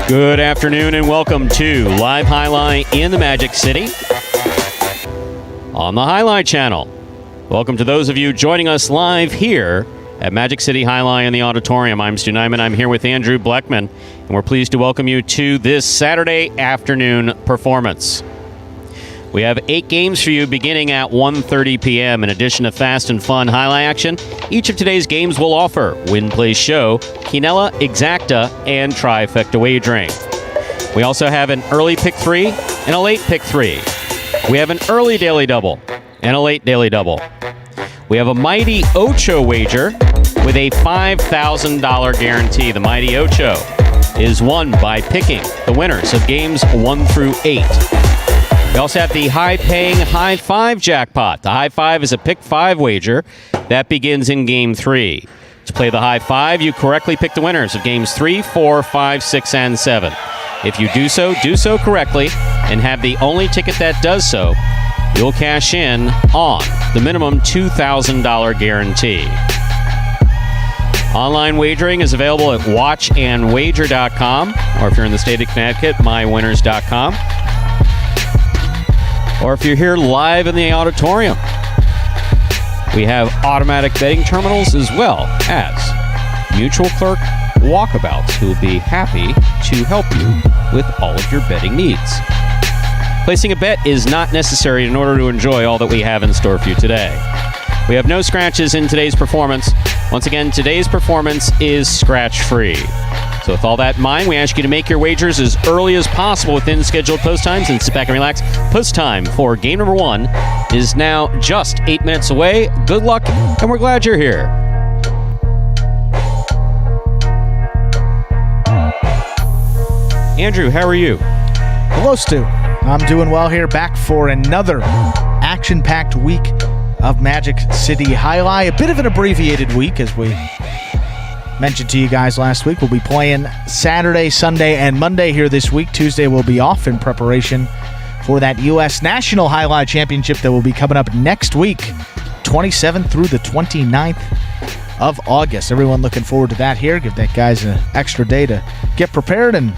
Good afternoon and welcome to Live Highlight in the Magic City on the Highlight Channel. Welcome to those of you joining us live here at Magic City Highlight in the Auditorium. I'm Stu Nyman. I'm here with Andrew Bleckman, and we're pleased to welcome you to this Saturday afternoon performance. We have 8 games for you beginning at 1:30 p.m. In addition to fast and fun highlight action, each of today's games will offer Win, Play, Show, Quinella, Exacta, and Trifecta wagering. We also have an early pick 3 and a late pick 3. We have an early daily double and a late daily double. We have a Mighty Ocho wager with a $5,000 guarantee. The Mighty Ocho is won by picking the winners of games 1 through 8. We also have the high-paying High 5 jackpot. The High 5 is a pick 5 wager that begins in Game 3. To play the High 5, you correctly pick the winners of Games 3, 4, 5, 6, and 7. If you do so correctly, and have the only ticket that does so, you'll cash in on the minimum $2,000 guarantee. Online wagering is available at watchandwager.com, or if you're in the state of Connecticut, mywinners.com. Or if you're here live in the auditorium, we have automatic betting terminals as well as mutual clerk walkabouts who will be happy to help you with all of your betting needs. Placing a bet is not necessary in order to enjoy all that we have in store for you today. We have no scratches in today's performance. Once again, today's performance is scratch-free. So with all that in mind, we ask you to make your wagers as early as possible within scheduled post times and sit back and relax. Post time for game number 1 is now just 8 minutes away. Good luck, and we're glad you're here. Andrew, how are you? Hello, Stu. I'm doing well here, back for another action-packed week of Magic City Highlight. A bit of an abbreviated week, as we mentioned to you guys last week. We'll be playing Saturday, Sunday, and Monday here this week. Tuesday will be off in preparation for that U.S. National Highlight Championship that will be coming up next week, 27th through the 29th of August. Everyone looking forward to that here. Give that guys an extra day to get prepared, and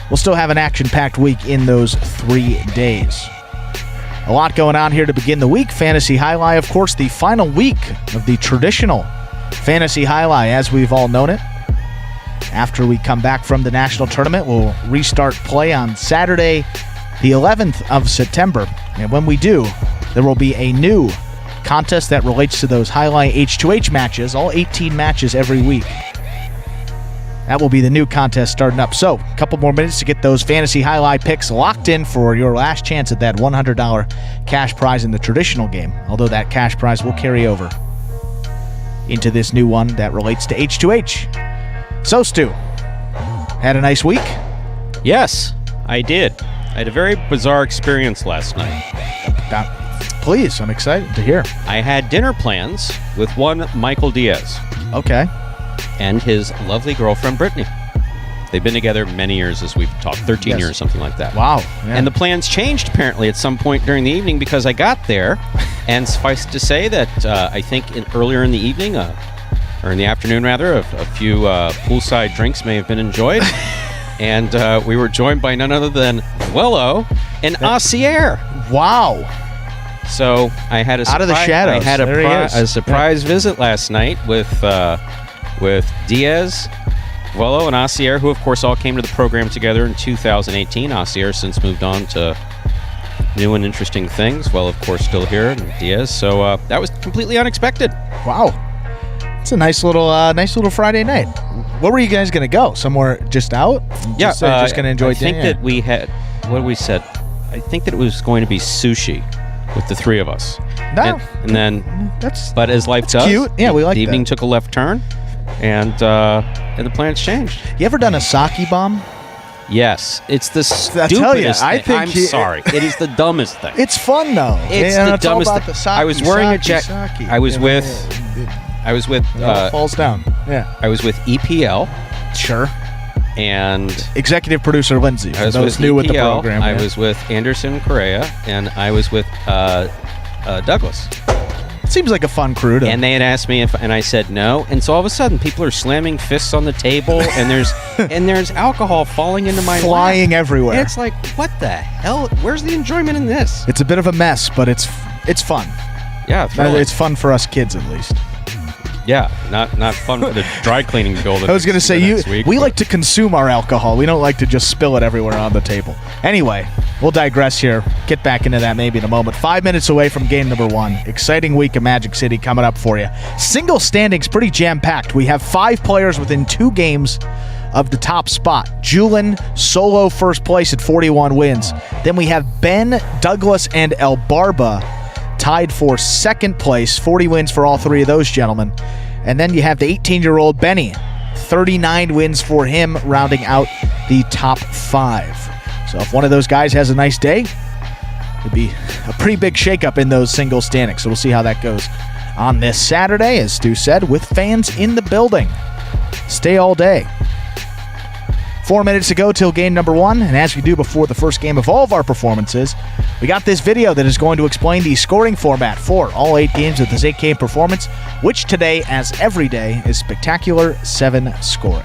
we'll still have an action-packed week in those 3 days. A lot going on here to begin the week. Fantasy Highlight, of course, the final week of the traditional Fantasy Highlight, as we've all known it. After we come back from the national tournament, we'll restart play on Saturday, the 11th of September. And when we do, there will be a new contest that relates to those Highlight H2H matches, all 18 matches every week. That will be the new contest starting up. So, a couple more minutes to get those Fantasy Highlight picks locked in for your last chance at that $100 cash prize in the traditional game, although that cash prize will carry over into this new one that relates to H2H. So, Stu, had a nice week? Yes, I did. I had a very bizarre experience last night. Please, I'm excited to hear. I had dinner plans with one Michael Diaz. Okay. And his lovely girlfriend, Brittany. They've been together many years, as we've talked, 13 years, something like that. Wow. Yeah. And the plans changed, apparently, at some point during the evening because I got there. And suffice to say that I think earlier in the evening, or in the afternoon, rather, a few poolside drinks may have been enjoyed. And we were joined by none other than Wello and Asier. Wow. So I had a out of the shadows. I had a surprise visit last night with Diaz, Wello, and Asier, who of course all came to the program together in 2018. Asier since moved on to new and interesting things. Well, of course, still here, and Diaz. So that was completely unexpected. Wow, it's a nice little Friday night. Where were you guys going to go? Somewhere just out? Yeah, just going to enjoy dinner. I think that we had. What did we said? I think that it was going to be sushi with the 3 of us. No, and then but as life does, cute. Yeah, we like the evening that. took a left turn, and the plans changed. You ever done a sake bomb? Yes, it's the stupidest I tell you, thing. I'm sorry. It is the dumbest thing. It's fun though. It's the dumbest thing. I was wearing a jacket. I was with. It all falls down. Yeah. I was with EPL. Sure. And executive producer Lindsay. I was with new with the program. I was with Anderson Correa, and I was with Douglas. Seems like a fun crew. And they had asked me and I said no. And so all of a sudden, people are slamming fists on the table, and there's alcohol falling into my flying lap. everywhere. And it's like, what the hell? Where's the enjoyment in this? It's a bit of a mess, but it's fun. Yeah, it's fun for us kids at least. Yeah, not fun for the dry cleaning bill. I was going to say, we like to consume our alcohol. We don't like to just spill it everywhere on the table. Anyway, we'll digress here. Get back into that maybe in a moment. 5 minutes away from game number 1. Exciting week of Magic City coming up for you. Single standings pretty jam-packed. We have 5 players within 2 games of the top spot. Julin, solo first place at 41 wins. Then we have Ben, Douglas, and El Barba tied for second place, 40 wins for all 3 of those gentlemen. And then you have the 18-year-old Benny, 39 wins for him, rounding out the top 5. So if one of those guys has a nice day, it'd be a pretty big shakeup in those single standings. So we'll see how that goes on this Saturday, as Stu said, with fans in the building. Stay all day. 4 minutes to go till game number 1, and as we do before the first game of all of our performances, we got this video that is going to explain the scoring format for all 8 games of the ZK Performance, which today, as every day, is Spectacular 7 scoring.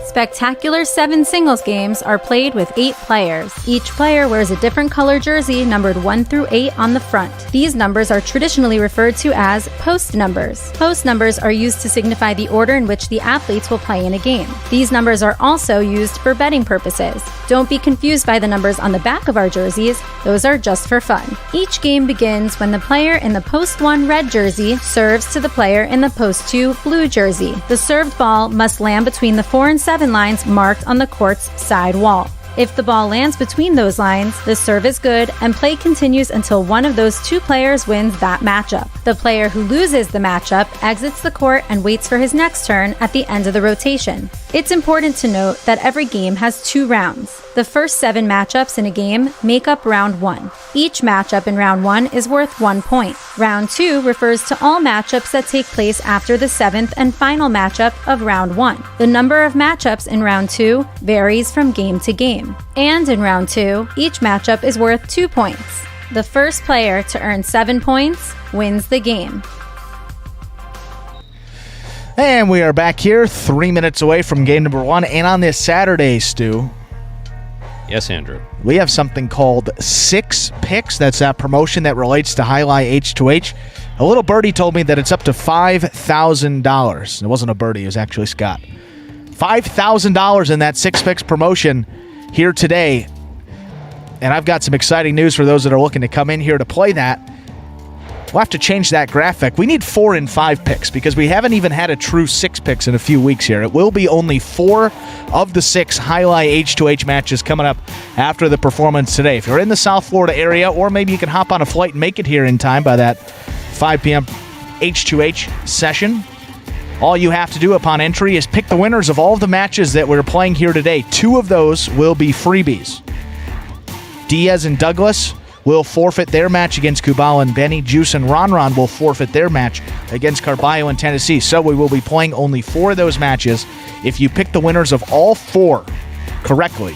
Spectacular 7 singles games are played with 8 players. Each player wears a different color jersey numbered 1 through 8 on the front. These numbers are traditionally referred to as post numbers. Post numbers are used to signify the order in which the athletes will play in a game. These numbers are also used for betting purposes. Don't be confused by the numbers on the back of our jerseys. Those are just for fun. Each game begins when the player in the post 1 red jersey serves to the player in the post 2 blue jersey. The served ball must land between the 4 and 7 lines marked on the court's side wall. If the ball lands between those lines, the serve is good and play continues until one of those 2 players wins that matchup. The player who loses the matchup exits the court and waits for his next turn at the end of the rotation. It's important to note that every game has 2 rounds. The first 7 matchups in a game make up round 1. Each matchup in round 1 is worth 1 point. Round 2 refers to all matchups that take place after the 7th and final matchup of round 1. The number of matchups in round 2 varies from game to game. And in round 2, each matchup is worth 2 points. The first player to earn 7 points wins the game. And we are back here 3 minutes away from game number 1. And on this Saturday, Stu. Yes, Andrew. We have something called 6 Picks. That's that promotion that relates to Highlight H2H. A little birdie told me that it's up to $5,000. It wasn't a birdie, it was actually Scott. $5,000 in that 6 Picks promotion here today. And I've got some exciting news for those that are looking to come in here to play that. We'll have to change that graphic. We need 4 and 5 picks because we haven't even had a true 6 picks in a few weeks here. It will be only 4 of the 6 Highlight H2H matches coming up after the performance today. If you're in the South Florida area, or maybe you can hop on a flight and make it here in time by that 5 p.m. H2H session, all you have to do upon entry is pick the winners of all of the matches that we're playing here today. 2 of those will be freebies. Diaz and Douglas will forfeit their match against Kubala and Benny. Juice and Ron will forfeit their match against Carballo and Tennessee. So we will be playing only 4 of those matches. If you pick the winners of all 4 correctly,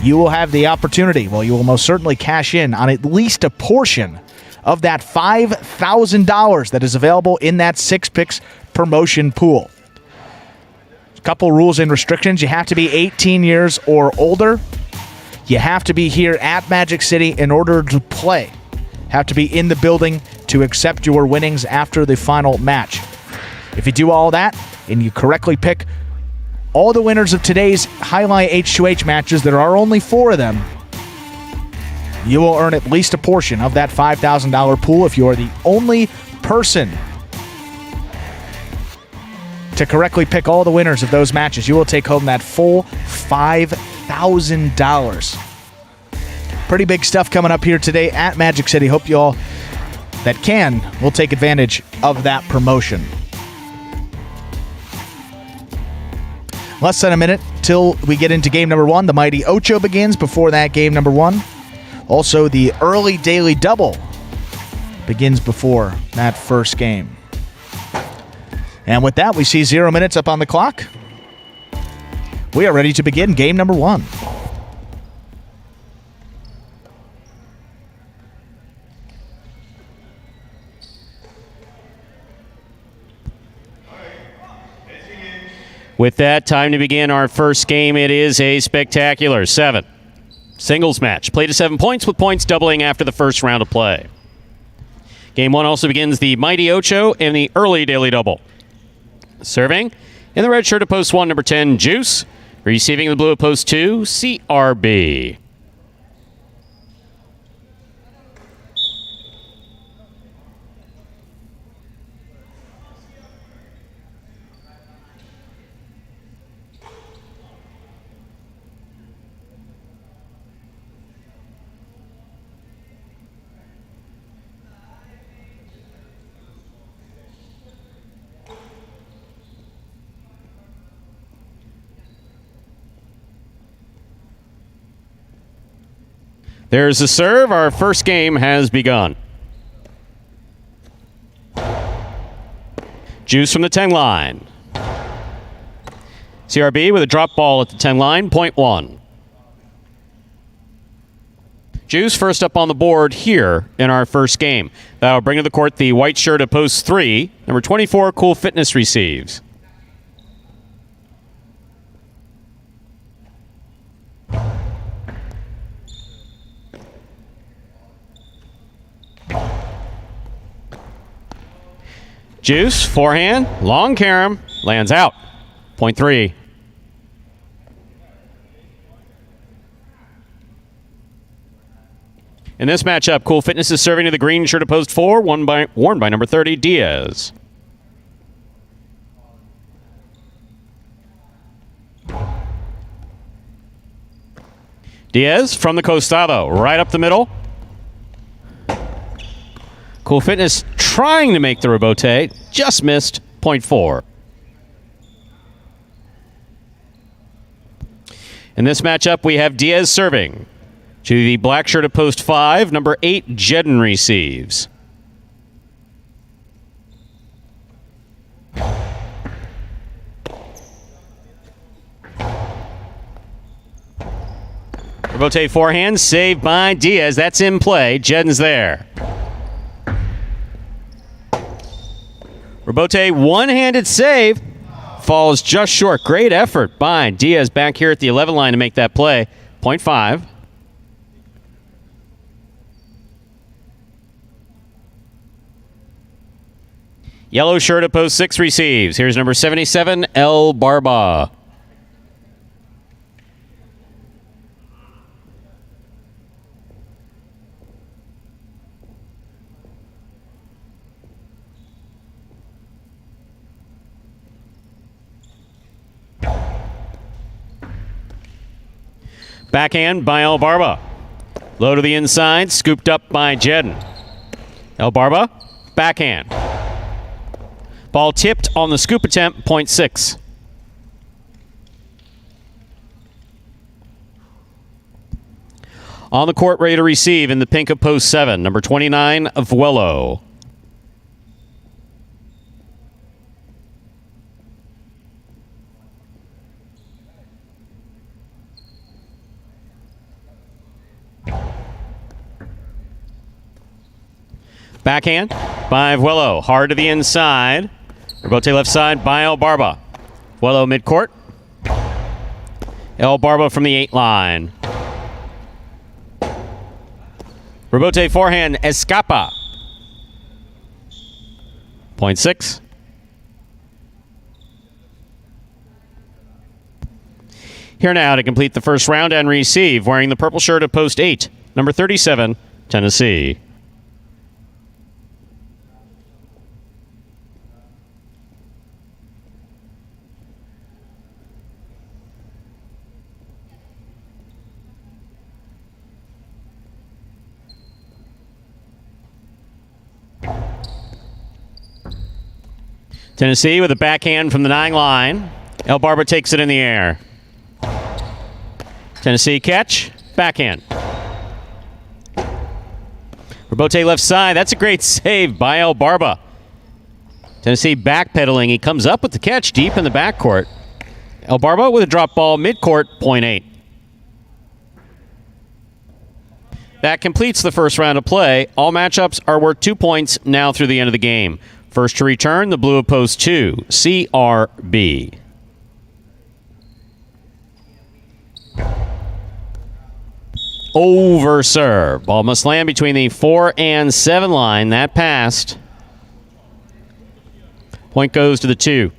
you will have the opportunity, well, you will most certainly cash in on at least a portion of that $5,000 that is available in that 6 Picks promotion pool. A couple rules and restrictions. You have to be 18 years or older. You have to be here at Magic City in order to play. Have to be in the building to accept your winnings after the final match. If you do all that and you correctly pick all the winners of today's Highlight H2H matches, there are only 4 of them, you will earn at least a portion of that $5,000 pool. If you are the only person to correctly pick all the winners of those matches, you will take home that full $5,000. Pretty big stuff coming up here today at Magic City. Hope you all that can will take advantage of that promotion. Less than a minute till we get into game number 1. The Mighty Ocho begins before that game number 1. Also, the early daily double begins before that first game. And with that, we see 0 minutes up on the clock. We are ready to begin game number 1. With that, time to begin our first game. It is a spectacular 7 singles match. Played to 7 points, with points doubling after the first round of play. Game 1 also begins the Mighty Ocho in the early daily double. Serving in the red shirt at post 1, number 10, Juice. Receiving the blue at post 2, CRB. There's the serve. Our first game has begun. Juice from the 10 line. CRB with a drop ball at the 10 line, point 1. Juice first up on the board here in our first game. That'll bring to the court the white shirt at post 3. Number 24, Cool Fitness receives. Juice, forehand, long carom, lands out. Point 3. In this matchup, Cool Fitness is serving to the green shirt at post 4, worn by number 30, Diaz. Diaz from the costado, right up the middle. Cool Fitness trying to make the rebote, just missed, point 4. In this matchup, we have Diaz serving. To the black shirt at post 5, number 8, Jedden receives. Rebote forehand, saved by Diaz. That's in play. Jedden's there. Rebote one-handed save. Falls just short. Great effort by Diaz back here at the 11 line to make that play. Point 5. Yellow shirt at post 6 receives. Here's number 77, El Barba. Backhand by El Barba. Low to the inside, scooped up by Jedden. El Barba, backhand. Ball tipped on the scoop attempt, point 6. On the court, ready to receive in the pink of post 7, number 29, Vuelo. Backhand by Vuelo, hard to the inside. Rebote left side by El Barba. Vuelo midcourt. El Barba from the 8 line. Rebote forehand, Escapa. Point 6. Here now to complete the first round and receive, wearing the purple shirt at post 8, number 37, Tennessee. Tennessee with a backhand from the 9 line. El Barba takes it in the air. Tennessee catch, backhand. Rebote left side. That's a great save by El Barba. Tennessee backpedaling. He comes up with the catch deep in the backcourt. El Barba with a drop ball midcourt, point 8. That completes the first round of play. All matchups are worth 2 points now through the end of the game. First to return, the blue of post 2, CRB. Over serve. Ball must land between the 4 and 7 line. That passed. Point goes to the 2.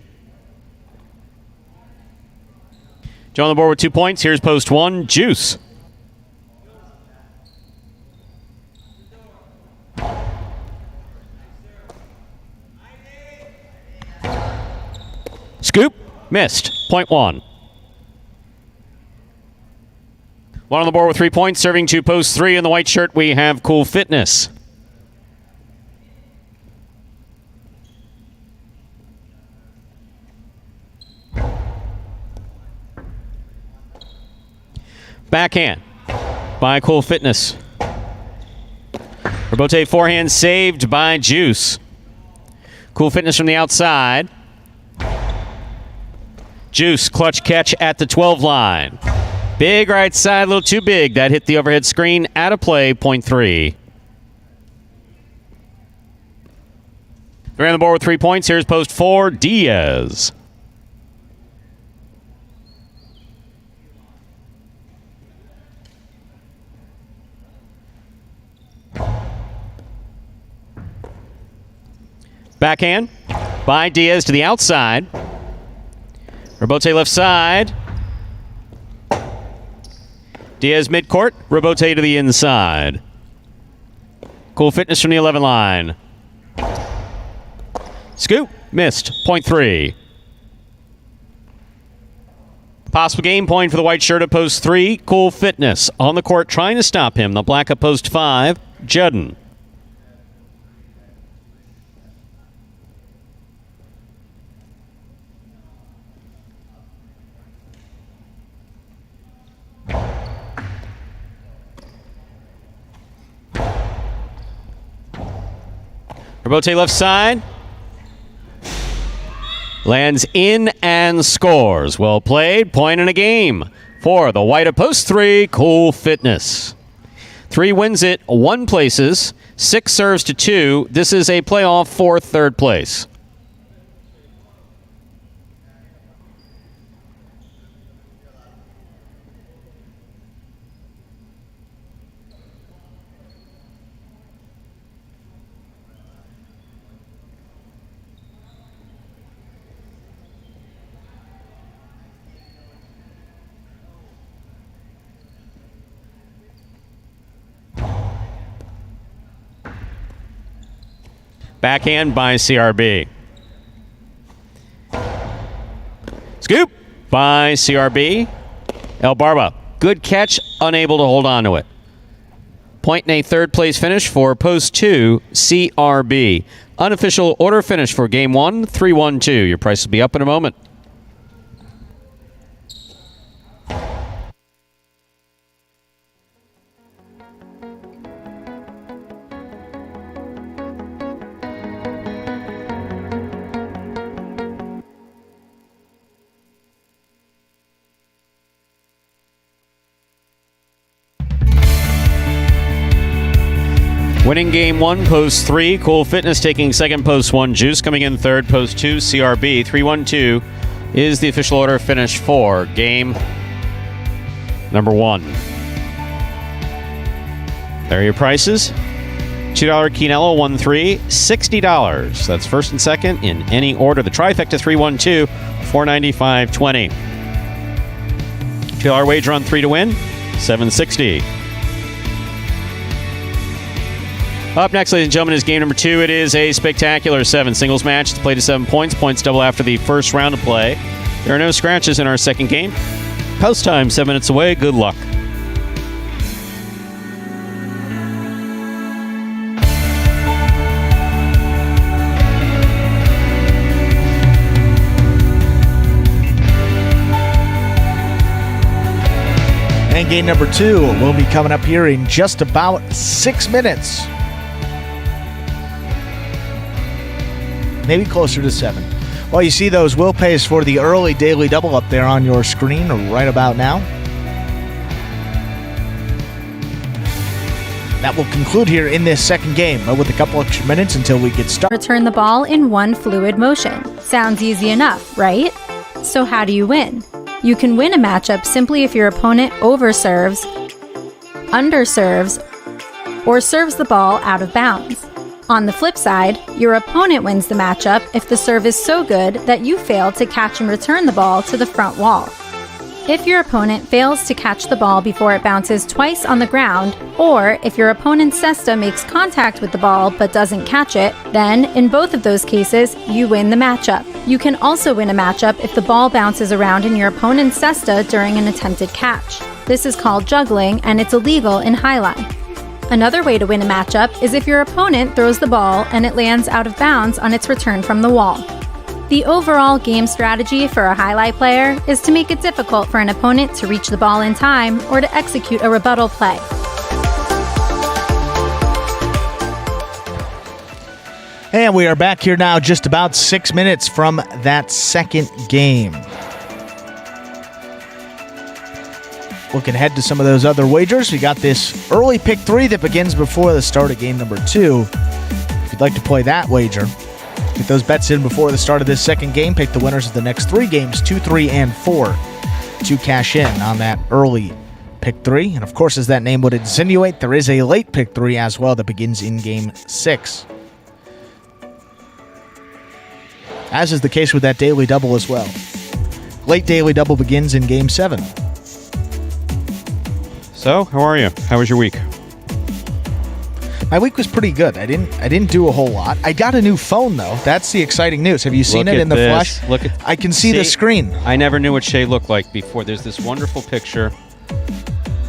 Joe on the board with 2 points. Here's post 1, Juice. Scoop. Missed. Point 1. 1 on the board with 3 points. Serving to post 3 in the white shirt, we have Cool Fitness. Backhand by Cool Fitness. Rebote forehand saved by Juice. Cool Fitness from the outside. Juice, clutch catch at the 12 line. Big right side, a little too big. That hit the overhead screen. Out of play, point 3. 3 on the board with 3 points. Here's post 4, Diaz. Backhand by Diaz to the outside. Rebote left side. Diaz midcourt. Rebote to the inside. Cool Fitness from the 11 line. Scoop. Missed. Point 3. Possible game point for the white shirt at post 3. Cool Fitness on the court trying to stop him. The black at post 5. Judden. Rebote left side. Lands in and scores. Well played. Point in a game for the white at post 3, Cool Fitness. 3 wins it, 1 places, 6 serves to 2. This is a playoff for 3rd place. Backhand by CRB. Scoop by CRB. El Barba. Good catch, unable to hold on to it. Point in a 3rd place finish for post 2, CRB. Unofficial order finish for game 1, 3-1-2. Your price will be up in a moment. Winning game 1, post 3. Cool Fitness taking 2nd, post 1. Juice coming in 3rd, post 2. CRB. 3-1-2 is the official order finish for game number 1. There are your prices. $2 Quinello, 1-3, $60. That's 1st and 2nd in any order. The trifecta 3-1-2, $495.20. $2 wager on 3 to win, $760. Up next, ladies and gentlemen, is game number 2. It is a spectacular 7 singles match. It's played to 7 points. Points double after the first round of play. There are no scratches in our second game. Post time, 7 minutes away. Good luck. And game number 2 will be coming up here in just about 6 minutes. Maybe closer to 7. Well, you see those will pays for the early daily double up there on your screen right about now. That will conclude here in this second game, but with a couple extra minutes until we get started. Return the ball in one fluid motion. Sounds easy enough, right? So how do you win? You can win a matchup simply if your opponent overserves, underserves, or serves the ball out of bounds. On the flip side, your opponent wins the matchup if the serve is so good that you fail to catch and return the ball to the front wall. If your opponent fails to catch the ball before it bounces twice on the ground, or if your opponent's cesta makes contact with the ball but doesn't catch it, then, in both of those cases, you win the matchup. You can also win a matchup if the ball bounces around in your opponent's cesta during an attempted catch. This is called juggling, and it's illegal in highlight. Another way to win a matchup is if your opponent throws the ball and it lands out of bounds on its return from the wall. The overall game strategy for a highlight player is to make it difficult for an opponent to reach the ball in time or to execute a rebuttal play. And we are back here now just about 6 minutes from that second game. Looking ahead to some of those other wagers, we got this early pick 3 that begins before the start of game number 2. If you'd like to play that wager, get those bets in before the start of this second game. Pick the winners of the next 3 games, 2, 3, and 4, to cash in on that early pick 3. And of course, as that name would insinuate, there is a late pick 3 as well that begins in game 6. As is the case with that daily double as well. Late daily double begins in game 7. So, how are you? How was your week? My week was pretty good. I didn't do a whole lot. I got a new phone though. That's the exciting news. Have you seen it in the flesh? Look at. I can see the screen. I never knew what Shay looked like before. There's this wonderful picture.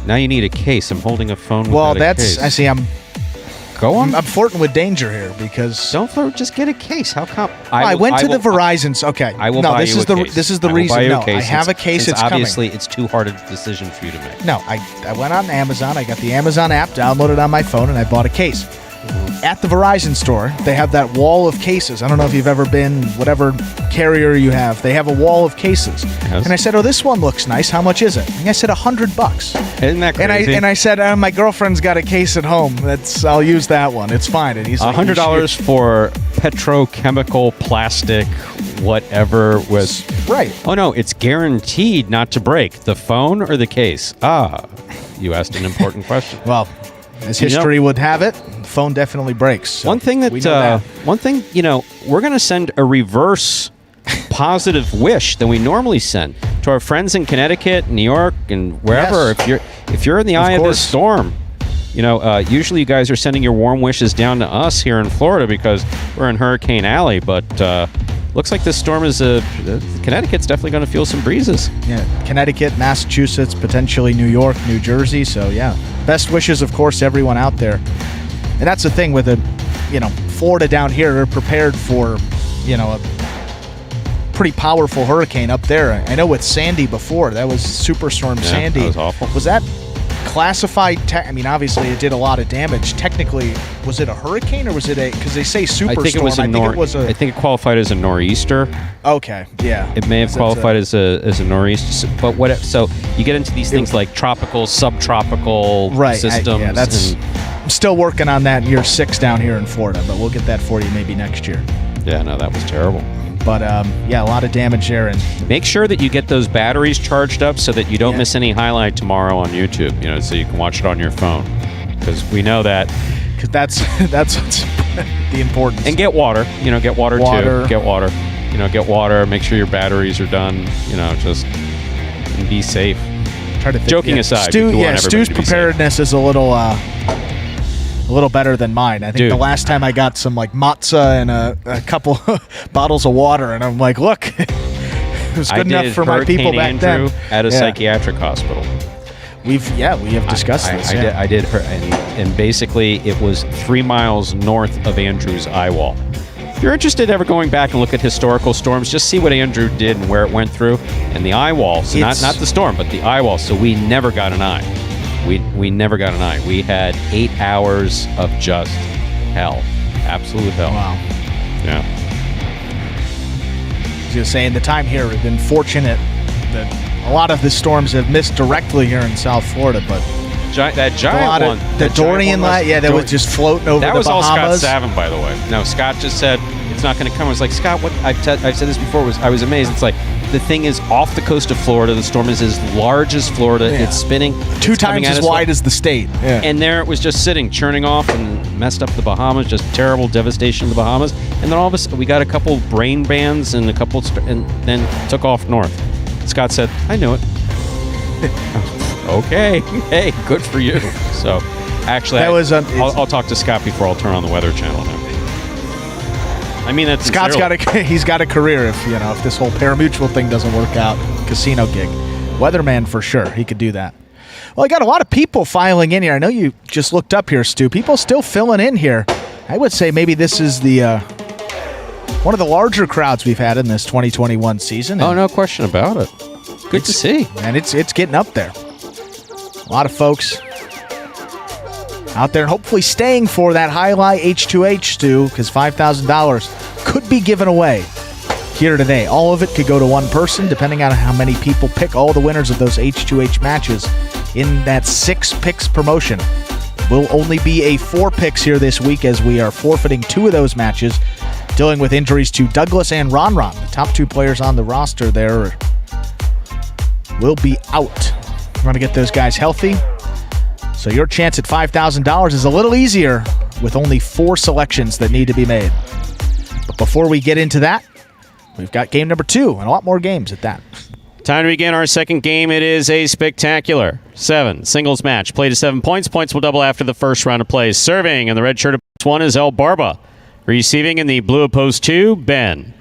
Now you need a case. I'm holding a phone without a case. I see. Go on. I'm flirting with danger here because don't flirt. Just get a case. How come? I went to the Verizon's. Okay. I will buy you a case. This is the I reason. Buy you No, a case I have a case. Since It's obviously coming. It's too hard a decision for you to make. No, I went on Amazon. I got the Amazon app downloaded on my phone, and I bought a case. At the Verizon store, they have that wall of cases. I don't know if you've ever been, whatever carrier you have, they have a wall of cases. Yes. And I said, oh, this one looks nice. How much is it? And I said, $100. Isn't that crazy? And I said, my girlfriend's got a case at home. I'll use that one. It's fine. And he's like, $100 for petrochemical, plastic, whatever was right. Oh no, it's guaranteed not to break. The phone or the case? You asked an important question. Well, as history would have it, the phone definitely breaks. So one thing we're going to send a reverse positive wish than we normally send to our friends in Connecticut, New York, and wherever. Yes. If you're in the eye of this storm, usually you guys are sending your warm wishes down to us here in Florida because we're in Hurricane Alley, but looks like this storm is Connecticut's definitely going to feel some breezes. Yeah, Connecticut, Massachusetts, potentially New York, New Jersey. So yeah, best wishes, of course, to everyone out there. And that's the thing with Florida down here. They're prepared for, a pretty powerful hurricane up there. I know with Sandy before, that was Superstorm Sandy. That was awful. Was that classified? Obviously it did a lot of damage. Technically, was it a hurricane or was it because they say superstorm? I think it was I think it qualified as a nor'easter. Okay, yeah. It may have qualified as a nor'easter, but so you get into these things like tropical, subtropical systems. I'm still working on that in year 6 down here in Florida, but we'll get that for you maybe next year. Yeah, no, that was terrible. But a lot of damage there. And make sure that you get those batteries charged up so that you don't miss any highlight tomorrow on YouTube. So you can watch it on your phone, because we know that. Because that's what's the importance. And get water. Get water too. Get water. Get water. Make sure your batteries are done. And be safe. Try to think, joking aside. Stu's preparedness is a little better than mine. I think the last time I got some matzah and a couple bottles of water, and I'm like, look, it was good enough for my people back Andrew then. At a psychiatric hospital. We have discussed this. I did her, and basically it was 3 miles north of Andrew's eye wall. If you're interested ever going back and look at historical storms, just see what Andrew did and where it went through, and the eye wall. So not the storm, but the eye wall. So we never got an eye. We never got an eye. We had 8 hours of just hell. Absolute hell. Wow. Yeah. I was going to say, in the time here, we've been fortunate that a lot of the storms have missed directly here in South Florida, but that giant one. The Dorian light, that was just floating over the Bahamas. That was all Scott Savin, by the way. No, Scott just said it's not going to come. I was like, Scott, what? I've said this before. I was amazed. It's like the thing is off the coast of Florida. The storm is as large as Florida. Yeah. It's spinning. Two It's coming times at as us. wide as the state. Yeah. And there it was just sitting, churning off and messed up the Bahamas. Just terrible devastation in the Bahamas. And then all of us, we got a couple brain bands and a couple, and then took off north. Scott said, I knew it. Okay. Hey, good for you. So, actually, I'll talk to Scott before I'll turn on the Weather Channel now. I mean, that's Scott's he's got a career if this whole Parimutuel thing doesn't work out, casino gig. Weatherman for sure, he could do that. Well, I got a lot of people filing in here. I know you just looked up here, Stu. People still filling in here. I would say maybe this is the one of the larger crowds we've had in this 2021 season. Oh, no question about it. Good to see. And it's getting up there. A lot of folks out there, hopefully staying for that highlight H2H, Stu, because $5,000 could be given away here today. All of it could go to one person, depending on how many people pick all the winners of those H2H matches in that 6 picks promotion. Will only be a 4 picks here this week, as we are forfeiting 2 of those matches, dealing with injuries to Douglas and Ron. The top 2 players on the roster there will be out. We're going to get those guys healthy. So your chance at $5,000 is a little easier with only 4 selections that need to be made. But before we get into that, we've got game number 2 and a lot more games at that. Time to begin our second game. It is a spectacular 7 singles match. Play to 7 points. Points will double after the first round of plays. Serving in the red shirt of post 1 is El Barba. Receiving in the blue of post 2, Ben.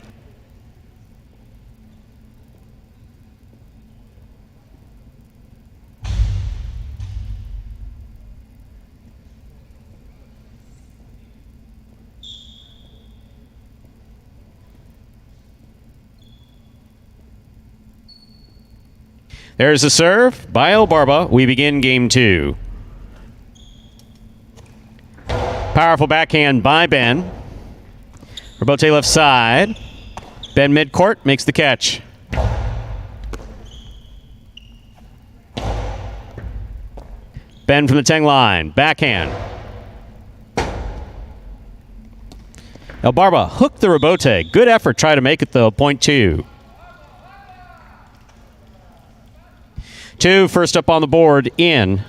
There's a serve by El Barba. We begin game 2. Powerful backhand by Ben. Rebote left side. Ben midcourt makes the catch. Ben from the 10 line. Backhand. El Barba hooked the rebote. Good effort. Try to make it though. Point 2. 2 first up on the board in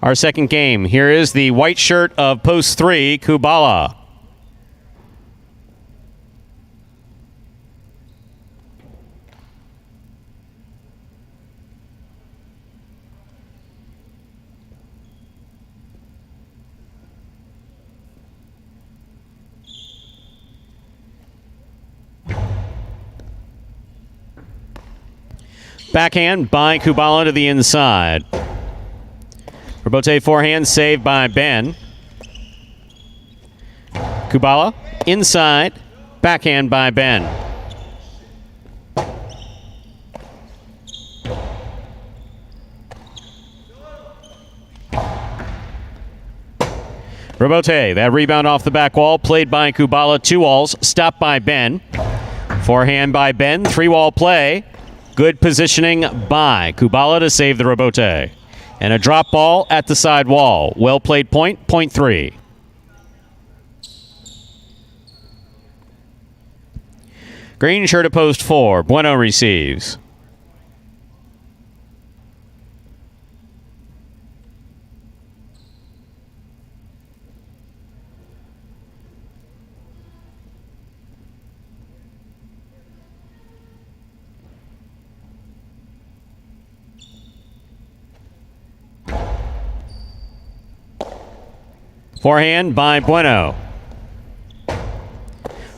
our second game. Here is the white shirt of post 3, Kubala. Backhand by Kubala to the inside. Rebote forehand saved by Ben. Kubala inside. Backhand by Ben. Rebote, that rebound off the back wall, played by Kubala. 2 walls, stopped by Ben. Forehand by Ben, 3-wall play. Good positioning by Kubala to save the rebote. And a drop ball at the side wall. Well played point, point 3. Green shirt of post 4. Bueno receives. Forehand by Bueno.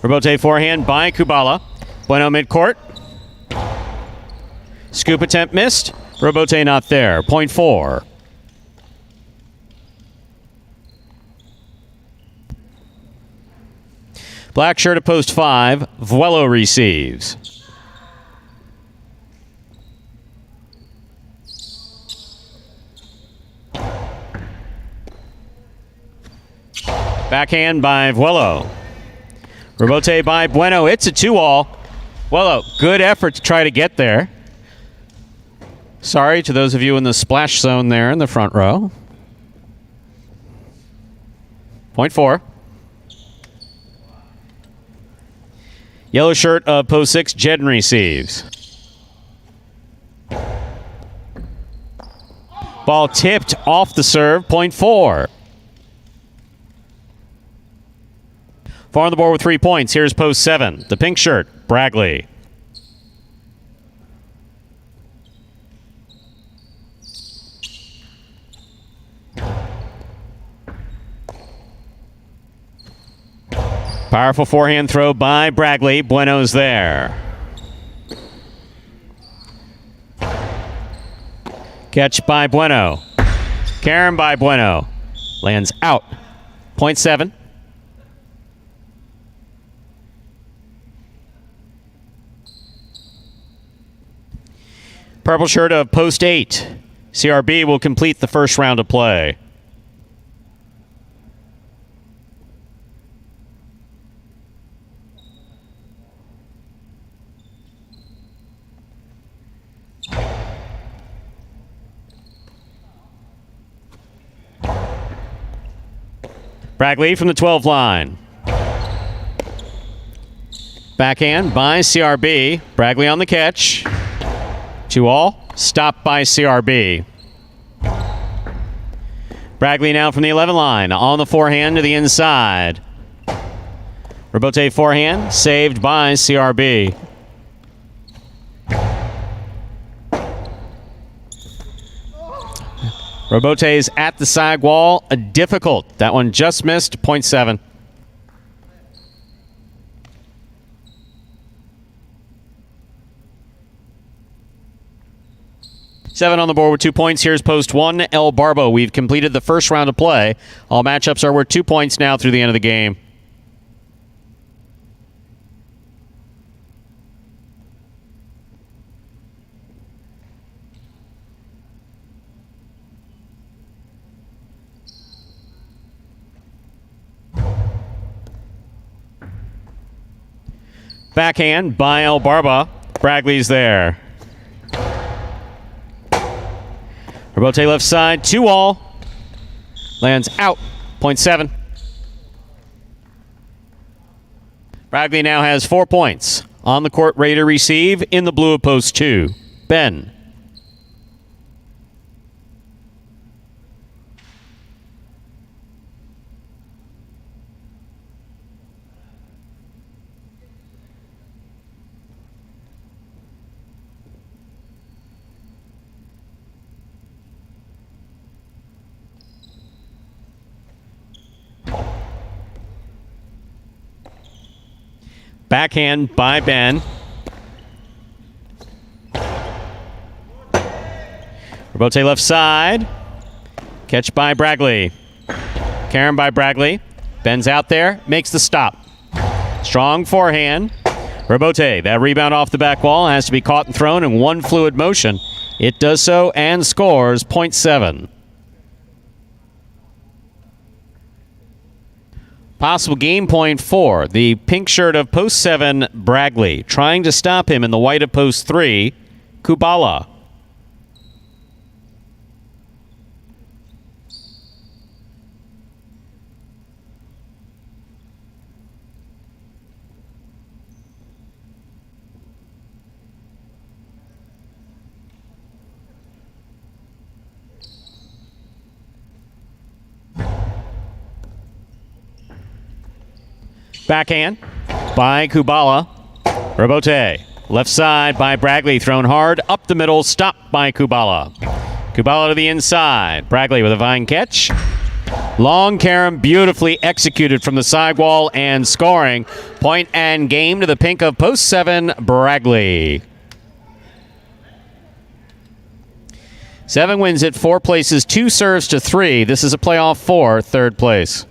Rebote forehand by Kubala. Bueno midcourt. Scoop attempt missed. Rebote not there. Point 4. Black shirt of post 5. Vuelo receives. Backhand by Vuelo. Rebote by Bueno. It's a 2-all. Vuelo, good effort to try to get there. Sorry to those of you in the splash zone there in the front row. Point 4. Yellow shirt of post 6, Jedden receives. Ball tipped off the serve, point 4. 4 on the board with 3 points. Here's post 7. The pink shirt, Bragley. Powerful forehand throw by Bragley. Bueno's there. Catch by Bueno. Karen by Bueno. Lands out. Point 7. Purple shirt of post 8. CRB will complete the first round of play. Bragley from the 12 line. Backhand by CRB. Bragley on the catch. 2-all. Stopped by CRB. Bragley now from the 11 line. On the forehand to the inside. Robote forehand. Saved by CRB. Robote's at the side wall. Difficult. That one just missed. Point 7. Seven on the board with 2 points. Here's post 1, El Barbo. We've completed the first round of play. All matchups are worth 2 points now through the end of the game. Backhand by El Barba. Bragley's there. Robote left side, 2-all. Lands out. Point 7. Bragley now has 4 points. On the court, ready to receive in the blue of post 2. Ben. Backhand by Ben. Robote left side. Catch by Bragley. Karen by Bragley. Ben's out there. Makes the stop. Strong forehand. Robote, that rebound off the back wall has to be caught and thrown in one fluid motion. It does so and scores. Point 7. Possible game point 4. The pink shirt of post 7, Bragley. Trying to stop him in the white of post 3, Kubala. Backhand by Kubala. Robote. Left side by Bragley. Thrown hard. Up the middle. Stopped by Kubala. Kubala to the inside. Bragley with a fine catch. Long carom. Beautifully executed from the sidewall and scoring. Point and game to the pink of post 7, Bragley. 7 wins it 4 places. 2 serves to 3. This is a playoff for third place.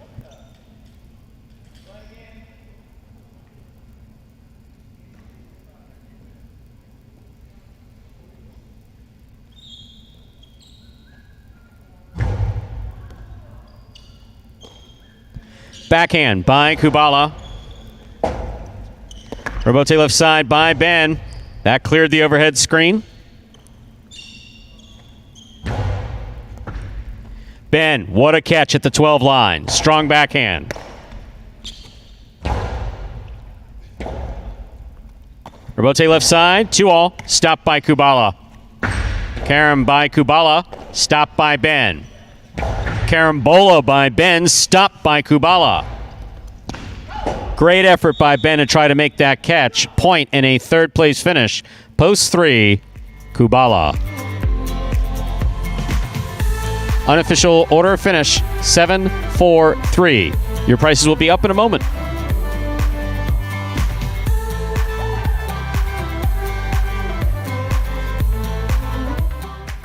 Backhand by Kubala. Robote left side by Ben. That cleared the overhead screen. Ben, what a catch at the 12 line. Strong backhand. Robote left side, 2-all. Stopped by Kubala. Karam by Kubala. Stopped by Ben. Carambola by Ben, stopped by Kubala. Great effort by Ben to try to make that catch. Point in a third-place finish. Post 3, Kubala. Unofficial order finish, 7-4-3. Your prices will be up in a moment.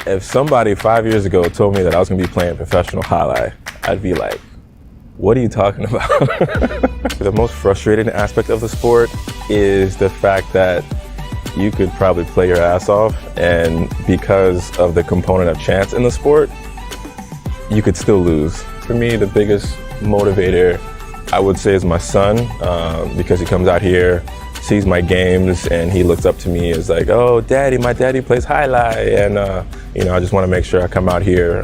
If somebody 5 years ago told me that I was going to be playing professional highlight, I'd be like, what are you talking about? The most frustrating aspect of the sport is the fact that you could probably play your ass off, and because of the component of chance in the sport, you could still lose. For me, the biggest motivator, I would say, is my son, because he comes out here, sees my games, and he looks up to me as like, oh, daddy, my daddy plays highlight, and I just want to make sure I come out here,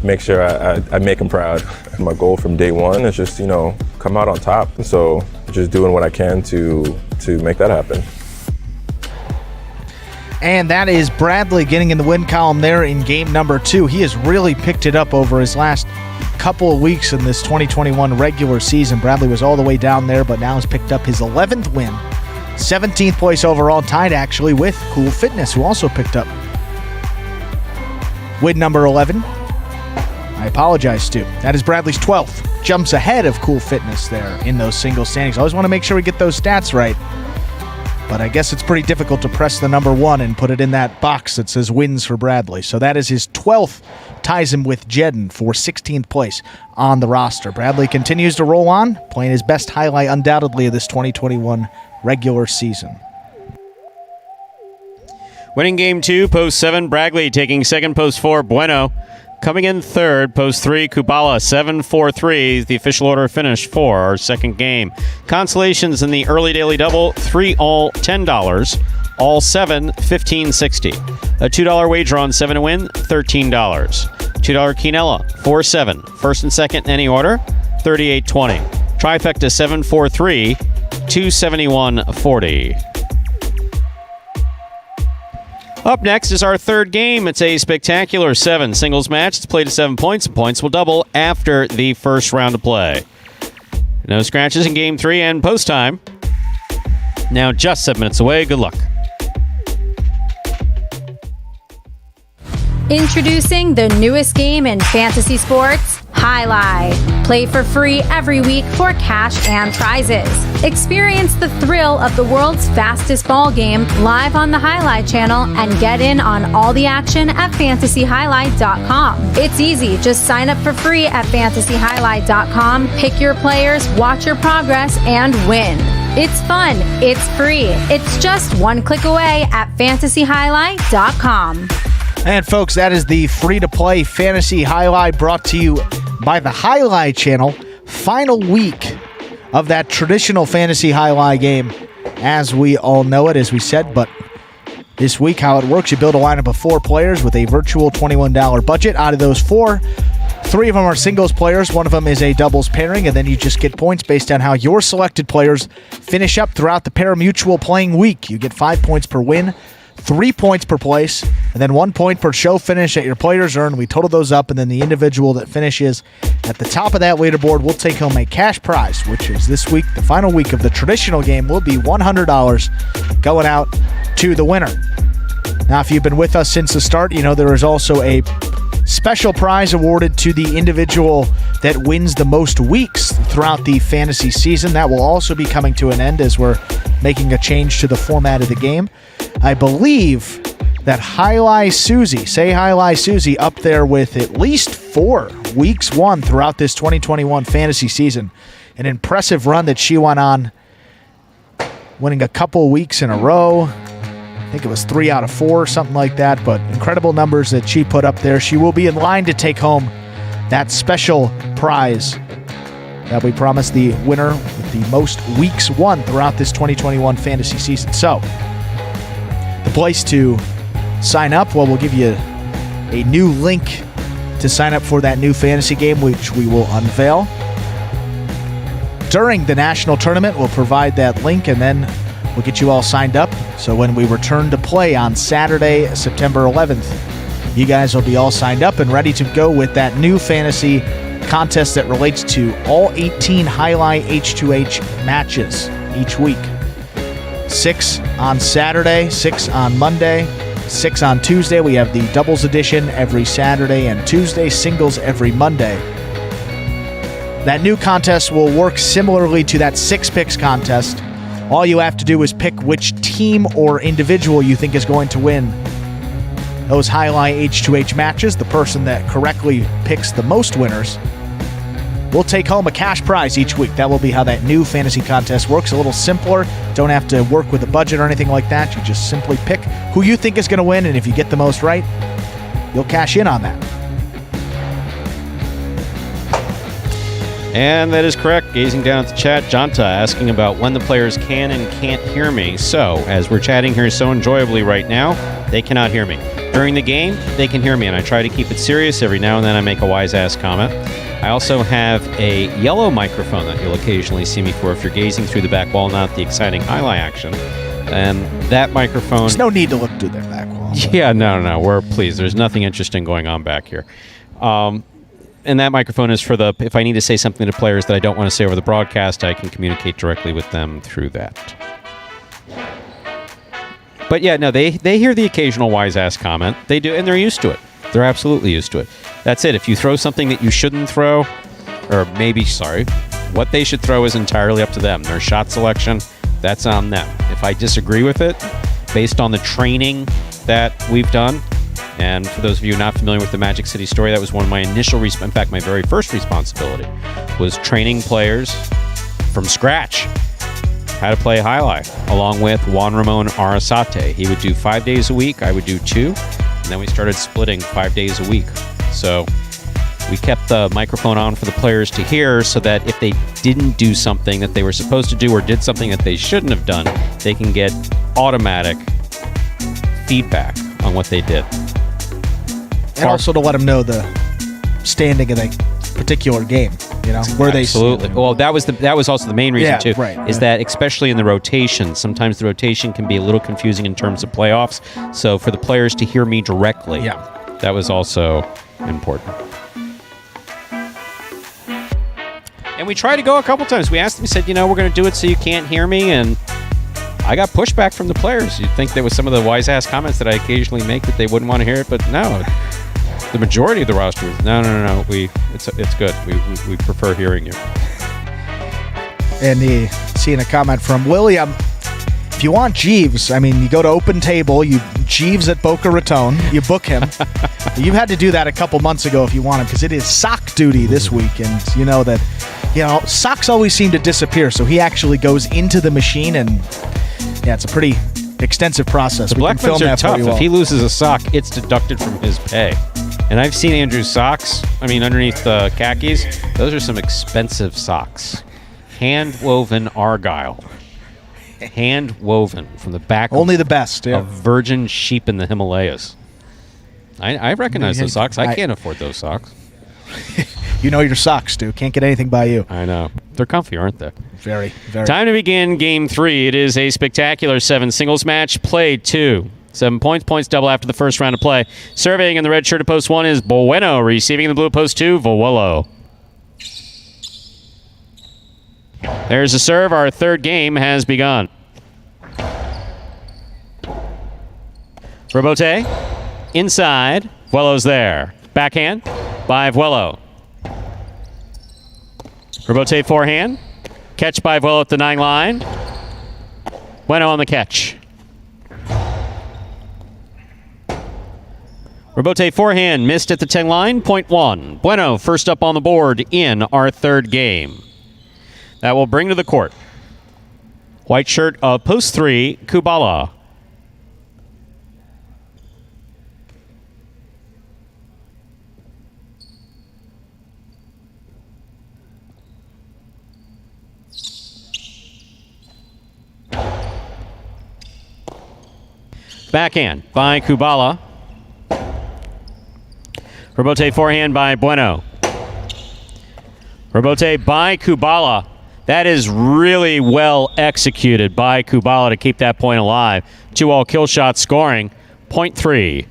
make sure I make him proud. My goal from day one is just, come out on top. So just doing what I can to make that happen. And that is Bradley getting in the win column there in game number 2. He has really picked it up over his last couple of weeks in this 2021 regular season. Bradley was all the way down there, but now has picked up his 11th win. 17th place overall, tied actually with Cool Fitness, who also picked up win number 11. I apologize, Stu. That is Bradley's 12th. Jumps ahead of Cool Fitness there in those single standings. I always want to make sure we get those stats right. But I guess it's pretty difficult to press the number 1 and put it in that box that says wins for Bradley. So that is his 12th, ties him with Jedden for 16th place on the roster. Bradley continues to roll on, playing his best highlight undoubtedly of this 2021 regular season. Winning game 2, post 7, Bradley taking second, post 4, Bueno. Coming in third, post 3, Kubala, 7-4-3, the official order finish for our second game. Consolations in the early daily double, 3 all $10, all 7, $15.60. A $2 wager on 7 to win, $13. $2 Quinella, 4-7. First and second in any order, $38.20. Trifecta 7-4-3, $271.40. Up next is our third game. It's a spectacular 7 singles match. It's played to 7 points, and points will double after the first round of play. No scratches in game 3 and post time. Now just 7 minutes away. Good luck. Introducing the newest game in fantasy sports, Highlight. Play for free every week for cash and prizes. Experience the thrill of the world's fastest ball game live on the Highlight channel and get in on all the action at fantasyhighlight.com. It's easy. Just sign up for free at fantasyhighlight.com, pick your players, watch your progress, and win. It's fun. It's free. It's just one click away at fantasyhighlight.com. And folks, that is the free-to-play Fantasy Highlight brought to you by the Highlight channel. Final week of that traditional Fantasy Highlight game as we all know it, as we said. But this week, how it works, you build a lineup of 4 players with a virtual $21 budget. Out of those 4, 3 of them are singles players. 1 of them is a doubles pairing, and then you just get points based on how your selected players finish up throughout the Parimutuel playing week. You get 5 points per win, 3 points per place, and then 1 point per show finish that your players earn. We total those up, and then the individual that finishes at the top of that leaderboard will take home a cash prize, which is this week, the final week of the traditional game, will be $100 going out to the winner. Now, if you've been with us since the start, you know there is also a special prize awarded to the individual that wins the most weeks throughout the fantasy season. That will also be coming to an end as we're making a change to the format of the game. I believe that Highlight Susie, say Highlight Susie, up there with at least 4 weeks won throughout this 2021 fantasy season. An impressive run that she went on, winning a couple weeks in a row. I think it was 3 out of 4, something like that, but incredible numbers that she put up there. She will be in line to take home that special prize that we promised the winner with the most weeks won throughout this 2021 fantasy season. So, the place to sign up, well, we'll give you a new link to sign up for that new fantasy game, which we will unveil during the national tournament. We'll provide that link, and then we'll get you all signed up. So when we return to play on Saturday, September 11th, you guys will be all signed up and ready to go with that new fantasy contest that relates to all 18 Highlight H2H matches each week. 6 on Saturday, 6 on Monday, 6 on Tuesday. We have the doubles edition every Saturday and Tuesday, singles every Monday. That new contest will work similarly to that 6 picks contest. All you have to do is pick which team or individual you think is going to win those Highlight H2H matches. The person that correctly picks the most winners will take home a cash prize each week. That will be how that new fantasy contest works. A little simpler. Don't have to work with a budget or anything like that. You just simply pick who you think is going to win, and if you get the most right, you'll cash in on that. And that is correct. Gazing down at the chat, Janta asking about when the players can and can't hear me. So, as we're chatting here so enjoyably right now, they cannot hear me. During the game, they can hear me, and I try to keep it serious. Every now and then I make a wise-ass comment. I also have a yellow microphone that you'll occasionally see me for if you're gazing through the back wall, not the exciting highlight action. And that microphone... There's no need to look through their back wall. Yeah, no. We're pleased. There's nothing interesting going on back here. And that microphone is for if I need to say something to players that I don't want to say over the broadcast, I can communicate directly with them through that. But yeah, no, they hear the occasional wise-ass comment. They do, and they're used to it. They're absolutely used to it. That's it. If you throw something that you shouldn't throw, what they should throw is entirely up to them. Their shot selection, that's on them. If I disagree with it, based on the training that we've done, and for those of you not familiar with the Magic City story, that was one of my initial, in fact, my very first responsibility was training players from scratch how to play highlight, along with Juan Ramon Arasate. He would do 5 days a week. I would do 2. And then we started splitting 5 days a week. So we kept the microphone on for the players to hear so that if they didn't do something that they were supposed to do or did something that they shouldn't have done, they can get automatic feedback on what they did. And also to let them know the standing of a particular game, where they absolutely. Well, that was also the main reason too. Right. Is that especially in the rotation, sometimes the rotation can be a little confusing in terms of playoffs. So for the players to hear me directly, that was also important. And we tried to go a couple times. We asked them, we said, we're going to do it so you can't hear me, and I got pushback from the players. You'd think there was some of the wise-ass comments that I occasionally make that they wouldn't want to hear it, but no. The majority of the roster was, no. It's good. We prefer hearing you. And seeing a comment from William. If you want Jeeves, you go to Open Table, you Jeeves at Boca Raton, you book him. You had to do that a couple months ago if you want him, because it is sock duty this week, and socks always seem to disappear, so he actually goes into the machine, and it's a pretty extensive process. The Blackmans are tough. If he loses a sock, it's deducted from his pay. And I've seen Andrew's socks. Underneath the khakis, those are some expensive socks. Hand-woven argyle. Hand-woven from the back Only the best, of virgin sheep in the Himalayas. I recognize those socks. I can't afford those socks. You know your socks, Stu. Can't get anything by you. I know. They're comfy, aren't they? Very, very. Time to begin Game 3. It is a spectacular 7 singles match. Played 2. 7 points. Points double after the first round of play. Serving in the red shirt at post 1 is Bueno. Receiving in the blue at post 2, Vowello. There's a serve. Our third game has begun. Robote. Inside. Vuelo's there. Backhand by Vuelo. Robote forehand. Catch by Vuelo at the 9 line. Bueno on the catch. Robote forehand missed at the 10 line. Point 1. Bueno first up on the board in our third game. That will bring to the court white shirt of post 3, Kubala. Backhand by Kubala. Robote forehand by Bueno. Robote by Kubala. That is really well executed by Kubala to keep that point alive. 2-all kill shot scoring. Point 3.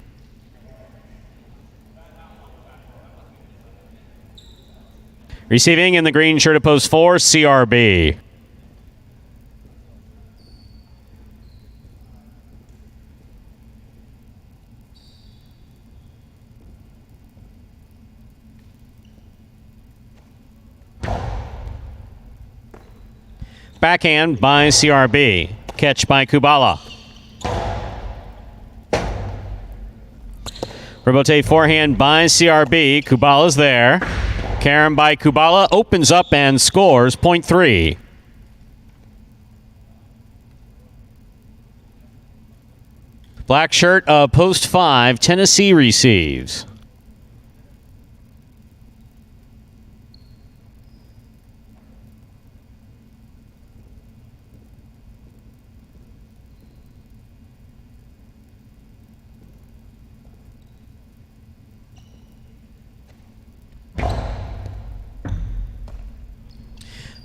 Receiving in the green shirt at post 4, CRB. Backhand by CRB. Catch by Kubala. Rebote forehand by CRB. Kubala's there. Carom by Kubala opens up and scores, point 3. Black shirt of post 5, Tennessee receives.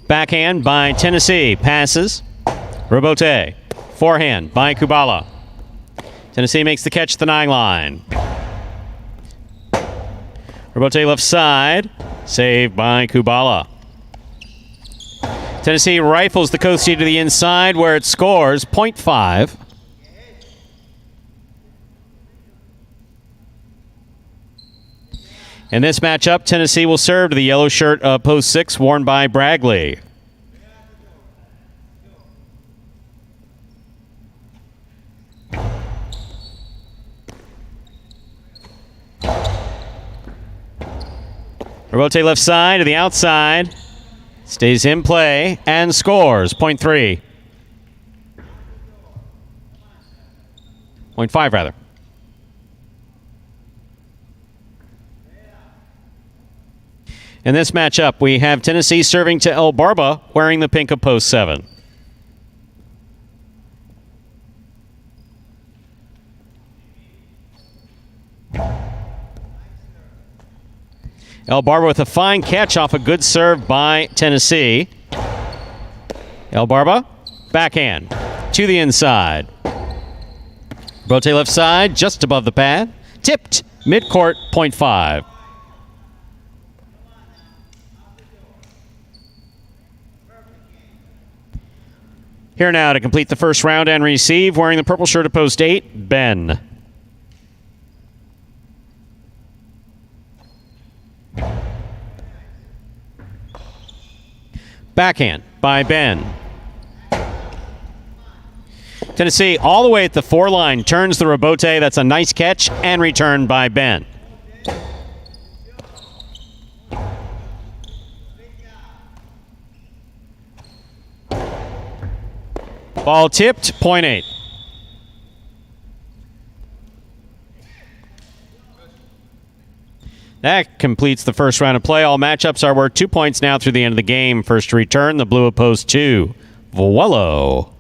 Backhand by Tennessee. Passes. Rebote. Forehand by Kubala. Tennessee makes the catch at the 9 line. Rebote left side. Saved by Kubala. Tennessee rifles the coast to the inside where it scores, point 5. In this matchup, Tennessee will serve to the yellow shirt of post 6, worn by Bragley. Rebote left side to the outside. Stays in play and scores, point 3. Point 5, rather. In this matchup, we have Tennessee serving to El Barba, wearing the pink of post 7. El Barba with a fine catch off a good serve by Tennessee. El Barba, backhand to the inside. Rote left side, just above the pad. Tipped, midcourt, point 5. Here now to complete the first round and receive, wearing the purple shirt of post 8, Ben. Backhand by Ben. Tennessee all the way at the 4 line, turns the rebote. That's a nice catch and return by Ben. Ball tipped, point 8. That completes the first round of play. All matchups are worth 2 points now through the end of the game. First to return, the blue of post 2, Vuelo.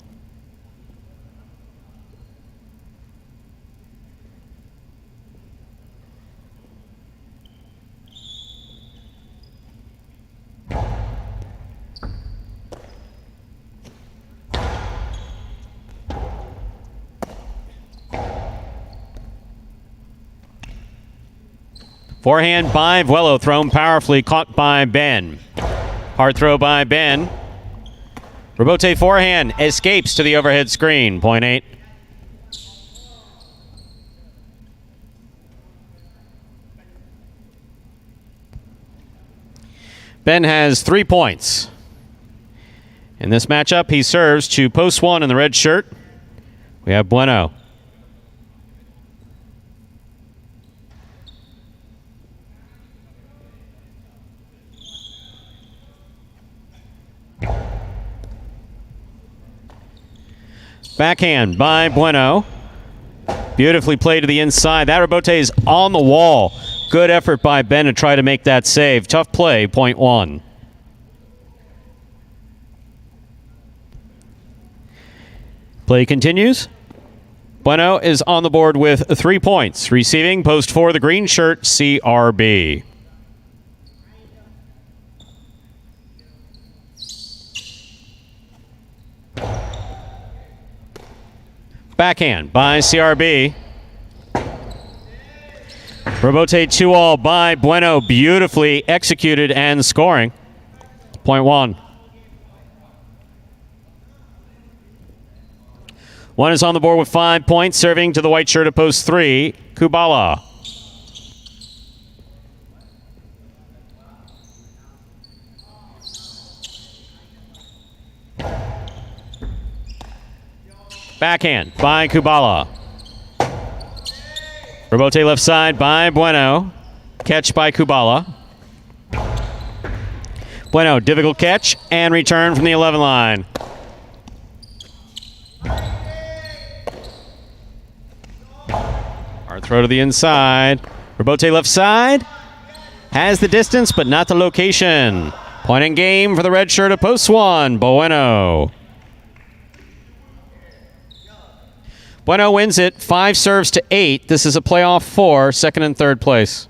Forehand by Vuelo, thrown powerfully, caught by Ben. Hard throw by Ben. Rebote forehand escapes to the overhead screen, point 8. Ben has 3 points. In this matchup, he serves to post 1 in the red shirt. We have Bueno. Backhand by Bueno. Beautifully played to the inside. That rebote is on the wall. Good effort by Ben to try to make that save. Tough play, point 1. Play continues. Bueno is on the board with 3 points. Receiving post 4, the green shirt, CRB. Backhand by CRB. Robote 2-all by Bueno. Beautifully executed and scoring. Point one. One is on the board with 5 points, serving to the white shirt at post 3, Kubala. Backhand by Kubala. Robote left side by Bueno. Catch by Kubala. Bueno, difficult catch and return from the 11 line. Hard throw to the inside. Robote left side. Has the distance, but not the location. Point in game for the red shirt at post 1, Bueno. Bueno wins it 5 serves to 8. This is a playoff 4, second and third place.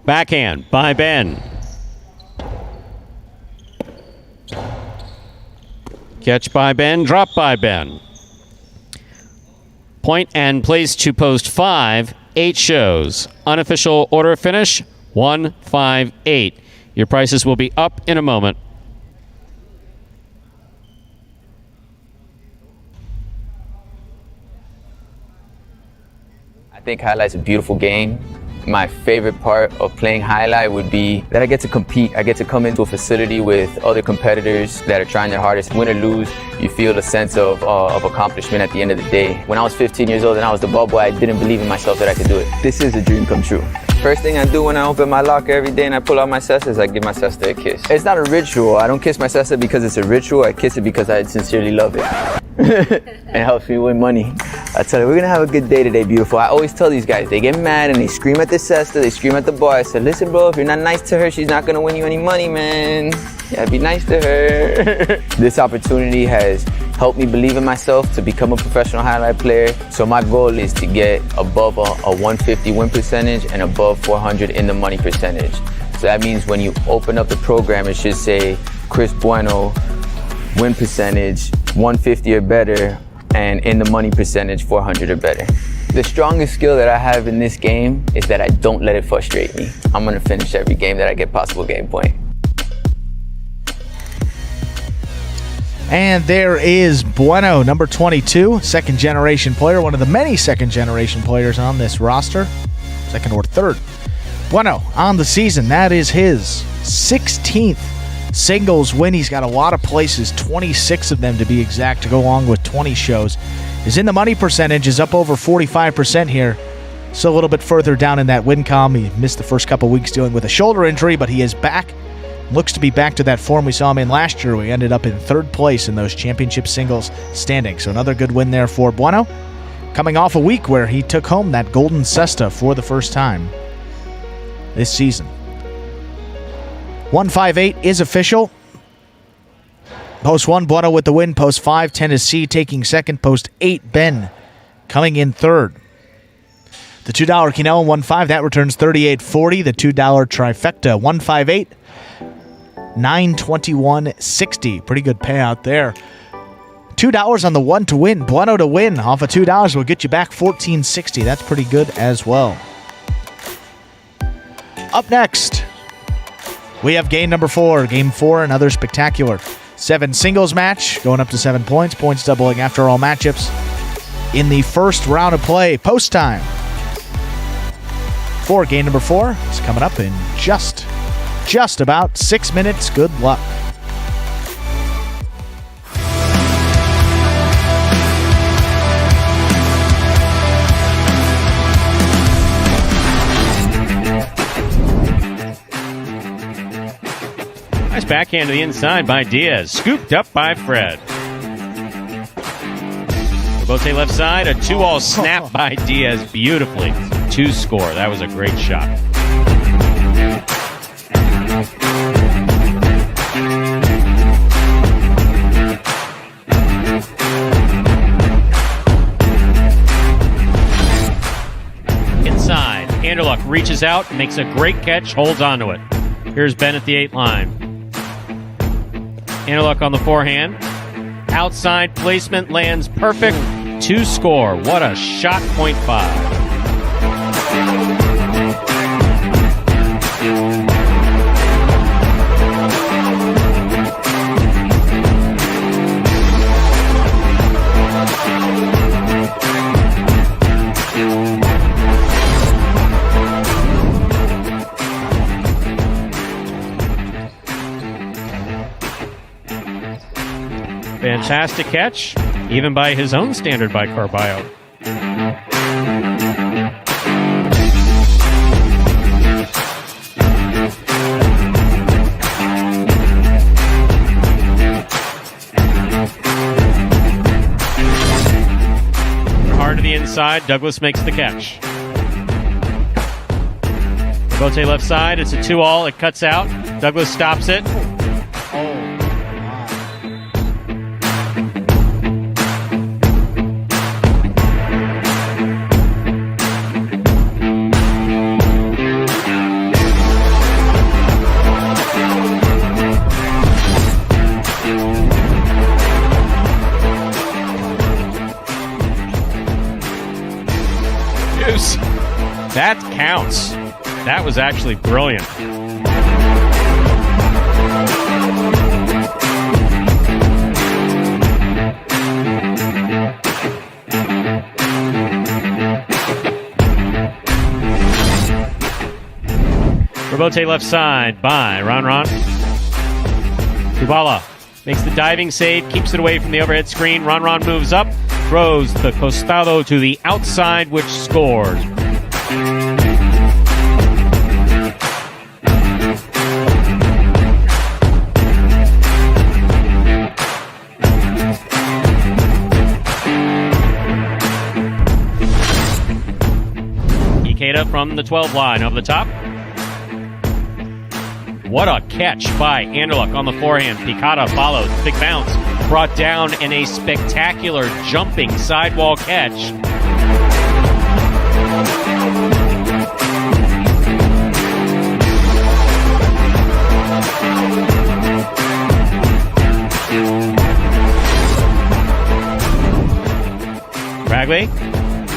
Backhand by Ben. Catch by Ben, drop by Ben. Point and place to post 5, 8 shows. Unofficial order of finish, 1-5-8. Your prices will be up in a moment. I think Highlight's a beautiful game. My favorite part of playing Highlight would be that I get to compete. I get to come into a facility with other competitors that are trying their hardest. Win or lose, you feel a sense of accomplishment at the end of the day. When I was 15 years old and I was the ball boy, I didn't believe in myself that I could do it. This is a dream come true. First thing I do when I open my locker every day and I pull out my cesta is I give my cesta a kiss. It's not a ritual. I don't kiss my cesta because it's a ritual. I kiss it because I sincerely love it. It helps me win money. I tell you, we're gonna have a good day today, beautiful. I always tell these guys, they get mad and they scream at the cesta, they scream at the bar. I said, listen, bro, if you're not nice to her, she's not gonna win you any money, man. You gotta be nice to her. This opportunity has helped me believe in myself to become a professional highlight player. So my goal is to get above a 150 win percentage and above 400 in the money percentage. So that means when you open up the program, it should say Chris Bueno, win percentage 150 or better, and in the money percentage 400 or better. The strongest skill that I have in this game is that I don't let it frustrate me. I'm gonna finish every game that I get possible game point. And there is Bueno, number 22, second generation player, one of the many second generation players on this roster, second or third. Bueno on the season, that is his 16th singles win. He's got a lot of places, 26 of them to be exact, to go along with 20 shows. Is in the money percentage, is up over 45% here. Still a little bit further down in that win column. He missed the first couple weeks dealing with a shoulder injury, but he is back. Looks to be back to that form we saw him in last year. We ended up in third place in those championship singles standings. So another good win there for Bueno, coming off a week where he took home that golden cesta for the first time this season. 158 is official. Post 1, Bueno with the win. Post 5, Tennessee taking second. Post 8, Ben coming in third. The $2 Quinella 1.5, that returns $38.40. The $2 trifecta 158, $921.60. Pretty good payout there. $2 on the 1 to win. Bueno to win off of $2 will get you back $14.60. That's pretty good as well. Up next, we have game number 4. Game 4, another spectacular 7 singles match, going up to 7 points. Points doubling after all matchups in the first round of play. Post time for game number 4 is coming up in just about 6 minutes. Good luck. Nice backhand to the inside by Diaz. Scooped up by Fred. Robote left side. A 2-all snap by Diaz beautifully to score. That was a great shot. reaches out, makes a great catch, holds onto it. Here's Ben at the 8 line. Interlock on the forehand. Outside placement lands perfect to score. What a shot, .5. Fantastic catch, even by his own standard by Carballo. Hard to the inside, Douglas makes the catch. Bote left side, it's a 2-all, it cuts out. Douglas stops it. That counts. That was actually brilliant. Robote left side by Ron. Kubala makes the diving save, keeps it away from the overhead screen. Ron moves up, throws the costado to the outside, which scores. Ikeda from the 12 line over the top. What a catch by Anderluck on the forehand. Picata follows. Big bounce. Brought down in a spectacular jumping sidewall catch. Ragley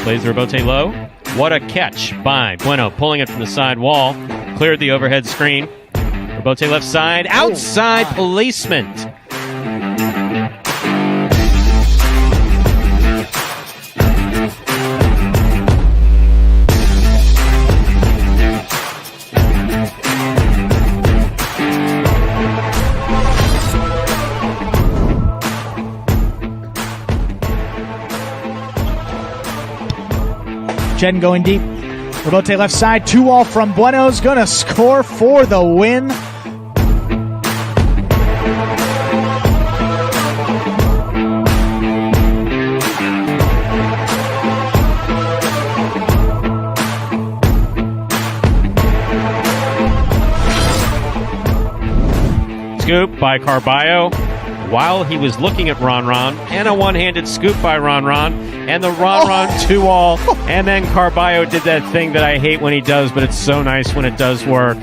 plays the Robote low. What a catch by Bueno, pulling it from the side wall. Cleared the overhead screen. Robote left side, outside placement. Jen going deep. Robote left side, 2-all from Bueno's gonna score for the win. Scoop by Carballo while he was looking at Ron, and a one-handed scoop by Ron, and the Ron 2-all, and then Carballo did that thing that I hate when he does, but it's so nice when it does work.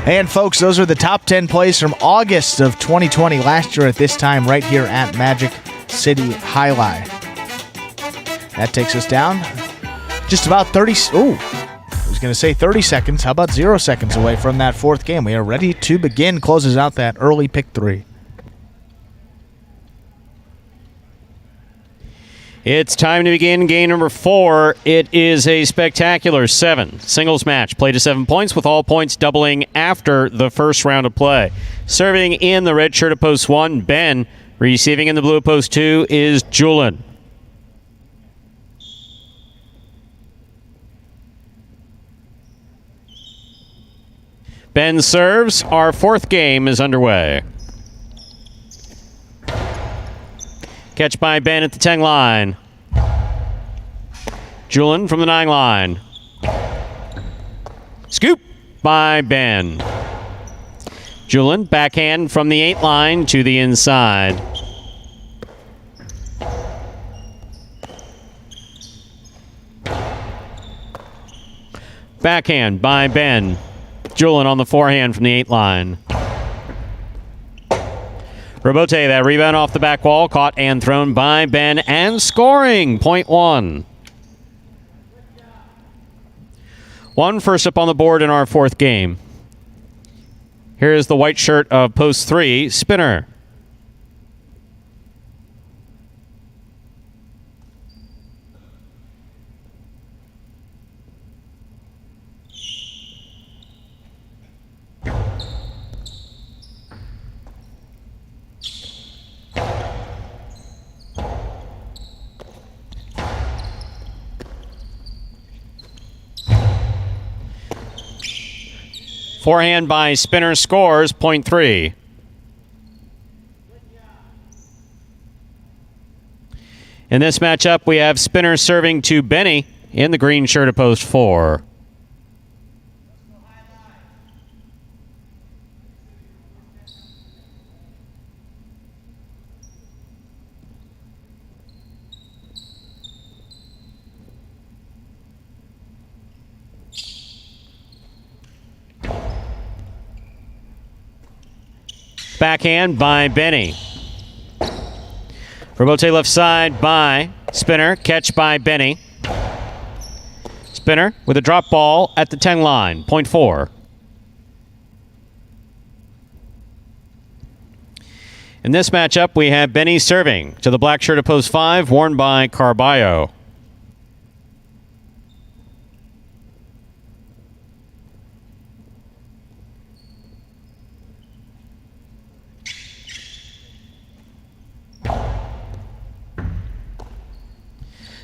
And folks, those are the top 10 plays from August of 2020, last year at this time, right here at Magic City Highlight. That takes us down just about 30. I was going to say 30 seconds. How about 0 seconds away from that fourth game? We are ready to begin. Closes out that early pick 3. It's time to begin game number 4. It is a spectacular 7 singles match. Play to 7 points with all points doubling after the first round of play. Serving in the red shirt at post 1, Ben. Receiving in the blue at post 2 is Julian. Ben serves. Our fourth game is underway. Catch by Ben at the 10 line. Julian from the 9 line. Scoop by Ben. Julian, backhand from the 8 line to the inside. Backhand by Ben. Julian on the forehand from the 8 line. Robote, that rebound off the back wall, caught and thrown by Ben, and scoring, point 1. 1 first up on the board in our 4th game. Here is the white shirt of post 3, Spinner. Forehand by Spinner scores, point 3. In this matchup, we have Spinner serving to Benny in the green shirt of post 4. Backhand by Benny. Robote left side by Spinner. Catch by Benny. Spinner with a drop ball at the 10 line. Point 4. In this matchup, we have Benny serving to the black shirt of post 5, worn by Carballo.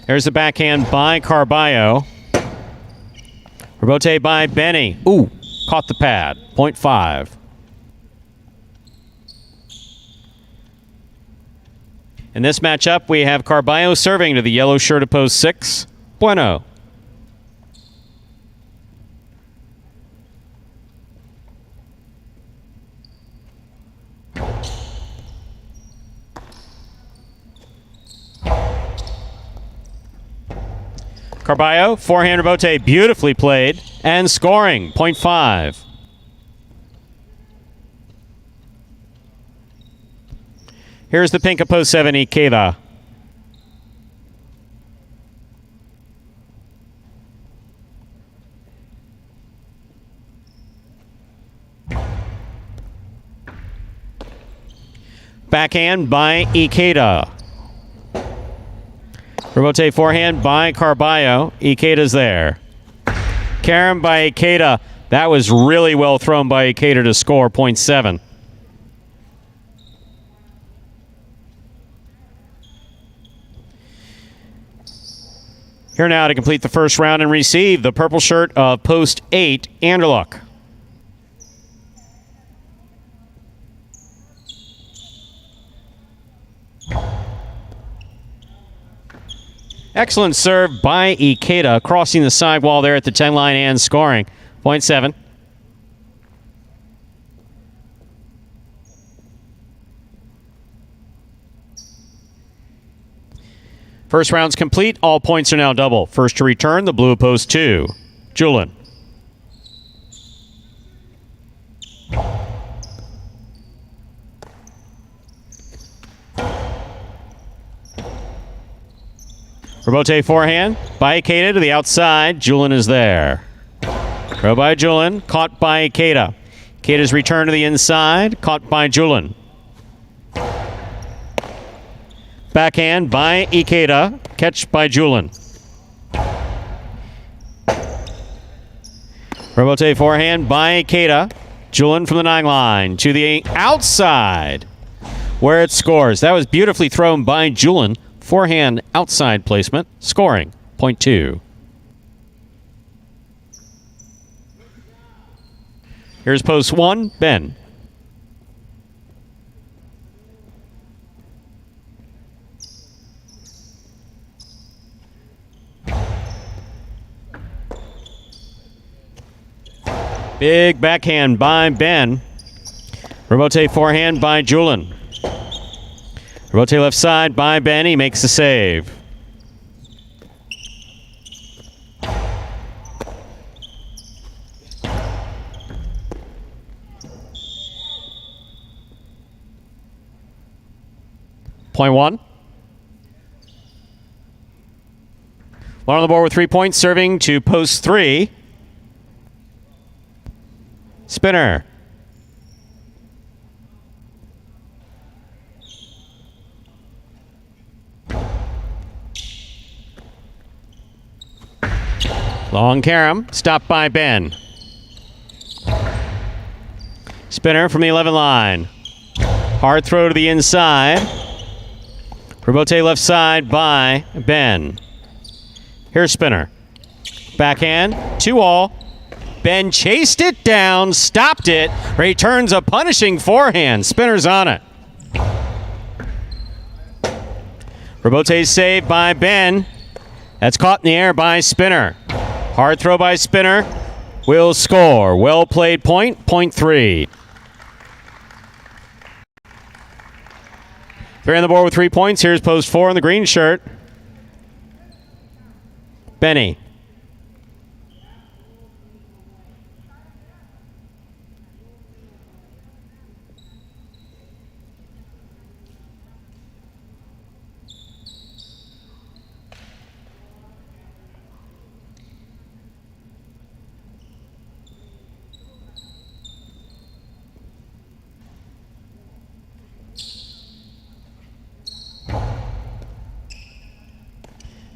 There's the backhand by Carballo. Robote by Benny. Ooh, caught the pad. Point 5. In this matchup, we have Carballo serving to the yellow shirt of post 6, Bueno. Carballo, forehand Robote, beautifully played, and scoring, point 5. Here's the pink of post 7, Ikeda. Backhand by Ikeda. Robote forehand by Carballo. Ikeda's there. Carom by Ikeda. That was really well thrown by Ikeda to score, point 7. Here now to complete the first round and receive the purple shirt of post 8, Anderluck. Excellent serve by Ikeda, crossing the sidewall there at the 10 line and scoring. Point 7. First round's complete. All points are now double. First to return, the blue of post 2, Julin. Robote forehand by Ikeda to the outside. Julin is there. Throw by Julin, caught by Ikeda. Ikeda's return to the inside, caught by Julin. Backhand by Ikeda, catch by Julin. Robote forehand by Ikeda. Julin from the 9 line to the outside, where it scores. That was beautifully thrown by Julin. Forehand outside placement, scoring, point 2. Here's post 1, Ben. Big backhand by Ben. Rebote forehand by Julian. Rebote left side by Ben. He makes the save. Point one. One on the board with 3 points, serving to post 3. Spinner. Long carom, stopped by Ben. Spinner from the 11 line. Hard throw to the inside. Rebote left side by Ben. Here's Spinner. Backhand, 2-all. Ben chased it down, stopped it, returns a punishing forehand. Spinner's on it. Rebote saved by Ben. That's caught in the air by Spinner. Hard throw by Spinner. Will score. Well played point. Point 3. 3 on the board with 3 points. Here's post 4 in the green shirt. Benny.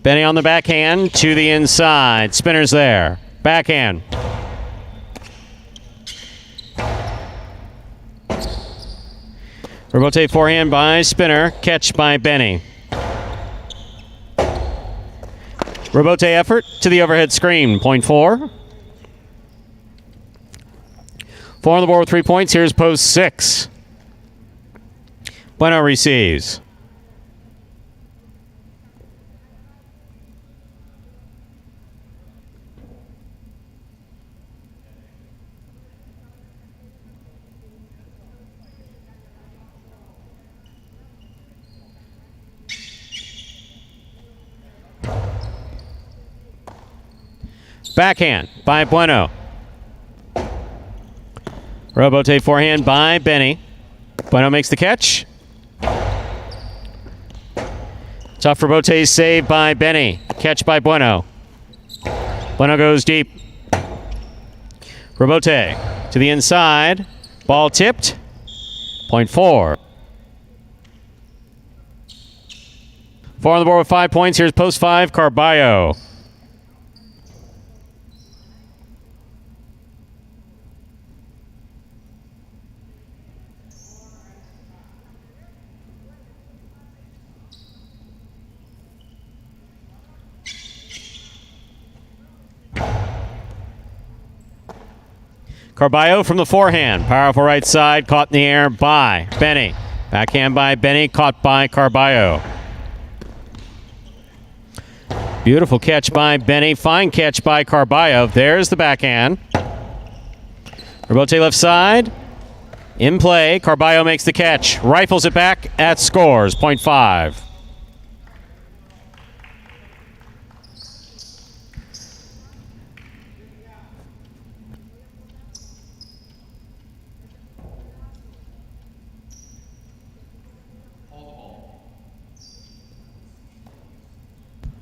Benny on the backhand to the inside. Spinner's there. Backhand. Rebote forehand by Spinner. Catch by Benny. Rebote effort to the overhead screen. Point 4. 4 on the board with 3 points. Here's post 6. Bueno receives. Backhand by Bueno. Rebote forehand by Benny. Bueno makes the catch. Tough Rebote save by Benny. Catch by Bueno. Bueno goes deep. Rebote to the inside. Ball tipped. Point 4. 4 on the board with 5 points. Here's post 5, Carballo. Carballo from the forehand. Powerful right side. Caught in the air by Benny. Backhand by Benny. Caught by Carballo. Beautiful catch by Benny. Fine catch by Carballo. There's the backhand. Rebote left side. In play. Carballo makes the catch. Rifles it back. At scores. Point 5.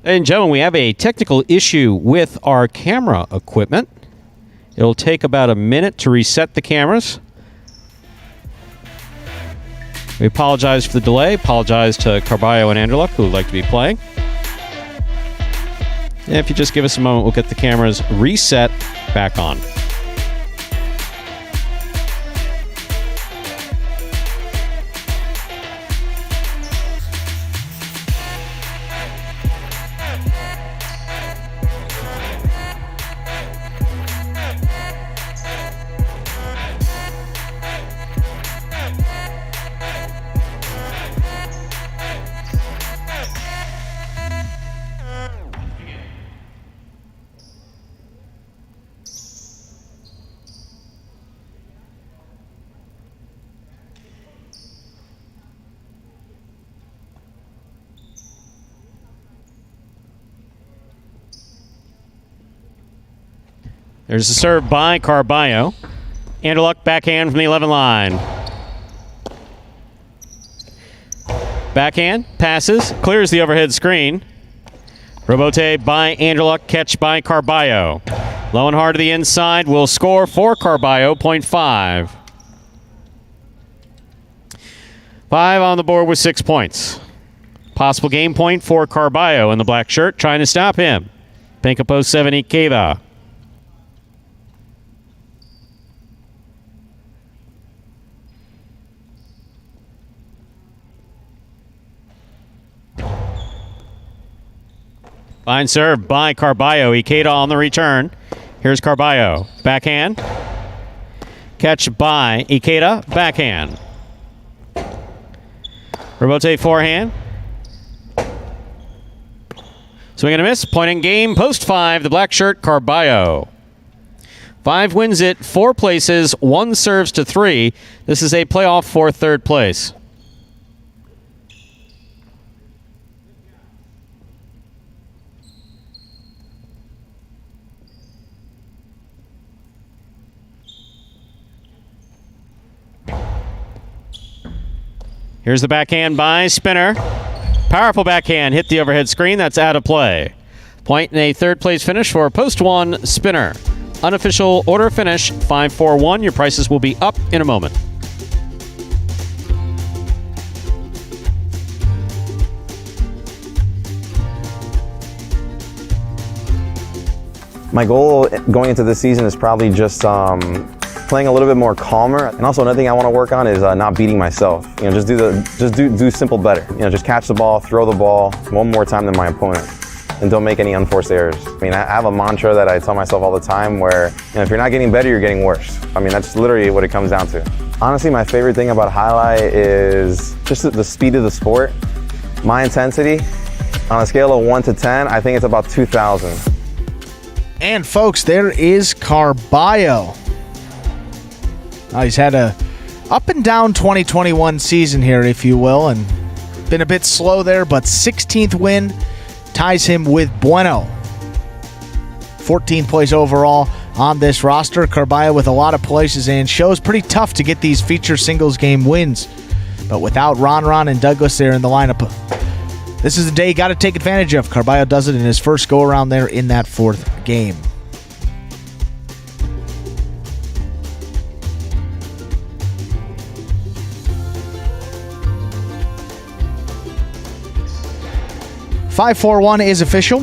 Ladies and gentlemen, we have a technical issue with our camera equipment. It'll take about a minute to reset the cameras. We apologize for the delay. Apologize to Carballo and Anderluck, who would like to be playing. And if you just give us a moment, we'll get the cameras reset back on. There's a serve by Carballo. Anderluck backhand from the 11 line. Backhand, passes, clears the overhead screen. Robote by Anderluck, catch by Carballo. Low and hard to the inside, will score for Carballo, 0.5. 5 on the board with 6 points. Possible game point for Carballo in the black shirt, trying to stop him. Pink of post 7, Ikeda. Fine serve by Carballo. Ikeda on the return. Here's Carballo. Backhand. Catch by Ikeda. Backhand. Robote forehand. Swing and a miss. Point in game. Post 5. The black shirt, Carballo. 5 wins it. 4 places. 1 serves to 3. This is a playoff for 3rd place. Here's the backhand by Spinner. Powerful backhand, hit the overhead screen. That's out of play. Point in a 3rd place finish for post 1, Spinner. Unofficial order finish, 5-4-1. Your prices will be up in a moment. My goal going into this season is probably just playing a little bit more calmer, and also another thing I want to work on is not beating myself. You know, just do simple better. You know, just catch the ball, throw the ball one more time than my opponent, and don't make any unforced errors. I mean, I have a mantra that I tell myself all the time where, you know, if you're not getting better, you're getting worse. I mean, that's literally what it comes down to. Honestly, my favorite thing about highlight is just the speed of the sport. My intensity, on a scale of 1 to 10, I think it's about 2,000. And folks, there is Carballo. He's had a up and down 2021 season here, if you will, and been a bit slow there, but 16th win ties him with Bueno. 14th place overall on this roster. Carballo with a lot of places and shows pretty tough to get these feature singles game wins. But without Ron and Douglas there in the lineup, this is the day you got to take advantage of. Carballo does it in his first go-around there in that 4th game. (5-4-1) is official.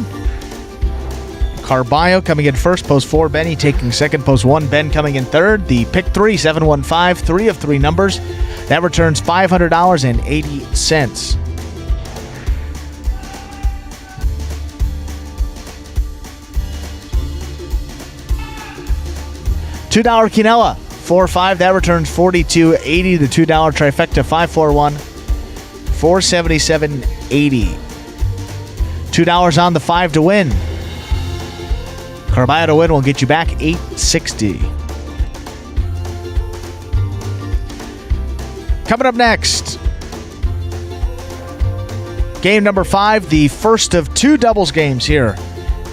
Carballo coming in first, post 4. Benny taking second, post 1. Ben coming in third. The pick 3, 715, 3 of 3 numbers. That returns $500.80. $2 Quinella, 4-5. That returns $42.80. The $2 trifecta, 5-4-1, $477.80. $2 on the 5 to win. Carballo to win will get you back $860. Coming up next, game number 5, the first of 2 doubles games here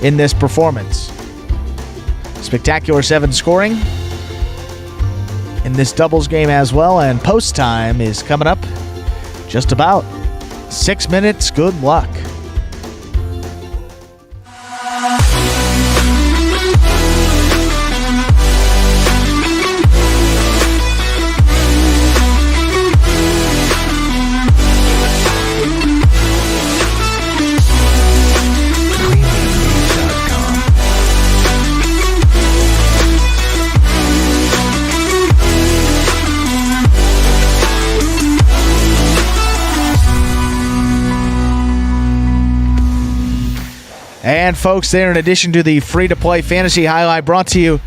in this performance. Spectacular 7 scoring in this doubles game as well, and post time is coming up just about 6 minutes. Good luck. And folks, there, in addition to the free-to-play Fantasy Highlight brought to you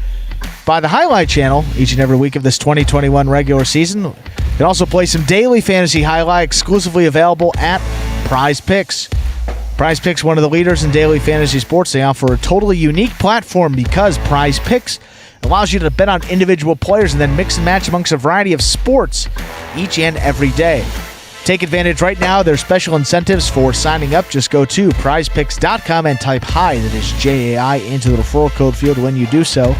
by the Highlight Channel each and every week of this 2021 regular season, you can also play some daily Fantasy Highlight exclusively available at Prize Picks. Prize Picks, one of the leaders in daily fantasy sports. They offer a totally unique platform because Prize Picks allows you to bet on individual players and then mix and match amongst a variety of sports each and every day. Take advantage right now. There's special incentives for signing up. Just go to prizepicks.com and type HIGH, that is JAI, into the referral code field when you do so.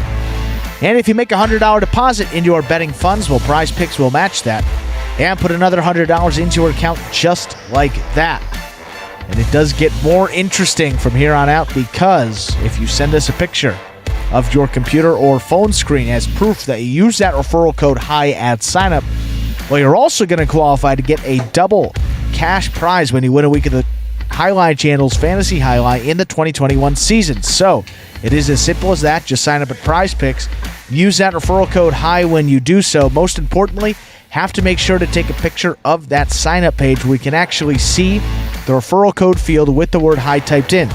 And if you make a $100 deposit into our betting funds, well, Prize Picks will match that and put another $100 into your account just like that. And it does get more interesting from here on out, because if you send us a picture of your computer or phone screen as proof that you use that referral code HIGH at signup, well, you're also going to qualify to get a double cash prize when you win a week of the Highlight Channel's Fantasy Highlight in the 2021 season. So it is as simple as that. Just sign up at Prize Picks. Use that referral code HIGH when you do so. Most importantly, have to make sure to take a picture of that sign-up page where we can actually see the referral code field with the word HIGH typed in.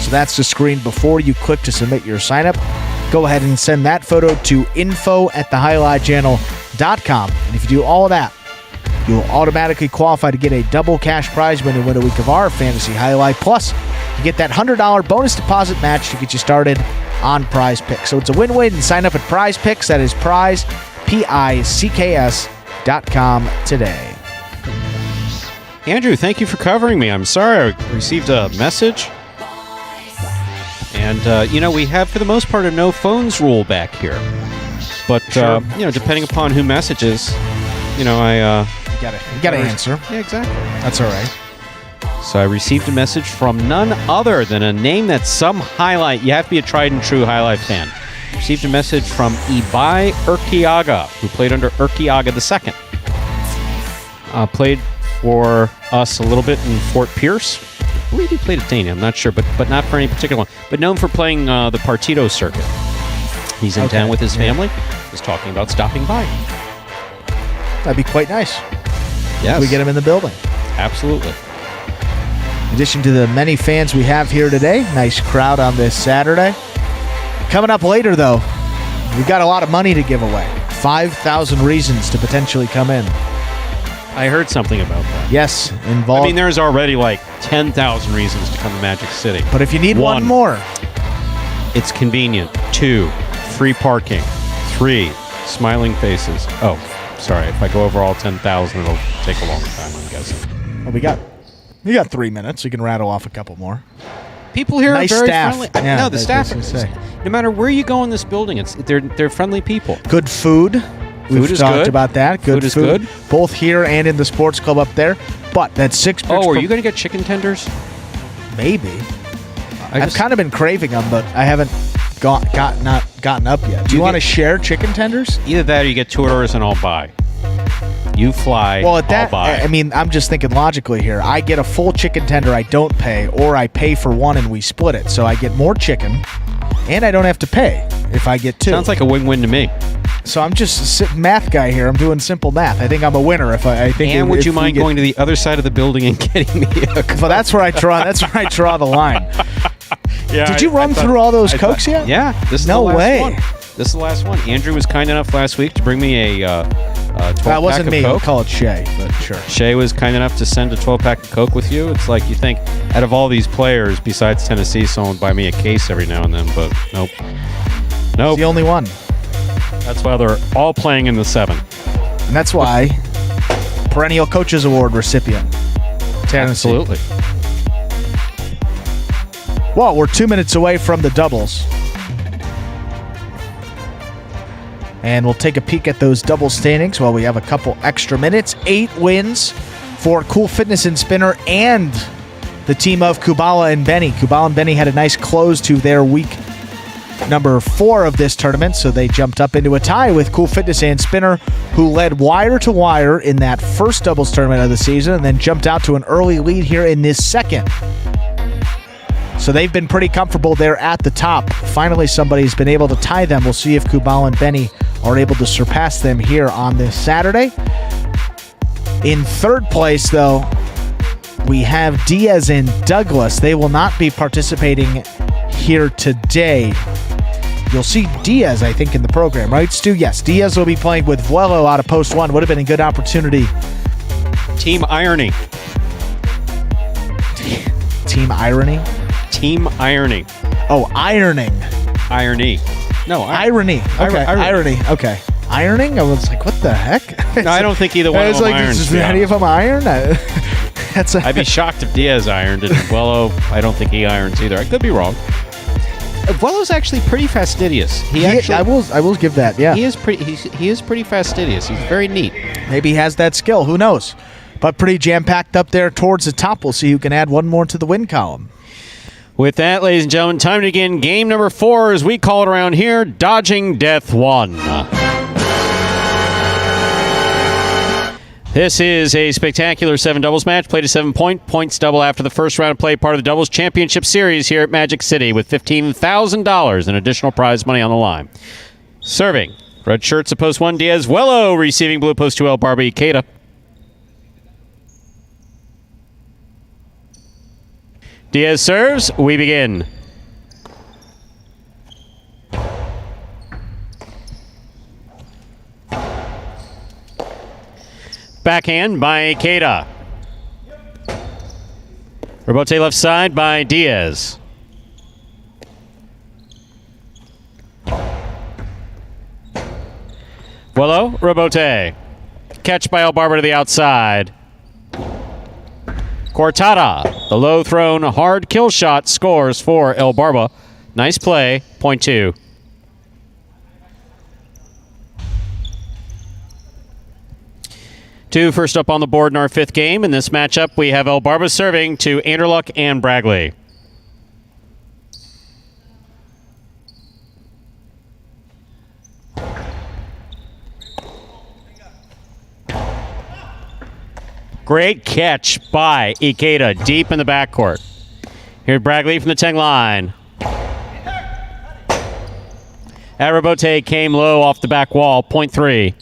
So that's the screen before you click to submit your sign-up. Go ahead and send that photo to info@thehighlightchannel.com. And if you do all of that, you'll automatically qualify to get a double cash prize when you win a week of our Fantasy Highlight. Plus, you get that $100 bonus deposit match to get you started on Prize Picks. So it's a win-win, and sign up at Prize Picks. That is Prize, PICKS.com today. Andrew, thank you for covering me. I'm sorry I received a message. And, we have, for the most part, a no phones rule back here. But, Sure. Depending upon who messages, I... You gotta answer. Yeah, exactly. That's all right. So I received a message from none other than a name that's some highlight. You have to be a tried and true highlight fan. Received a message from Ibai Urquiaga, who played under Urquiaga II. Played for us a little bit in Fort Pierce. I believe he played at Dana. I'm not sure, but not for any particular one. But known for playing the Partido circuit. He's in town with his family. Was talking about stopping by. That'd be quite nice. Yes. We get him in the building. Absolutely. In addition to the many fans we have here today, nice crowd on this Saturday. Coming up later, though, we've got a lot of money to give away. 5,000 reasons to potentially come in. I heard something about that. Yes, involved. I mean, there's already like 10,000 reasons to come to Magic City. But if you need one more, it's convenient. 2, free parking. 3, smiling faces. Oh, sorry. If I go over all 10,000, it'll take a long time, I'm guessing. well, we got 3 minutes. We can rattle off a couple more. People here Nice are very staff. friendly. Yeah, No, the that's staff. what I was gonna say. No matter where you go in this building, they're friendly people. Good food. We've is talked good. about that. Good Food is good. Both here and in the sports club up there. But that six. Oh, are you going to get chicken tenders? Maybe. I I've just- kind of been craving them, but I haven't gotten up yet. Do you want to share chicken tenders? Either that or you get 2 orders and I'll buy. You fly, Well, at that, I'll buy. I mean, I'm just thinking logically here. I get a full chicken tender, I don't pay, or I pay for one and we split it. So I get more chicken, and I don't have to pay if I get 2. Sounds like a win-win to me. So I'm just a math guy here. I'm doing simple math. I think I'm a winner if I think. And would if you we mind get- going to the other side of the building and getting me a Coke? Well, that's where I draw. That's where I draw the line. Yeah, Did you run through all those Cokes yet? Yeah, this is No the last way. one. This is the last one. Andrew was kind enough last week to bring me a 12-pack That wasn't of me. I'll Coke. call it Shay, but sure. Shay was kind enough to send a 12-pack of Coke with you. It's like you think, out of all these players, besides Tennessee, someone would buy me a case every now and then, but nope. It's the only one, That's why they're all playing in the 7. and that's why perennial Coaches Award recipient. Tennessee. Absolutely. Well, we're 2 minutes away from the doubles. And we'll take a peek at those double standings while we have a couple extra minutes. 8 wins for Cool Fitness and Spinner and the team of Kubala and Benny. Kubala and Benny had a nice close to their week number 4 of this tournament, so they jumped up into a tie with Cool Fitness and Spinner, who led wire to wire in that first doubles tournament of the season and then jumped out to an early lead here in this second. So they've been pretty comfortable there at the top. Finally, somebody's been able to tie them. We'll see if Kubal and Benny are able to surpass them here on this Saturday. In third place, though, we have Diaz and Douglas. They will not be participating here today. You'll see Diaz, I think, in the program, right, Stu? Yes, Diaz will be playing with Vuelo out of post 1. Would have been a good opportunity. Team Irony. Team Irony? Team Irony. Oh, ironing. Irony. No, Irony. Okay, irony. Okay. Ironing? I was like, what the heck? No, I don't think either one I of was them like, irons. is to be any of honest. them iron? That's a, I'd be shocked if Diaz ironed, and Wello, I don't think he irons either. I could be wrong. Buelo's actually pretty fastidious. I will give that. Yeah, He is pretty fastidious. He's very neat. maybe he has that skill. Who knows? But pretty jam-packed up there towards the top. We'll see who can add one more to the win column. With that, ladies and gentlemen, time to begin game number 4, as we call it around here, Dodging Death 1. This is a spectacular 7 doubles match, played a 7-point points double after the first round of play, part of the Doubles Championship Series here at Magic City, with $15,000 in additional prize money on the line. Serving, red shirts at post 1, Diaz Wello, receiving blue post 2, El Barba Ikeda. Diaz serves, we begin. Backhand by Ikeda. Rebote left side by Diaz. Wello, Rebote. Catch by El Barba to the outside. Cortada, the low-thrown, hard kill shot, scores for El Barba. Nice play, point 2. Two first up on the board in our 5th game. In this matchup, we have El Barba serving to Anderluck and Bragley. Great catch by Ikeda deep in the backcourt. Here's Bragley from the 10 line. Rebote came low off the back wall, point 3.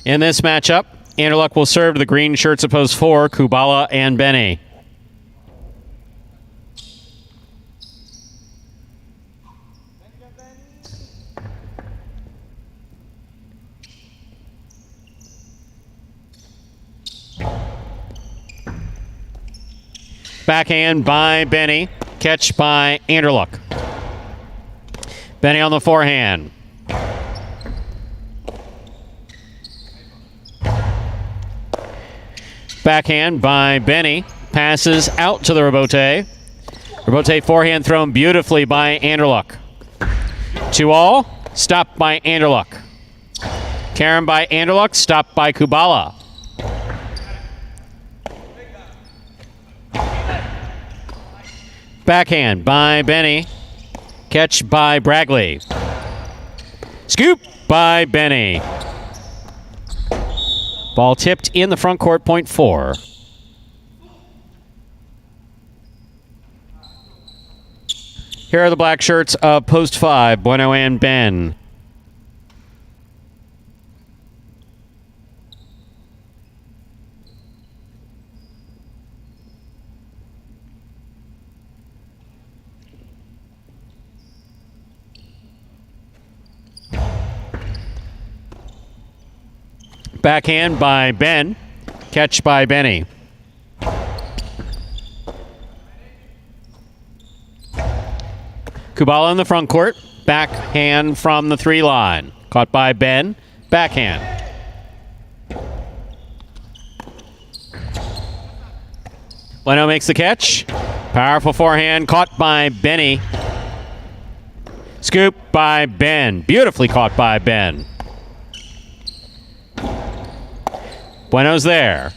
In this matchup, Anderluck will serve to the green shirts at post 4, Kubala and Benny. Backhand by Benny. Catch by Anderluck. Benny on the forehand. Backhand by Benny. Passes out to the Rebote. Rebote forehand thrown beautifully by Anderluck. 2-all. Stopped by Anderluck. Karen by Anderluck. Stopped by Kubala. Backhand by Benny. Catch by Bragley. Scoop by Benny. Ball tipped in the front court, point 4. Here are the black shirts of post 5, Bueno and Ben. Backhand by Ben. Catch by Benny. Kubala in the front court. Backhand from the 3 line. Caught by Ben. Backhand. Leno makes the catch. Powerful forehand. Caught by Benny. Scoop by Ben. Beautifully caught by Ben. Bueno's there.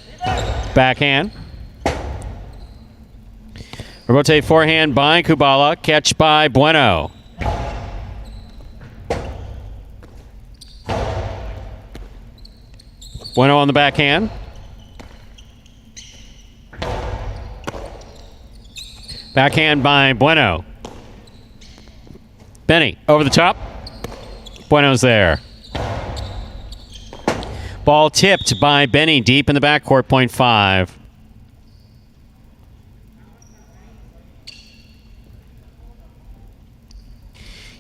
Backhand. Rebote forehand by Kubala. Catch by Bueno. Bueno on the backhand. Backhand by Bueno. Benny over the top. Bueno's there. Ball tipped by Benny deep in the backcourt, point 5.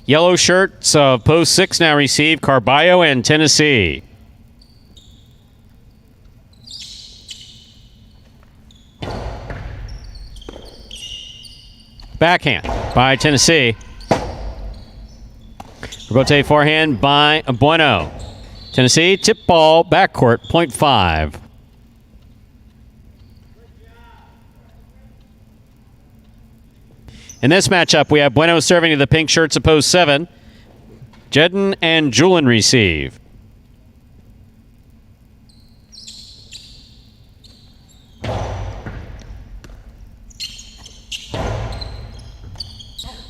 Yellow shirts of post 6 now receive Carballo and Tennessee. Backhand by Tennessee. Rebote forehand by Bueno. Tennessee, tip ball, backcourt, point 5. In this matchup, we have Bueno serving to the pink shirts of post 7. Jedden and Julian receive.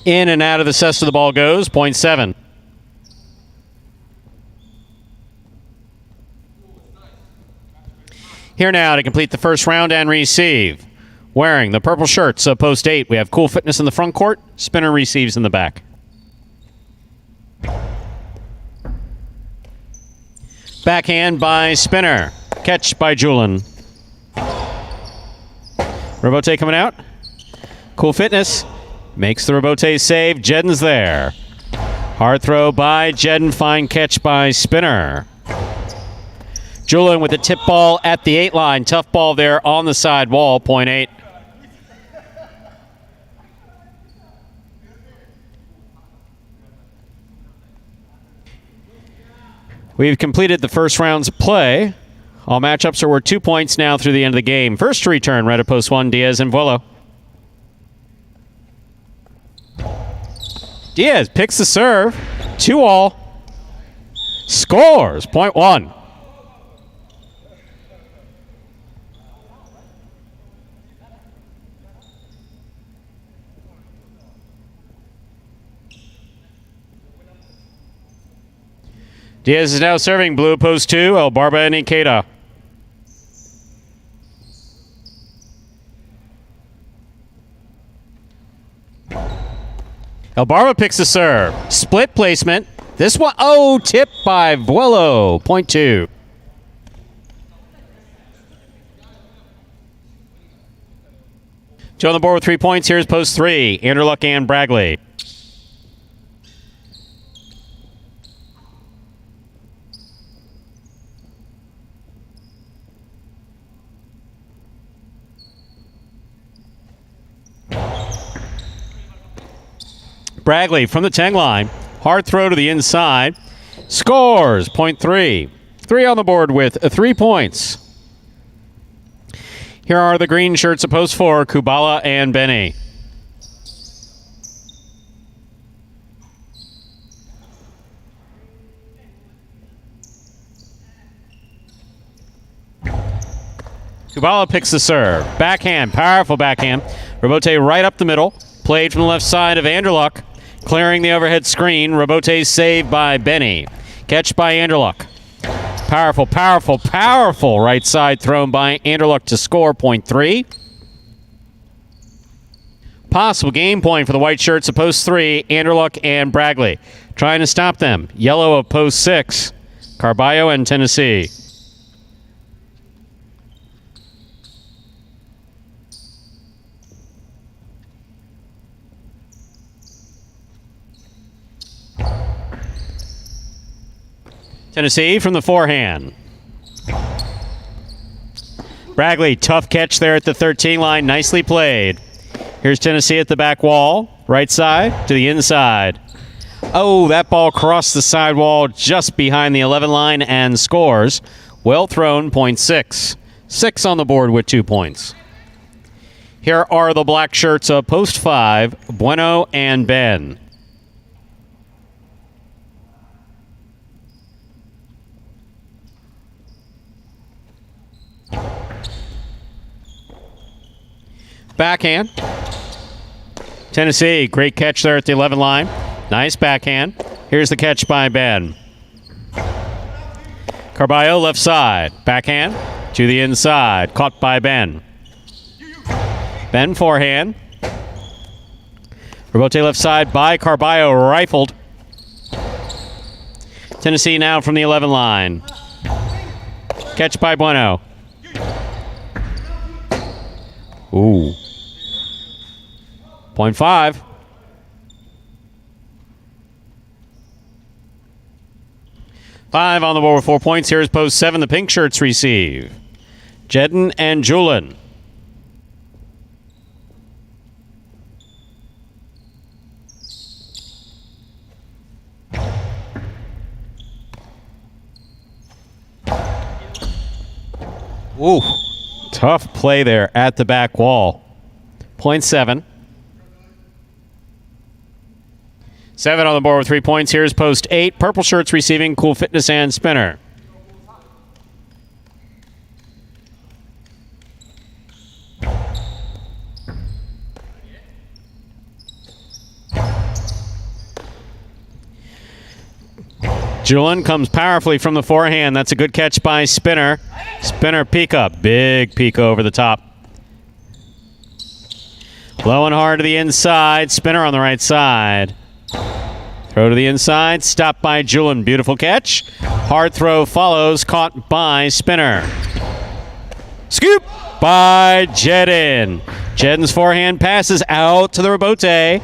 In and out of the center the ball goes, point 7. Here now to complete the first round and receive. Wearing the purple shirts of post 8, we have Cool Fitness in the front court. Spinner receives in the back. Backhand by Spinner. Catch by Julian. Robote coming out. Cool Fitness makes the Robote save. Jedden's there. Hard throw by Jedden. Fine catch by Spinner. Julian with the tip ball at the 8 line. Tough ball there on the side wall. Point 8. We've completed the first rounds of play. All matchups are worth 2 points now through the end of the game. First to return, right at post 1, Diaz and Vuelo. Diaz picks the serve. 2-all. Scores. Point 1. Diaz is now serving blue post 2, El Barba and Ikeda. El Barba picks the serve. Split placement. This one, tipped by Vuelo. Point 2. Joe on the board with 3 points. Here's post 3, Anderluck and Bragley. Bragley from the 10 line. Hard throw to the inside. Scores. Point 3. 3 on the board with 3 points. Here are the green shirts of post 4, Kubala and Benny. Kubala picks the serve. Backhand. Powerful backhand. Robote right up the middle. Played from the left side of Anderluck. Clearing the overhead screen. Robote saved by Benny. Catch by Anderluck. Powerful, powerful, powerful right side thrown by Anderluck to score. Point 3. Possible game point for the white shirts of post 3, Anderluck and Bragley. Trying to stop them. Yellow of post 6, Carballo and Tennessee. Tennessee from the forehand. Bragley, tough catch there at the 13 line. Nicely played. Here's Tennessee at the back wall. Right side to the inside. Oh, that ball crossed the side wall just behind the 11 line and scores. Well thrown, point 6. 6 on the board with 2 points. Here are the black shirts of post 5, Bueno and Ben. Backhand. Tennessee, great catch there at the 11 line. Nice backhand. Here's the catch by Ben. Carballo left side. Backhand to the inside. Caught by Ben. Ben forehand. Robote left side by Carballo. Rifled. Tennessee now from the 11 line. Catch by Bueno. Ooh. Point 5. Five on the board with 4 points. Here's post 7. The pink shirts receive. Jedden and Julian. Ooh. Tough play there at the back wall. Point 7. 7 on the board with 3 points. Here's post 8. Purple shirts receiving Cool Fitness and Spinner. Julian comes powerfully from the forehand. That's a good catch by Spinner. Spinner peek up. Big peek over the top. Low and hard to the inside. Spinner on the right side. Throw to the inside. Stopped by Julian. Beautiful catch. Hard throw follows. Caught by Spinner. Scoop by Jedin. Jedin's forehand passes out to the rebote.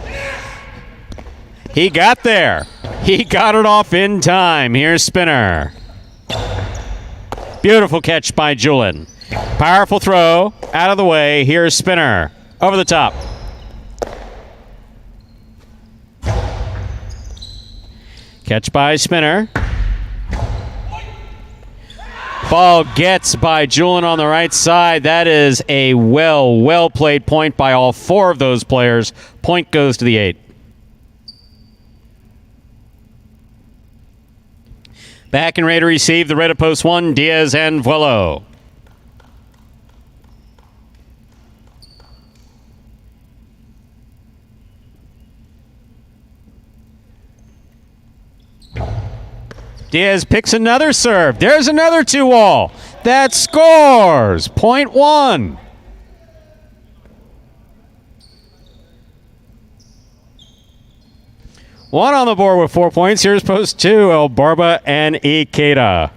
He got there. He got it off in time. Here's Spinner. Beautiful catch by Julian. Powerful throw. Out of the way. Here's Spinner. Over the top. Catch by Spinner. Ball gets by Julian on the right side. That is a well played point by all 4 of those players. Point goes to the 8. Back and ready to receive the red of post 1, Diaz and Vuelo. Diaz picks another serve. There's another 2-all. That scores. Point 1. One on the board with 4 points. Here's post 2, El Barba and Ikeda.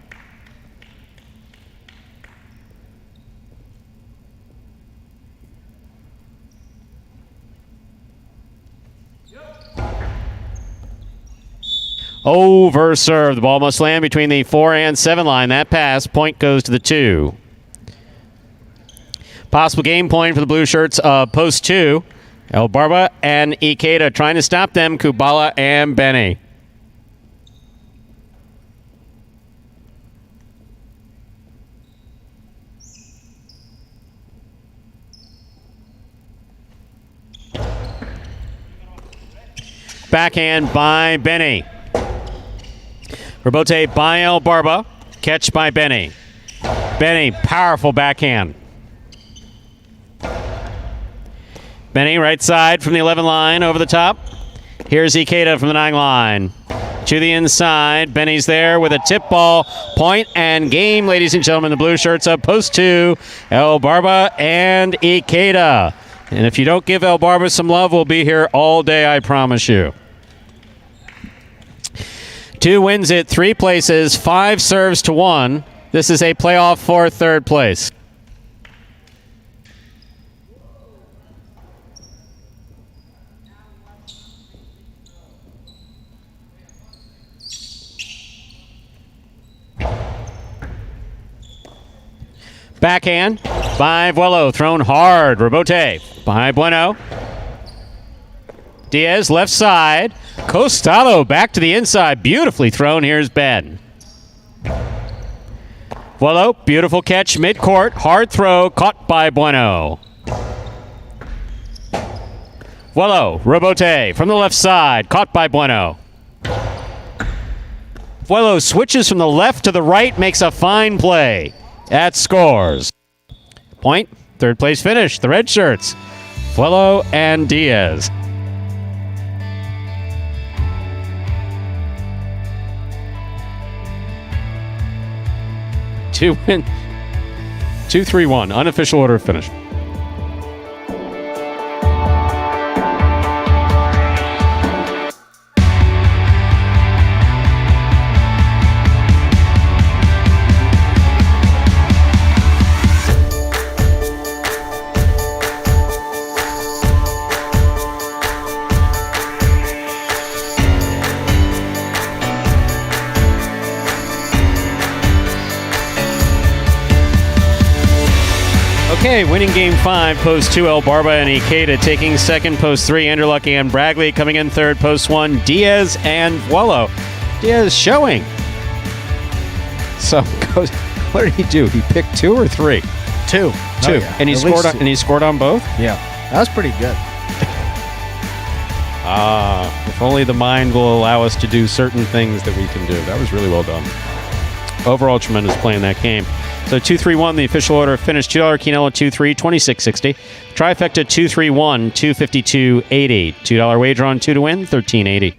Over serve. The ball must land between the 4 and 7 line. That pass. Point goes to the 2. Possible game point for the blue shirts of post 2. El Barba and Ikeda trying to stop them. Kubala and Benny. Backhand by Benny. Rebote by El Barba. Catch by Benny. Benny, powerful backhand. Benny, right side from the 11 line, over the top. Here's Ikeda from the 9 line. To the inside. Benny's there with a tip ball. Point and game, ladies and gentlemen. The blue shirts up post 2. El Barba and Ikeda. And if you don't give El Barba some love, we'll be here all day, I promise you. 2 wins it 3 places, 5 serves to 1. This is a playoff for 3rd place. Backhand by Vuelo, thrown hard. Rebote by Bueno. Diaz, left side. Costado back to the inside. Beautifully thrown. Here's Ben. Vuelo, beautiful catch midcourt. Hard throw, caught by Bueno. Vuelo, Rebote from the left side. Caught by Bueno. Vuelo switches from the left to the right, makes a fine play. That scores. Point, 3rd place finish. The red shirts, Vuelo and Diaz. Two win, 2-3-1. Unofficial order of finish. Okay, winning game 5, post 2, El Barba and Ikeda. Taking 2nd, post 3, Anderluck and Bragley. Coming in 3rd, post 1, Diaz and Vuelo. Diaz showing. So, what did he do? He picked 2 or 3? 2. 2. Oh, yeah. And he scored on both? Yeah. That was pretty good. If only the mind will allow us to do certain things that we can do. That was really well done. Overall, tremendous play in that game. So 2-3-1, the official order finished. $2 Quinella 2-3, 26.60. Trifecta 2-3-1, 252.80. $2 wager on 2 to win, 13.80.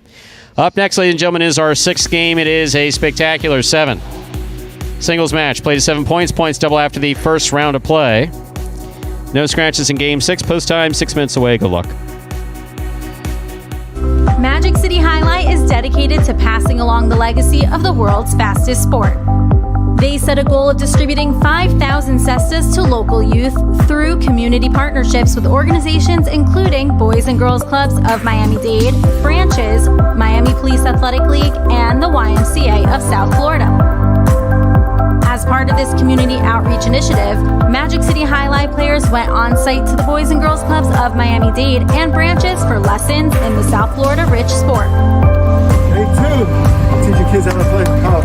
Up next, ladies and gentlemen, is our 6th game. It is a spectacular 7. Singles match, played to 7 points. Points double after the first round of play. No scratches in game 6. Post time, 6 minutes away. Good luck. Magic City Highlight is dedicated to passing along the legacy of the world's fastest sport. They set a goal of distributing 5,000 cestas to local youth through community partnerships with organizations including Boys and Girls Clubs of Miami-Dade, Branches, Miami Police Athletic League, and the YMCA of South Florida. As part of this community outreach initiative, Magic City Highlight players went on site to the Boys and Girls Clubs of Miami-Dade and Branches for lessons in the South Florida rich sport. Day 2, I'll teach you kids how to play golf.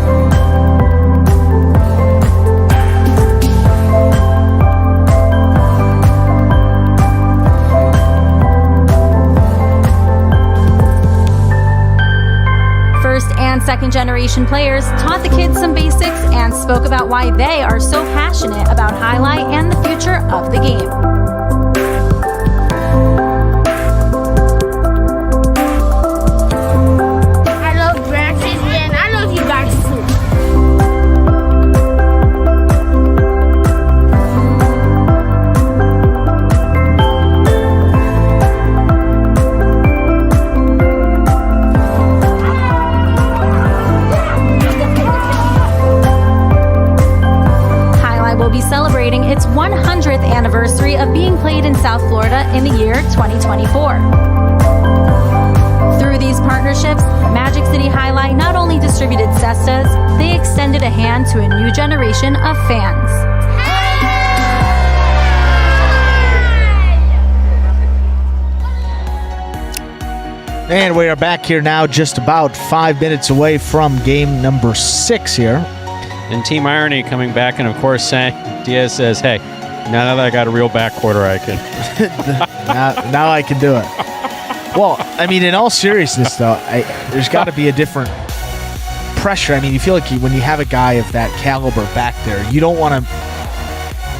First and second generation players taught the kids some basics and spoke about why they are so passionate about highlight and the future of the game. I love Branches and I love you guys too. Will be celebrating its 100th anniversary of being played in South Florida in the year 2024. Through these partnerships, Magic City Highlight not only distributed cestas, they extended a hand to a new generation of fans. And we are back here now, just about 5 minutes away from game number 6 here. And Team Irony coming back and, of course, saying, Diaz says, hey, now that I got a real backquarter, I can. now I can do it. Well, I mean, in all seriousness, though, there's got to be a different pressure. I mean, you feel like when you have a guy of that caliber back there, you don't want to.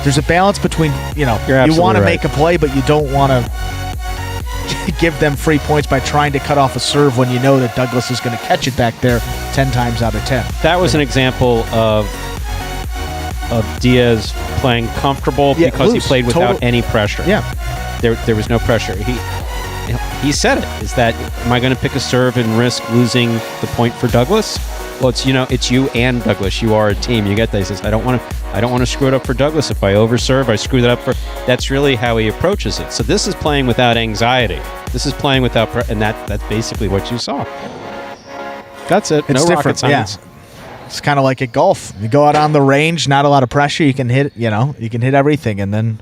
There's a balance between, you want to make a play, but you don't want to give them free points by trying to cut off a serve when you know that Douglas is going to catch it back there 10 times out of 10. That was an example of Diaz playing comfortable because he played without any pressure. Yeah. There was no pressure. He said it, is that, am I going to pick a serve and risk losing the point for Douglas? Well, it's you and Douglas. You are a team. You get that. He says, I don't want to screw it up for Douglas. If I overserve, I screw that up for. That's really how he approaches it. So this is playing without anxiety. This is playing without, and that's basically what you saw. That's it. It's no different. rocket science. Yeah. It's kind of like at golf. You go out on the range, not a lot of pressure. You can hit, you can hit everything, and then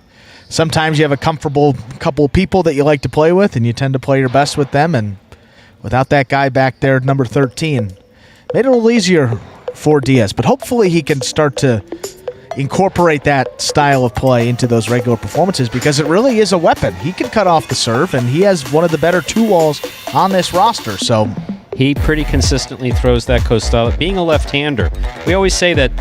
sometimes you have a comfortable couple of people that you like to play with, and you tend to play your best with them. And without that guy back there, number 13, made it a little easier for Diaz. But hopefully he can start to incorporate that style of play into those regular performances, because it really is a weapon. He can cut off the serve, and he has one of the better 2-walls on this roster. So he pretty consistently throws that costado. Being a left-hander, we always say that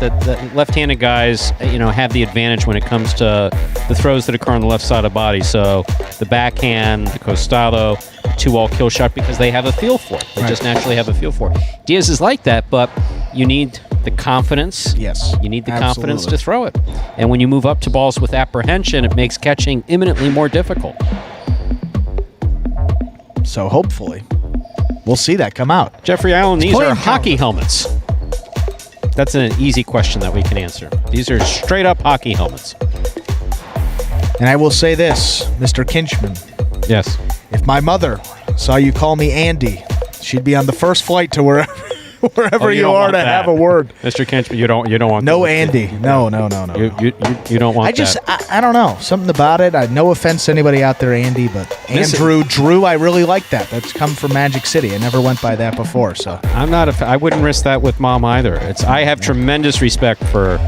left-handed guys, have the advantage when it comes to the throws that occur on the left side of the body. So the backhand, the costado, 2-wall kill shot, because they have a feel for it. They just naturally have a feel for it. Diaz is like that, but you need the confidence. Yes, you need the confidence to throw it. And when you move up to balls with apprehension, it makes catching imminently more difficult. So hopefully we'll see that come out. Jeffrey Allen, these are hockey helmets. That's an easy question that we can answer. These are straight up hockey helmets. And I will say this, Mr. Kinchman. Yes. If my mother saw you call me Andy, she'd be on the first flight to wherever you are to have a word. Mr. Kinchman, you don't want no Andy. No. You don't want that. I don't know. Something about it. No offense to anybody out there, Andy, but Drew, I really like that. That's come from Magic City. I never went by that before. So I'm not. I wouldn't risk that with Mom either. I have tremendous respect for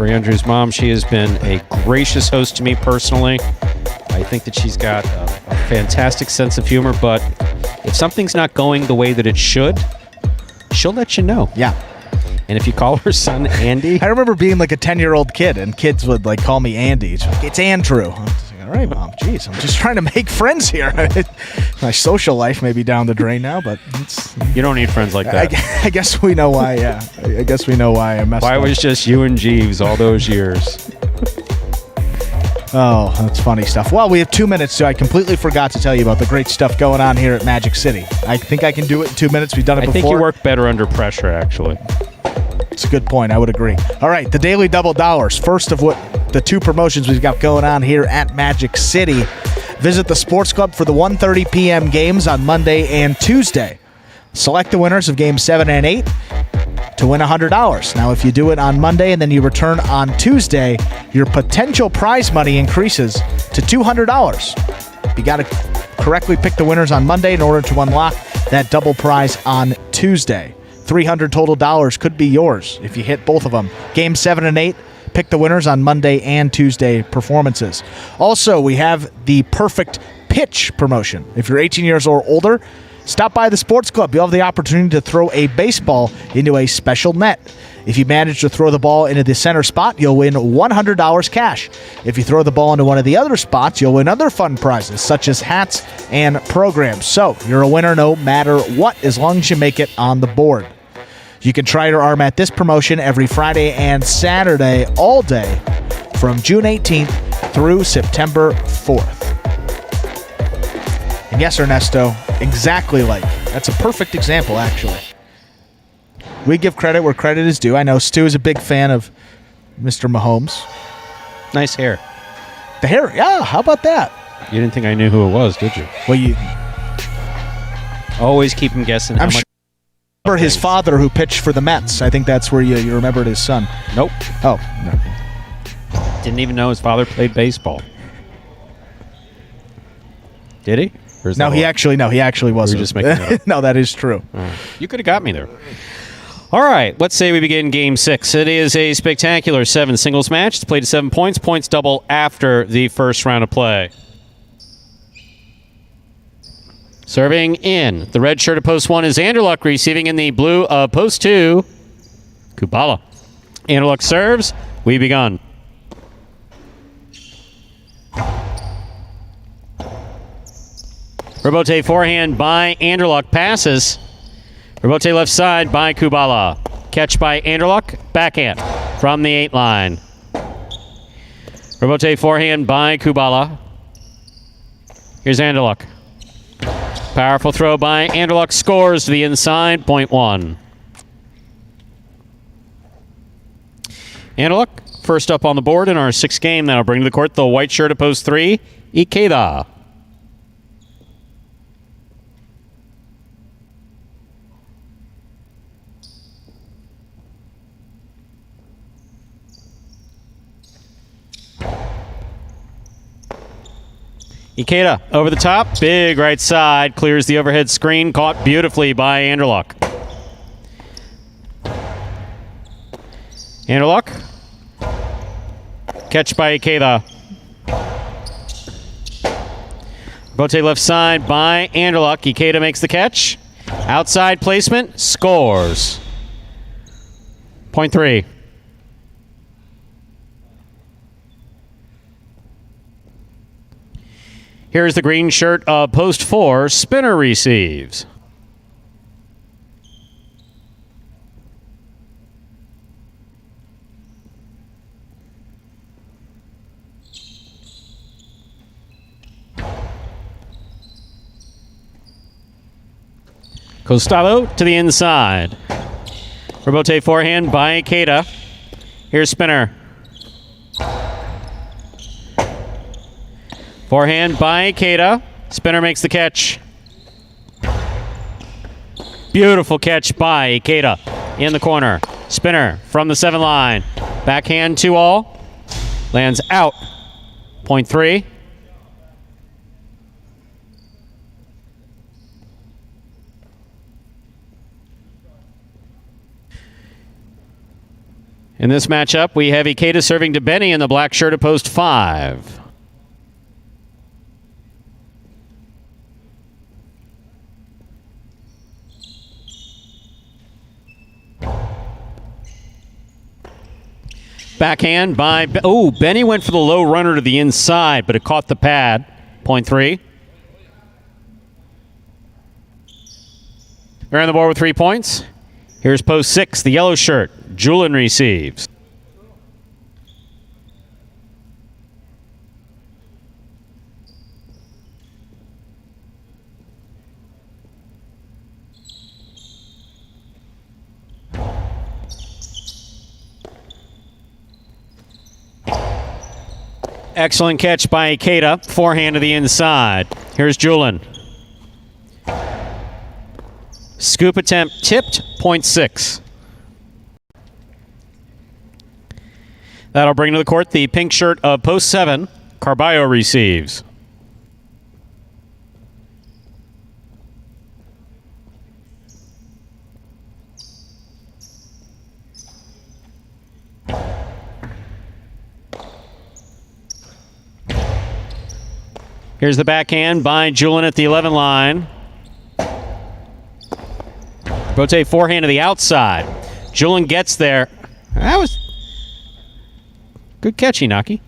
Andrew's mom. She has been a gracious host to me personally. I I think that she's got a fantastic sense of humor, but if something's not going the way that it should, she'll let you know. Yeah. And if you call her son Andy, I remember being like a 10-year-old kid, and kids would like call me Andy. She's like, it's Andrew. I was like, all right, Mom. Jeez, I'm just trying to make friends here. My social life may be down the drain now, but you don't need friends like that. I guess we know why. Yeah, I guess we know why I messed up. Why was just you and Jeeves all those years? Oh, that's funny stuff. Well, we have 2 minutes, so I completely forgot to tell you about the great stuff going on here at Magic City. I think I can do it in 2 minutes. We've done it before. I think you work better under pressure, actually. It's a good point. I would agree. All right, the Daily Double Dollars. First of what the two promotions we've got going on here at Magic City. Visit the Sports Club for the 1:30 p.m. games on Monday and Tuesday. Select the winners of Games 7 and 8 to win $100. Now, if you do it on Monday and then you return on Tuesday, your potential prize money increases to $200. You got to correctly pick the winners on Monday in order to unlock that double prize on Tuesday. $300 total dollars could be yours if you hit both of them. Game 7 and 8, pick the winners on Monday and Tuesday performances. Also, we have the Perfect Pitch promotion. If you're 18 years or older, stop by the Sports Club. You'll have the opportunity to throw a baseball into a special net. If you manage to throw the ball into the center spot, you'll win $100 cash. If you throw the ball into one of the other spots, you'll win other fun prizes, such as hats and programs. So, you're a winner no matter what, as long as you make it on the board. You can try your arm at this promotion every Friday and Saturday all day from June 18th through September 4th. And yes, Ernesto, exactly like. That's a perfect example, actually. We give credit where credit is due. I know Stu is a big fan of Mr. Mahomes. Nice hair. The hair, yeah, how about that? You didn't think I knew who it was, did you? Well, you... Always keep him guessing how I'm much... sure his father who pitched for the Mets. I think that's where you remembered his son. Nope. Oh, no. Didn't even know his father played baseball. Did he? Or is No, that he what- actually wasn't. just making that up. No, that is true. You could have got me there. All right, let's say we begin Game 6. It is a spectacular 7 singles match. It's played to 7 points. Points double after the first round of play. Serving in the red shirt of post 1 is Anderluck. Receiving in the blue of post 2, Kubala. Anderluck serves. We begun. Robote forehand by Anderluck. Passes. Robote left side by Kubala. Catch by Anderluck. Backhand from the 8 line. Robote forehand by Kubala. Here's Anderluck. Powerful throw by Anderluck. Scores to the inside. Point 1. Anderluck first up on the board in our 6th game. That'll bring to the court the white shirt of post 3, Ikeda. Ikeda over the top, big right side, clears the overhead screen, caught beautifully by Anderluck. Anderluck, catch by Ikeda. Bote left side by Anderluck. Ikeda makes the catch. Outside placement, scores. Point 3. Here's the green shirt of post 4. Spinner receives. Costello to the inside. Robote forehand by Ikeda. Here's Spinner. Forehand by Ikeda. Spinner makes the catch. Beautiful catch by Ikeda in the corner. Spinner from the 7 line. Backhand 2-all. Lands out. Point 3. In this matchup, we have Ikeda serving to Benny in the black shirt of post 5. Backhand by, Benny went for the low runner to the inside, but it caught the pad. Point 3. They're on the board with 3 points. Here's post 6, the yellow shirt. Julian receives. Excellent catch by Ikeda. Forehand to the inside. Here's Julian. Scoop attempt tipped, point 6. That'll bring to the court the pink shirt of post 7. Carballo receives. Here's the backhand by Julian at the 11 line. Rotate forehand to the outside. Julian gets there. That was good catch, Inaki.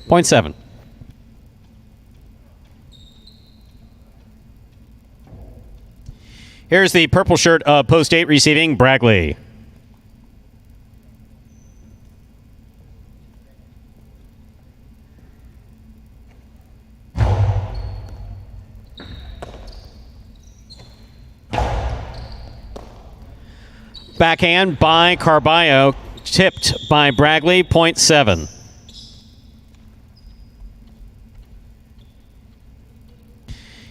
Point 7. Here's the purple shirt of post 8 receiving, Bragley. Backhand by Carballo, tipped by Bragley, point 7.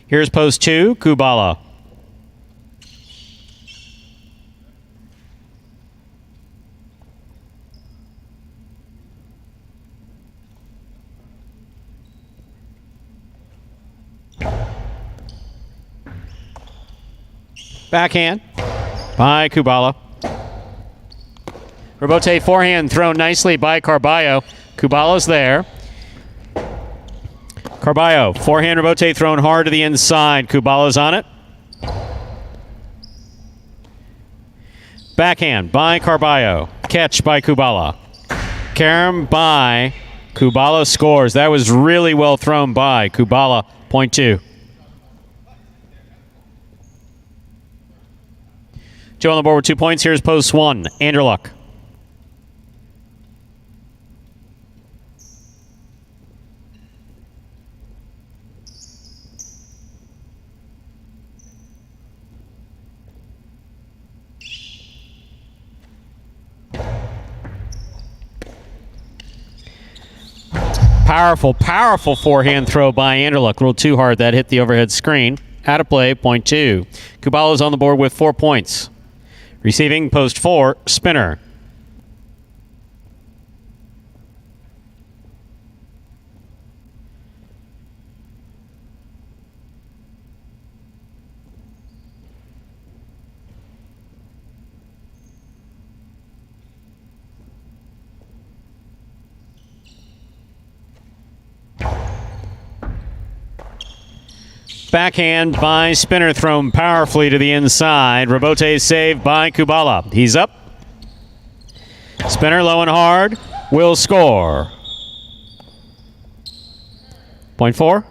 Here's post 2, Kubala. Backhand by Kubala. Rebote forehand thrown nicely by Carballo. Kubala's there. Carballo, forehand rebote thrown hard to the inside. Kubala's on it. Backhand by Carballo. Catch by Kubala. Carom by Kubala scores. That was really well thrown by Kubala, point 2. Joe on the board with 2 points. Here's post 1, Anderluck. Powerful forehand throw by Anderluck. A little too hard. That hit the overhead screen. Out of play, point 2. Kubala's on the board with 4 points. Receiving, post 4, Spinner. Backhand by Spinner, thrown powerfully to the inside. Rebote saved by Kubala. He's up. Spinner low and hard. Will score. Point 4.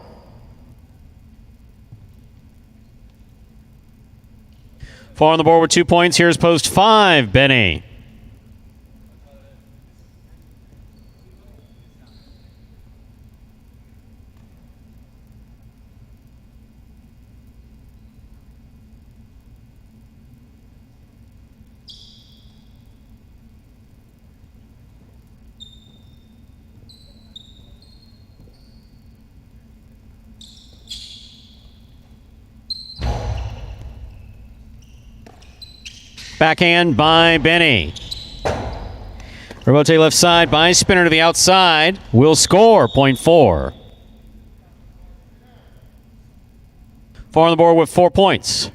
Four on the board with 2 points. Here's post 5, Benny. Backhand by Benny. Rebote left side by Spinner to the outside. Will score, point 4. 4 on the board with 4 points.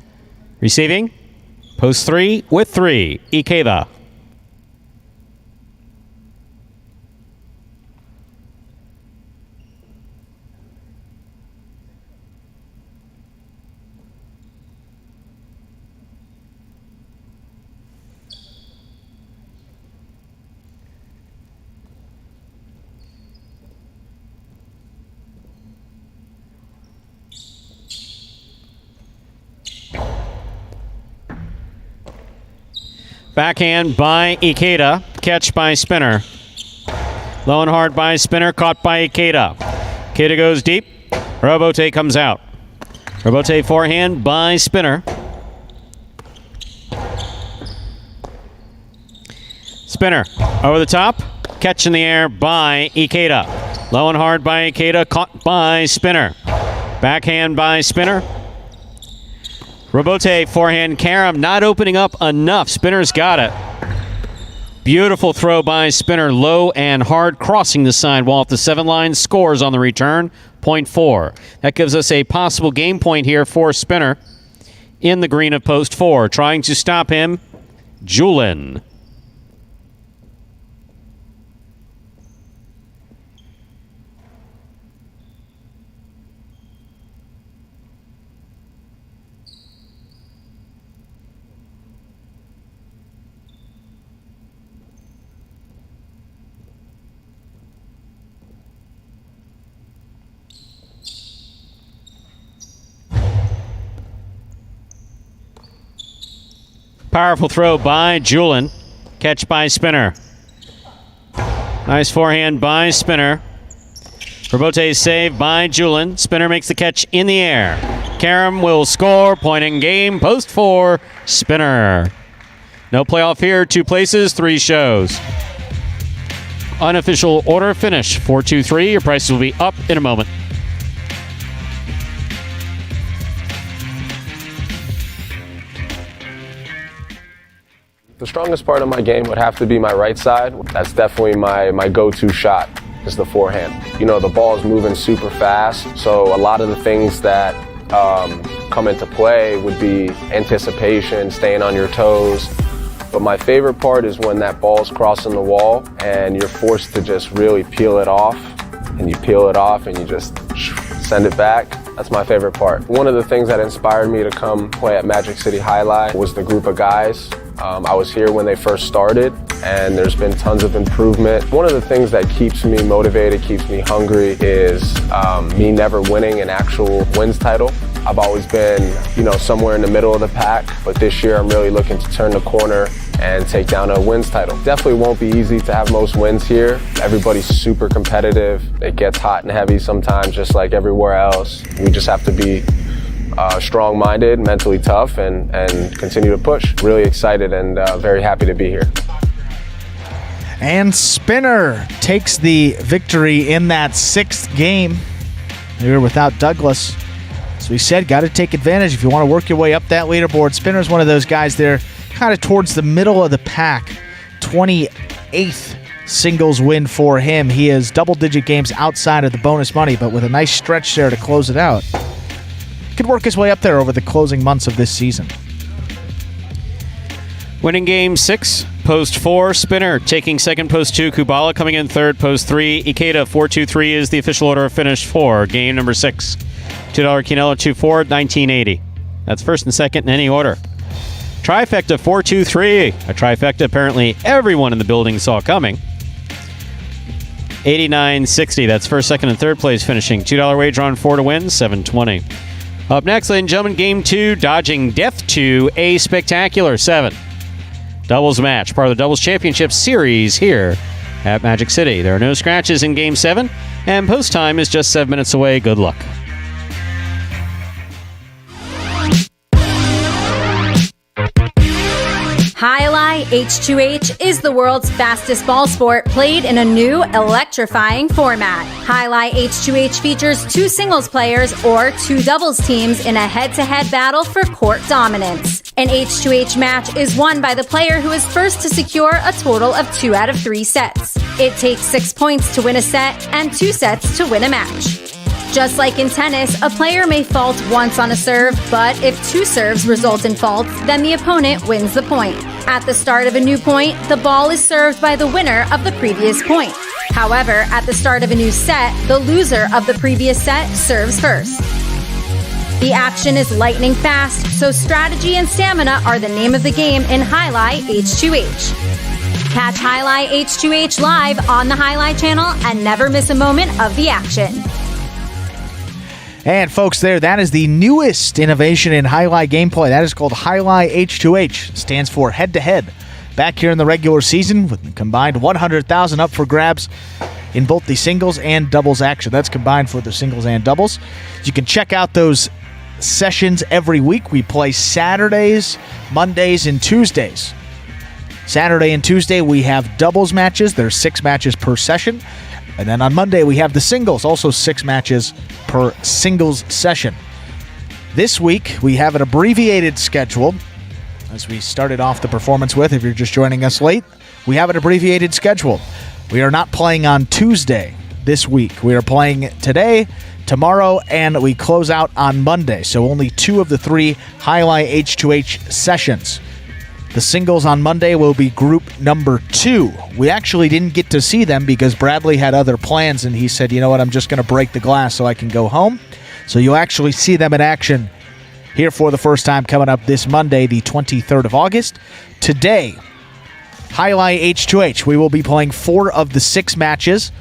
Receiving, post 3 with 3, Ikeda. Backhand by Ikeda. Catch by Spinner. Low and hard by Spinner. Caught by Ikeda. Ikeda goes deep. Robote comes out. Robote forehand by Spinner. Spinner over the top. Catch in the air by Ikeda. Low and hard by Ikeda. Caught by Spinner. Backhand by Spinner. Robote forehand. Karam not opening up enough. Spinner's got it. Beautiful throw by Spinner. Low and hard, crossing the sidewall at the 7 line. Scores on the return. 0.4. That gives us a possible game point here for Spinner in the green of post 4. Trying to stop him, Julin. Powerful throw by Julin. Catch by Spinner. Nice forehand by Spinner. Robote save by Julin. Spinner makes the catch in the air. Karam will score. Point in game. Post 4. Spinner. No playoff here. 2 places, 3 shows. Unofficial order finish 4-2-3. Your prices will be up in a moment. The strongest part of my game would have to be my right side. That's definitely my go-to shot, is the forehand. You know, the ball is moving super fast, so a lot of the things that come into play would be anticipation, staying on your toes. But my favorite part is when that ball's crossing the wall and you're forced to just really peel it off, and you peel it off and you just send it back. That's my favorite part. One of the things that inspired me to come play at Magic City Highlight was the group of guys. I was here when they first started, and there's been tons of improvement. One of the things that keeps me motivated, keeps me hungry, is me never winning an actual wins title. I've always been, somewhere in the middle of the pack, but this year I'm really looking to turn the corner and take down a wins title. Definitely won't be easy to have most wins here. Everybody's super competitive. It gets hot and heavy sometimes, just like everywhere else. We just have to be strong-minded, mentally tough, and continue to push. Really excited and very happy to be here. And Spinner takes the victory in that 6th game. Here without Douglas. As we said, got to take advantage if you want to work your way up that leaderboard. Spinner's one of those guys there kind of towards the middle of the pack. 28th singles win for him. He has double-digit games outside of the bonus money, but with a nice stretch there to close it out. Could work his way up there over the closing months of this season. Winning game 6, post 4, Spinner. Taking second, post 2, Kubala. Coming in third, post 3, Ikeda. 4-2-3 is the official order of finish for game number 6. $2 Quinella, 2-4, $19.80. That's first and second in any order. Trifecta 4-2-3. A trifecta apparently everyone in the building saw coming. $89.60. That's first, second, and third place finishing. $2 wager on 4 to win, $7.20. Up next, ladies and gentlemen, game 2, dodging death to a spectacular 7. Doubles match, part of the Doubles Championship Series here at Magic City. There are no scratches in game 7, and post time is just 7 minutes away. Good luck. Highlight H2H is the world's fastest ball sport played in a new electrifying format. Highlight H2H features 2 singles players or 2 doubles teams in a head-to-head battle for court dominance. An H2H match is won by the player who is first to secure a total of 2 out of 3 sets. It takes 6 points to win a set and 2 sets to win a match. Just like in tennis, a player may fault once on a serve, but if 2 serves result in faults, then the opponent wins the point. At the start of a new point, the ball is served by the winner of the previous point. However, at the start of a new set, the loser of the previous set serves first. The action is lightning fast, so strategy and stamina are the name of the game in Highlight H2H. Catch Highlight H2H live on the Highlight channel and never miss a moment of the action. And folks, that is the newest innovation in Highlight gameplay. That is called Highlight H2H. Stands for head-to-head back here in the regular season with a combined $100,000 up for grabs in both the singles and doubles action. That's combined for the singles and doubles. You can check out those sessions every week. We play Saturdays, Mondays, and Tuesdays. Saturday and Tuesday, we have doubles matches. There's 6 matches per session. And then on Monday, we have the singles, also 6 matches per singles session. This week, we have an abbreviated schedule. As we started off the performance with, if you're just joining us late, we have an abbreviated schedule. We are not playing on Tuesday this week. We are playing today, tomorrow, and we close out on Monday. So only 2 of the 3 Highlight H2H sessions. The singles on Monday will be group number 2. We actually didn't get to see them because Bradley had other plans, and he said, you know what, I'm just going to break the glass so I can go home. So you'll actually see them in action here for the first time coming up this Monday, the 23rd of August. Today, Highlight H2H. We will be playing 4 of the 6 matches.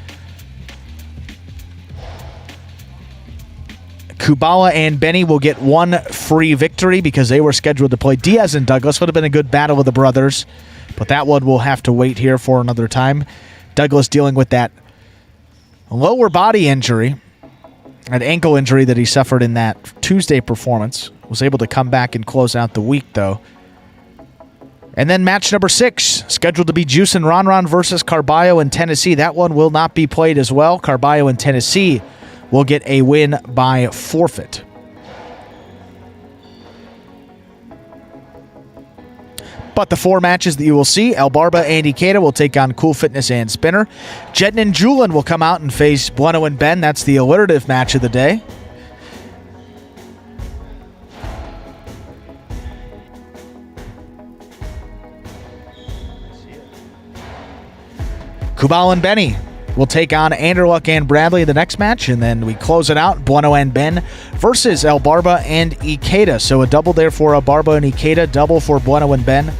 Kubala and Benny will get 1 free victory because they were scheduled to play. Diaz and Douglas would have been a good battle of the brothers, but that one will have to wait here for another time. Douglas dealing with that lower body injury, an ankle injury that he suffered in that Tuesday performance. Was able to come back and close out the week, though. And then match number 6, scheduled to be Juice and Ron versus Carballo in Tennessee. That one will not be played as well. Carballo in Tennessee will get a win by forfeit. But the 4 matches that you will see, El Barba and Ikeda will take on Cool Fitness and Spinner. Jedin and Julin will come out and face Bueno and Ben. That's the alliterative match of the day. Kubal and Benny will take on Anderluck and Bradley in the next match, and then we close it out, Bueno and Ben versus El Barba and Ikeda. So a double there for El Barba and Ikeda, double for Bueno and Ben.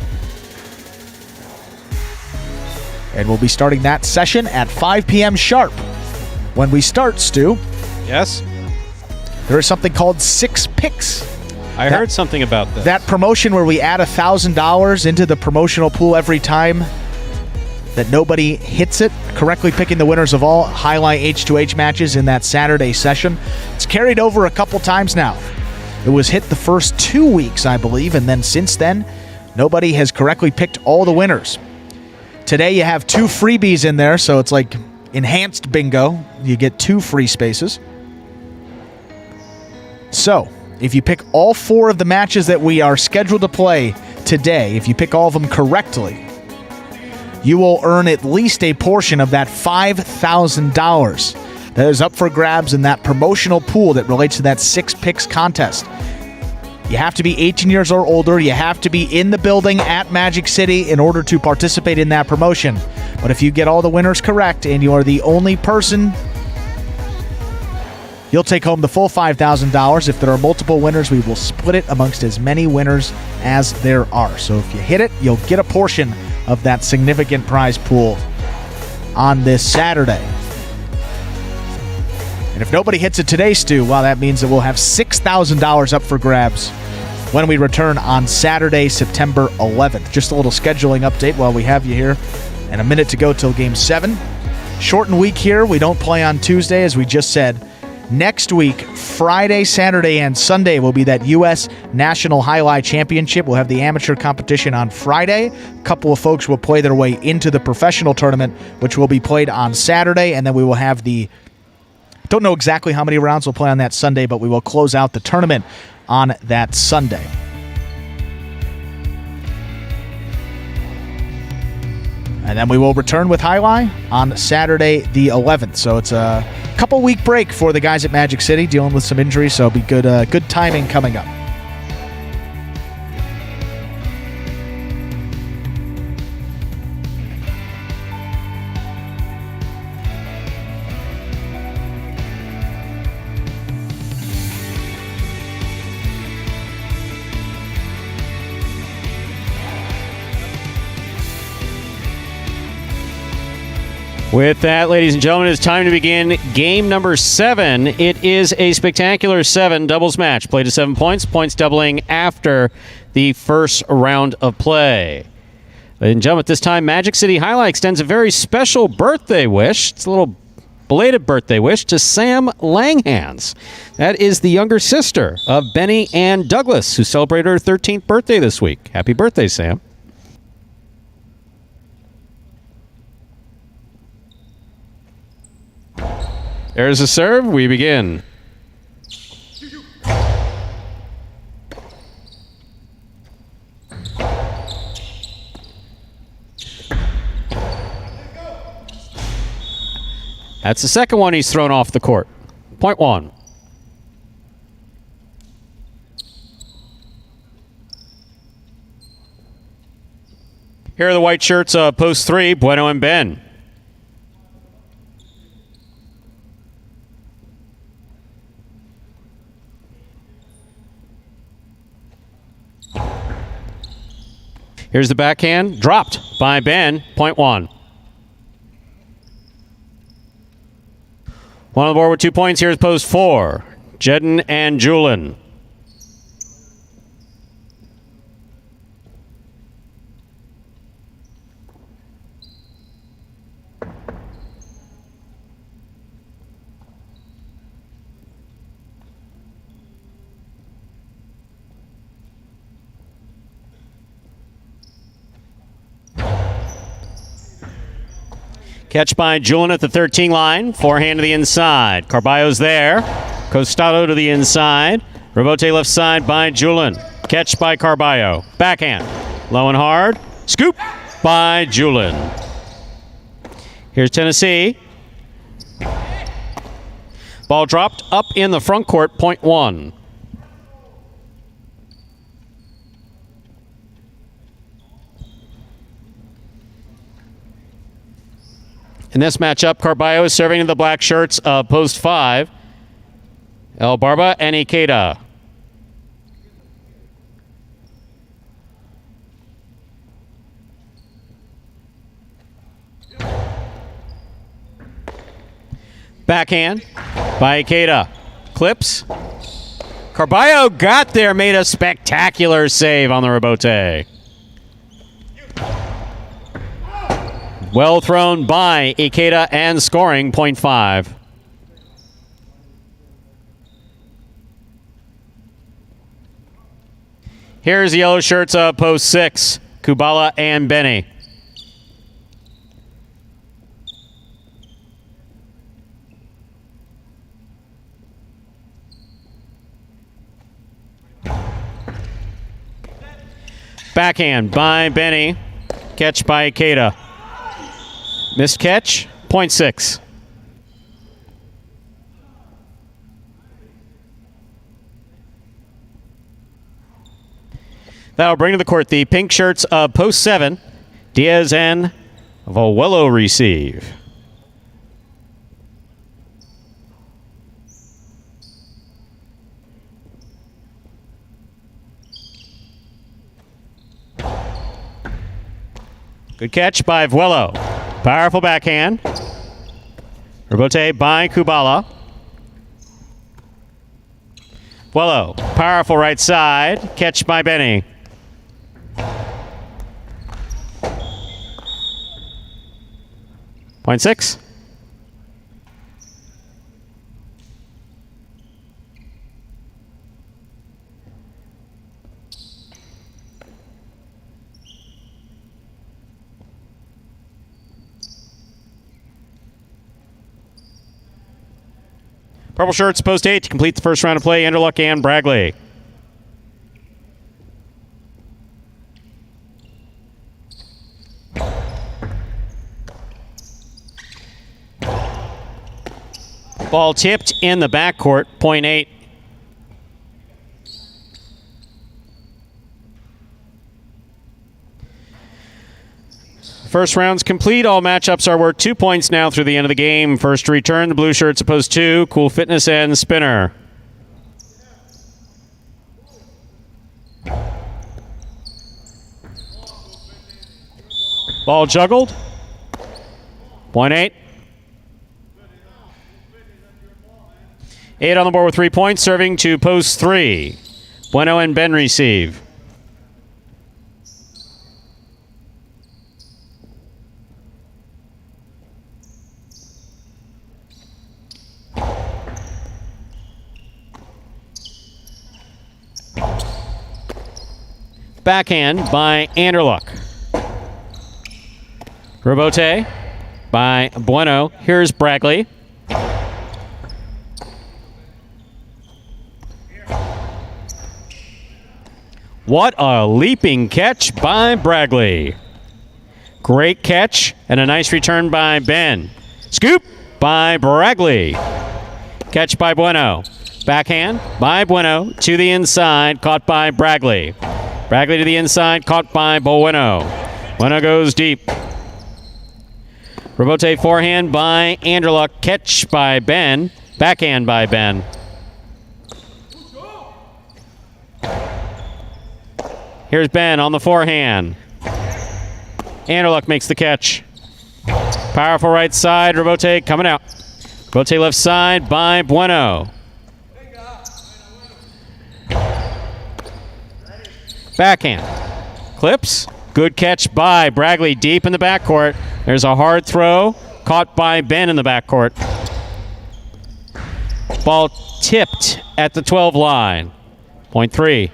And we'll be starting that session at 5 p.m. sharp. When we start, Stu, Yes? there is something called 6 Picks. I heard something about this. That promotion where we add $1,000 into the promotional pool every time that nobody hits it, correctly picking the winners of all Highlight H2H matches in that Saturday session. It's carried over a couple times now. It was hit the first 2 weeks, I believe, and then since then, nobody has correctly picked all the winners. Today you have 2 freebies in there, so it's like enhanced bingo. You get 2 free spaces. So, if you pick all 4 of the matches that we are scheduled to play today, if you pick all of them correctly, you will earn at least a portion of that $5,000 that is up for grabs in that promotional pool that relates to that 6 Picks contest. You have to be 18 years or older. You have to be in the building at Magic City in order to participate in that promotion. But if you get all the winners correct and you are the only person, you'll take home the full $5,000. If there are multiple winners, we will split it amongst as many winners as there are. So if you hit it, you'll get a portion of that significant prize pool on this Saturday. And if nobody hits it today, Stu, well, that means that we'll have $6,000 up for grabs when we return on Saturday, September 11th. Just a little scheduling update while we have you here. And a minute to go till Game 7. Shortened week here. We don't play on Tuesday, as we just said. Next week, Friday, Saturday, and Sunday will be that U.S. National Highlight Championship. We'll have the amateur competition on Friday. A couple of folks will play their way into the professional tournament, which will be played on Saturday. And then we will have don't know exactly how many rounds we'll play on that Sunday, but we will close out the tournament on that Sunday. And then we will return with Highlight on Saturday the 11th. So it's a couple week break for the guys at Magic City dealing with some injuries, so it'll be good timing coming up. With that, ladies and gentlemen, it's time to begin game number 7. It is a spectacular 7 doubles match. Played to 7 points, points doubling after the first round of play. Ladies and gentlemen, at this time, Magic City Highlight extends a very special birthday wish. It's a little belated birthday wish to Sam Langhans. That is the younger sister of Benny Ann Douglas, who celebrated her 13th birthday this week. Happy birthday, Sam. There's a serve. We begin. That's the second one he's thrown off the court. Point one. Here are the white shirts of post 3, Bueno and Ben. Here's the backhand, dropped by Ben, point one. One on the board with 2 points. Here's post 4, Jedden and Julin. Catch by Julin at the 13 line. Forehand to the inside. Carballo's there. Costado to the inside. Rebote left side by Julin. Catch by Carballo. Backhand. Low and hard. Scoop by Julin. Here's Tennessee. Ball dropped up in the front court. Point one. In this matchup, Carballo is serving in the black shirts of post 5, El Barba and Ikeda. Backhand by Ikeda. Clips. Carballo got there, made a spectacular save on the rebote. Well thrown by Ikeda and scoring, point 5. Here's the yellow shirts of post 6, Kubala and Benny. Backhand by Benny. Catch by Ikeda. Missed catch, point 6. That'll bring to the court the pink shirts of post 7. Diaz and Volwello receive. Good catch by Vuelo. Powerful backhand. Rebote by Kubala. Vuelo. Powerful right side. Catch by Benny. Point 6. Purple shirts, post 8 to complete the first round of play, Anderluck and Bragley. Ball tipped in the backcourt, point 8. First round's complete. All matchups are worth 2 points now through the end of the game. First to return, the blue shirts opposed 2, Cool Fitness and Spinner. Ball juggled. Point 8. 8 on the board with 3 points, serving to post 3. Bueno and Ben receive. Backhand by Anderluck. Rebote by Bueno. Here's Bragley. What a leaping catch by Bragley. Great catch and a nice return by Ben. Scoop by Bragley. Catch by Bueno. Backhand by Bueno to the inside, caught by Bragley. Bragley to the inside, caught by Bueno. Bueno goes deep. Rebote forehand by Anderluck. Catch by Ben. Backhand by Ben. Here's Ben on the forehand. Anderluck makes the catch. Powerful right side. Rebote coming out. Rebote left side by Bueno. Backhand. Clips. Good catch by Bragley deep in the backcourt. There's a hard throw. Caught by Ben in the backcourt. Ball tipped at the 12 line. Point 3.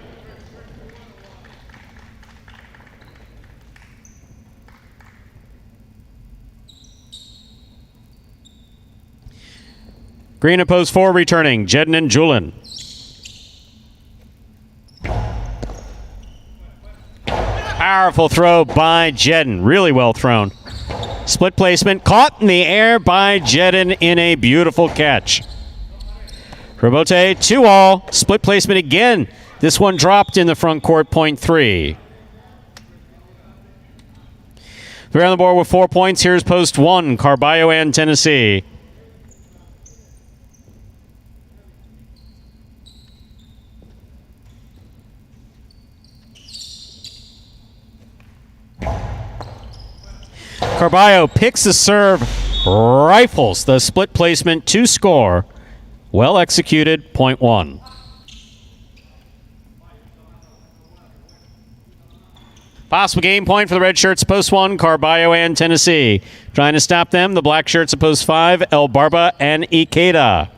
Green at post 4 returning. Jedden and Julin. Powerful throw by Jedden. Really well thrown. Split placement. Caught in the air by Jedden in a beautiful catch. Rebote 2-all. Split placement again. This one dropped in the front court. Point 3. 3 on the board with 4 points. Here's post 1. Carballo and Tennessee. Carballo picks the serve, rifles the split placement to score. Well executed, point 1. Possible game point for the red shirts, post 1, Carballo and Tennessee. Trying to stop them, the black shirts at post 5, El Barba and Ikeda.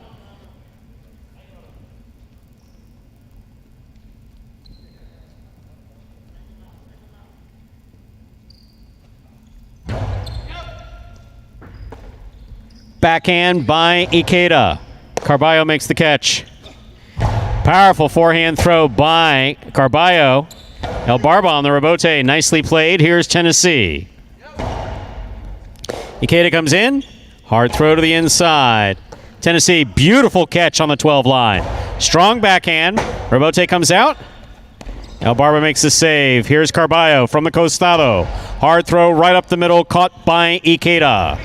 Backhand by Ikeda. Carballo makes the catch. Powerful forehand throw by Carballo. El Barba on the rebote. Nicely played. Here's Tennessee. Ikeda comes in. Hard throw to the inside. Tennessee, beautiful catch on the 12 line. Strong backhand. Rebote comes out. El Barba makes the save. Here's Carballo from the costado. Hard throw right up the middle. Caught by Ikeda.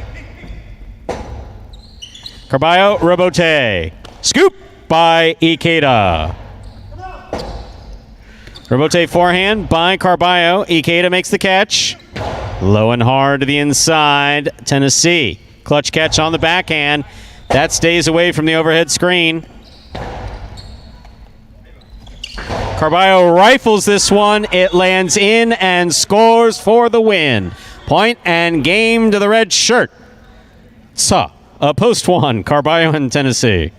Carballo, rebote. Scoop by Ikeda. Rebote forehand by Carballo. Ikeda makes the catch. Low and hard to the inside. Tennessee. Clutch catch on the backhand. That stays away from the overhead screen. Carballo rifles this one. It lands in and scores for the win. Point and game to the red shirt. Post 1, Carballo and Tennessee.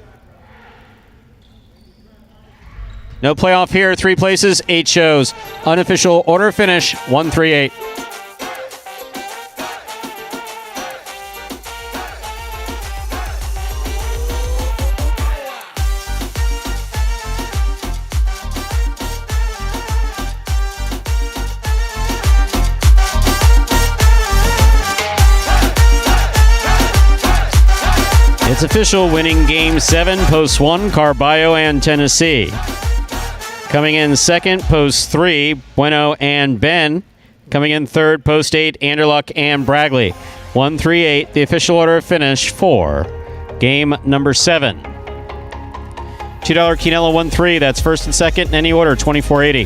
No playoff here. 3 places, 8 shows. Unofficial order finish, 1-3-8. It's official, winning Game 7, post 1, Carballo and Tennessee. Coming in second, post 3, Bueno and Ben. Coming in third, post 8, Anderluck and Bragley. 1-3-8, the official order of finish for game number 7. $2 Quinella 1-3, that's first and second in any order, $24.80.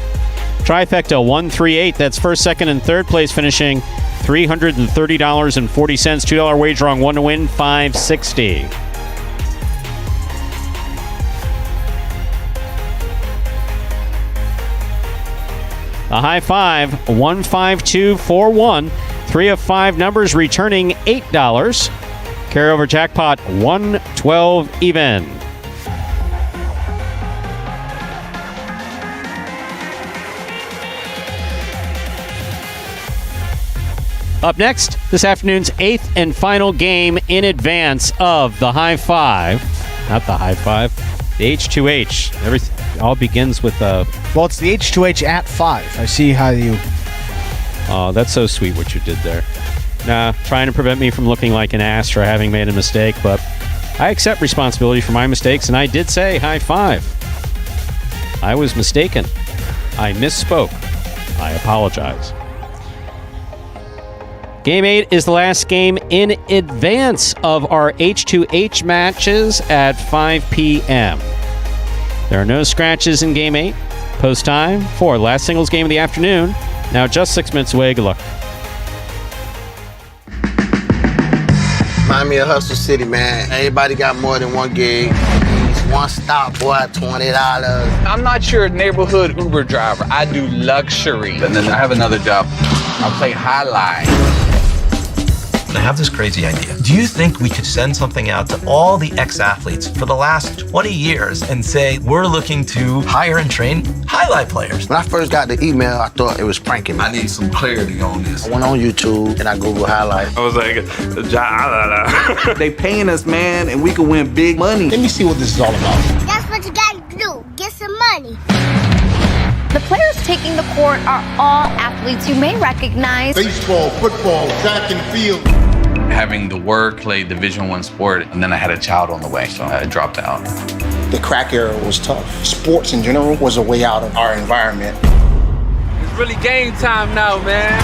Trifecta 1-3-8, that's first, second, and third place finishing $330.40. $2 wager on 1 to win, $560. The high five, 15241. 3 of 5 numbers returning $8. Carryover jackpot, 112 even. Up next, this afternoon's 8th and final game in advance of the high five. Not the high five, the H2H. Everything all begins with Well, it's the H2H at 5. I see how you... Oh, that's so sweet what you did there. Nah, trying to prevent me from looking like an ass for having made a mistake, but I accept responsibility for my mistakes, and I did say high five. I was mistaken. I misspoke. I apologize. Game 8 is the last game in advance of our H2H matches at 5 p.m. There are no scratches in Game 8. Post time for last singles game of the afternoon. Now just 6 minutes away. Good luck. Remind me of Hustle City, man. Everybody got more than one gig. One stop, boy, $20. I'm not your neighborhood Uber driver. I do luxury. And then I have another job. I play highlight. I have this crazy idea. Do you think we could send something out to all the ex-athletes for the last 20 years and say, we're looking to hire and train highlight players? When I first got the email, I thought it was pranking me. I need some clarity on this. I went on YouTube and I Googled highlight. I was like, They paying us, man, and we can win big money. Let me see what this is all about. That's what you gotta do. Get some money. The players taking the court are all athletes you may recognize. Baseball, football, track and field. Having the work, play Division I sport, and then I had a child on the way, so I dropped out. The crack era was tough. Sports in general was a way out of our environment. It's really game time now, man.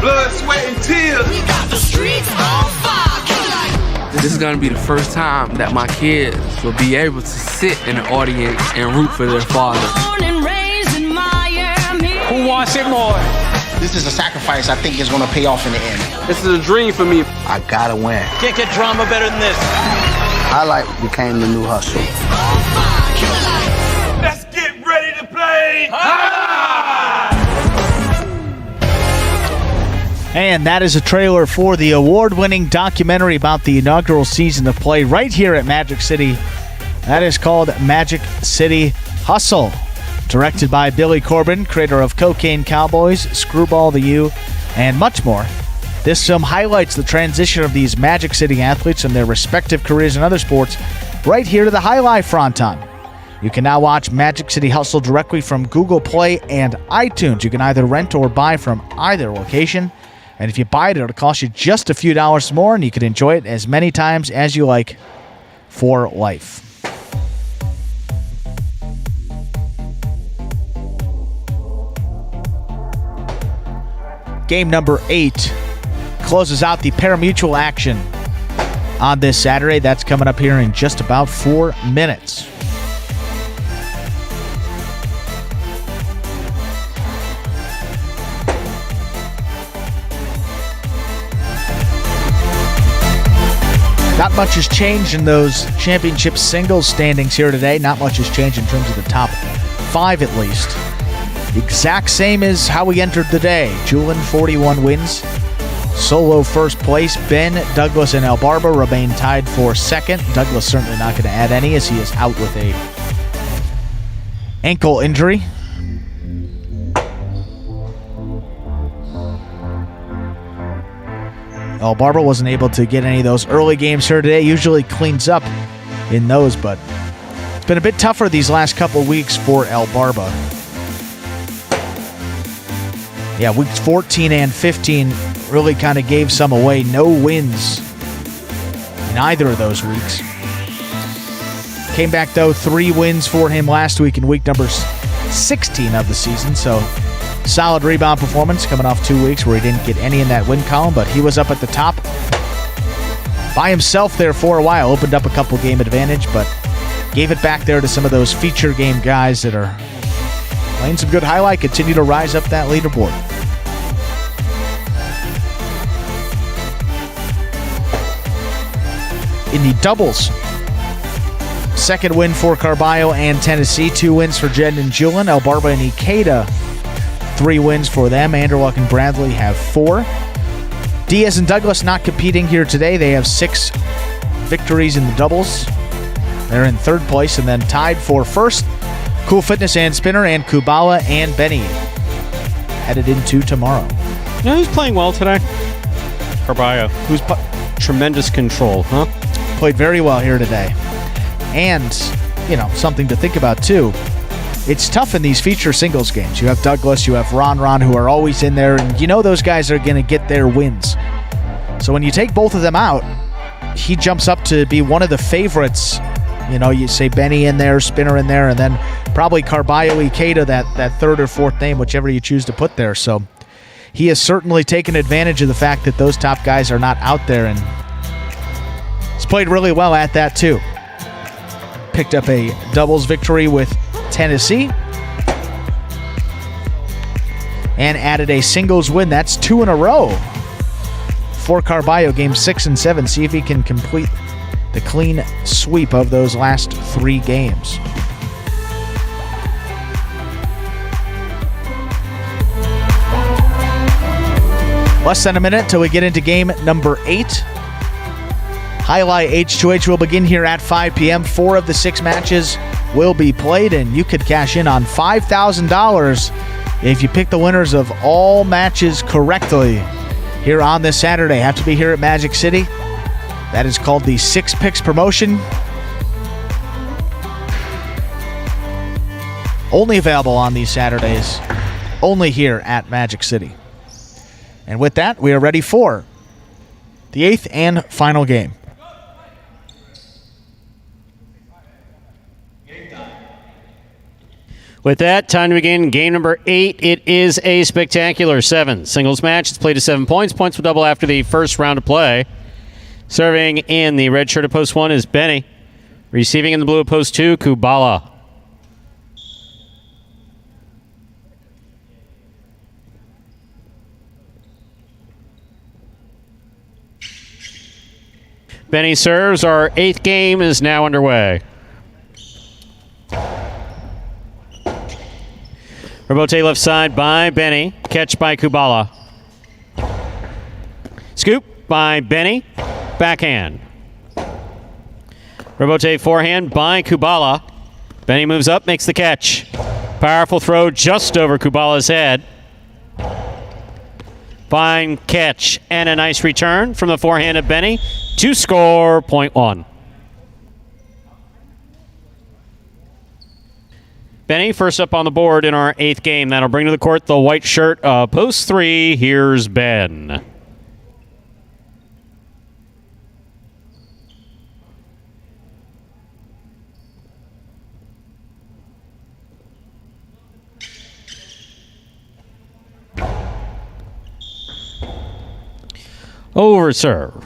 Blood, sweat, and tears. We got the streets on fire. This is gonna be the first time that my kids will be able to sit in the audience and root for their father. Who wants it more? This is a sacrifice I think is going to pay off in the end. This is a dream for me. I gotta win. Can't get drama better than this. Highlight became the new hustle. Let's get ready to play. And that is a trailer for the award-winning documentary about the inaugural season of play right here at Magic City. That is called Magic City Hustle. Directed by Billy Corbin, creator of Cocaine Cowboys, Screwball the U, and much more. This film highlights the transition of these Magic City athletes and their respective careers in other sports right here to the Highlight Fronton. You can now watch Magic City Hustle directly from Google Play and iTunes. You can either rent or buy from either location. And if you buy it, it'll cost you just a few dollars more, and you can enjoy it as many times as you like for life. Game number 8 closes out the Parimutuel action on this Saturday. That's coming up here in just about 4 minutes. Not much has changed in those championship singles standings here today. Not much has changed in terms of the top 5 at least. Exact same as how we entered the day. Julian, 41 wins. Solo first place. Ben, Douglas, and El Barba remain tied for second. Douglas certainly not going to add any as he is out with a ankle injury. El Barba wasn't able to get any of those early games here today. Usually cleans up in those, but it's been a bit tougher these last couple of weeks for El Barba. Yeah, weeks 14 and 15 really kind of gave some away. No wins in either of those weeks. Came back, though, 3 wins for him last week in week number 16 of the season. So solid rebound performance coming off 2 weeks where he didn't get any in that win column, but he was up at the top by himself there for a while. Opened up a couple game advantage, but gave it back there to some of those feature game guys that are playing some good highlight, continue to rise up that leaderboard. In the doubles, second win for Carballo and Tennessee, 2 wins for Jed and Julian. El Barba and Ikeda, 3 wins for them. Anderluck and Bradley have 4. Diaz and Douglas not competing here today. They have 6 victories in the doubles. They're in 3rd place, and then tied for first, Cool Fitness and Spinner, and Kubala and Benny headed into tomorrow. You know who's playing well today? Carballo. Tremendous control, huh? Played very well here today. And, something to think about, too. It's tough in these feature singles games. You have Douglas, you have Ron, who are always in there, and those guys are going to get their wins. So when you take both of them out, he jumps up to be one of the favorites. You say Benny in there, Spinner in there, and then probably Carballo, Ikeda, that third or fourth name, whichever you choose to put there. So he has certainly taken advantage of the fact that those top guys are not out there, and he's played really well at that too. Picked up a doubles victory with Tennessee and added a singles win. That's 2 in a row for Carballo, games 6 and 7. See if he can complete the clean sweep of those last 3 games. Less than a minute till we get into game number 8. Highlight H2H will begin here at 5 p.m. 4 of the 6 matches will be played, and you could cash in on $5,000 if you pick the winners of all matches correctly here on this Saturday. Have to be here at Magic City. That is called the 6 Picks promotion. Only available on these Saturdays. Only here at Magic City. And with that, we are ready for the 8th and final game. With that, time to begin game number 8. It is a spectacular 7 singles match. It's played to 7 points. Points will double after the first round of play. Serving in the red shirt of post 1 is Benny. Receiving in the blue of post 2, Kubala. Benny serves. Our 8th game is now underway. Rebote left side by Benny. Catch by Kubala. Scoop by Benny. Backhand. Rebote forehand by Kubala. Benny moves up, makes the catch. Powerful throw just over Kubala's head. Fine catch and a nice return from the forehand of Benny to score point 1. Benny first up on the board in our 8th game. That'll bring to the court the white shirt of post 3. Here's Ben. Over serve.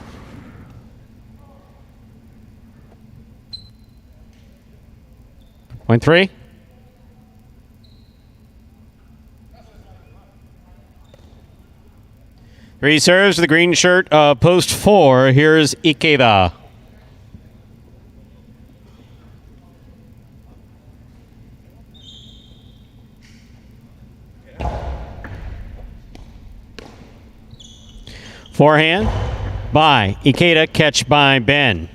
Point 3. Three serves the green shirt, post 4. Here's Ikeda. Forehand by Ikeda, catch by Ben.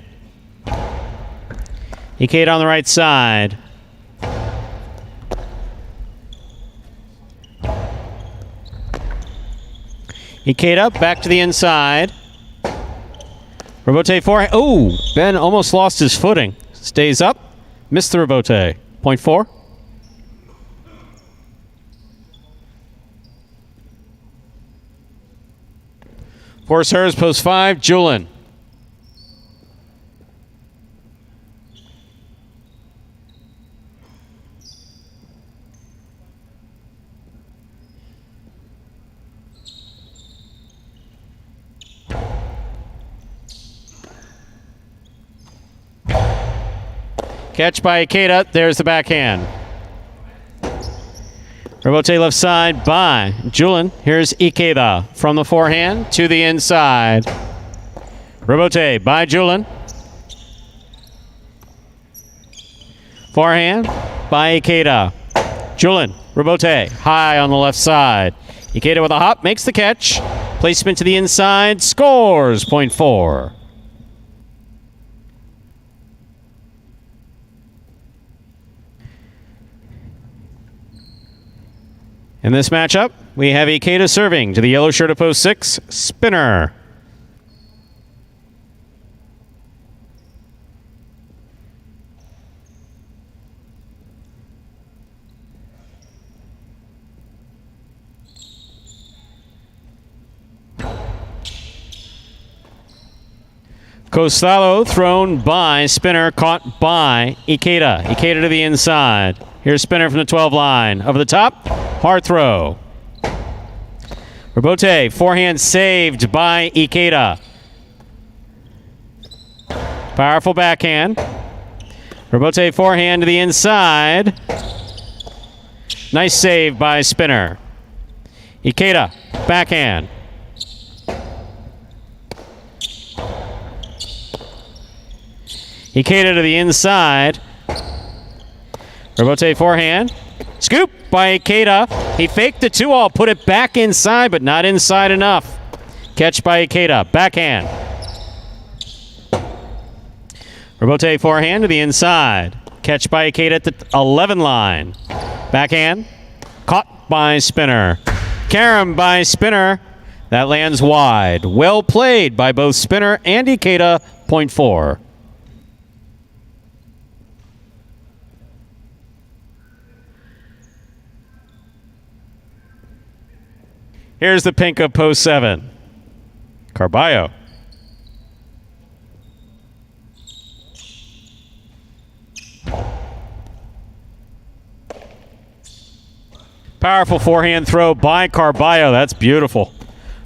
Ikeda on the right side. Ikeda back to the inside. Rebote forehand. Oh, Ben almost lost his footing. Stays up. Missed the rebote. Point 4. Four serves, post 5. Julin. Catch by Ikeda. There's the backhand. Rebote left side by Julin. Here's Ikeda from the forehand to the inside. Rebote by Julin. Forehand by Ikeda. Julin, rebote, high on the left side. Ikeda with a hop, makes the catch. Placement to the inside, scores, point 4. In this matchup, We have Ikeda serving to the yellow shirt of post 6, spinner. Costello thrown by spinner, caught by Ikeda. Ikeda to the inside. Here's spinner from the 12 line. Over the top, hard throw. Robote, forehand saved by Ikeda. Powerful backhand. Robote forehand to the inside. Nice save by spinner. Ikeda, backhand. Ikeda to the inside. Robote forehand. Scoop by Ikeda. He faked the 2-all, put it back inside, but not inside enough. Catch by Ikeda. Backhand. Robote forehand to the inside. Catch by Ikeda at the 11 line. Backhand. Caught by spinner. Karam by spinner. That lands wide. Well played by both spinner and Ikeda. Point 4. Here's the pink of post 7. Carballo. Powerful forehand throw by Carballo. That's beautiful.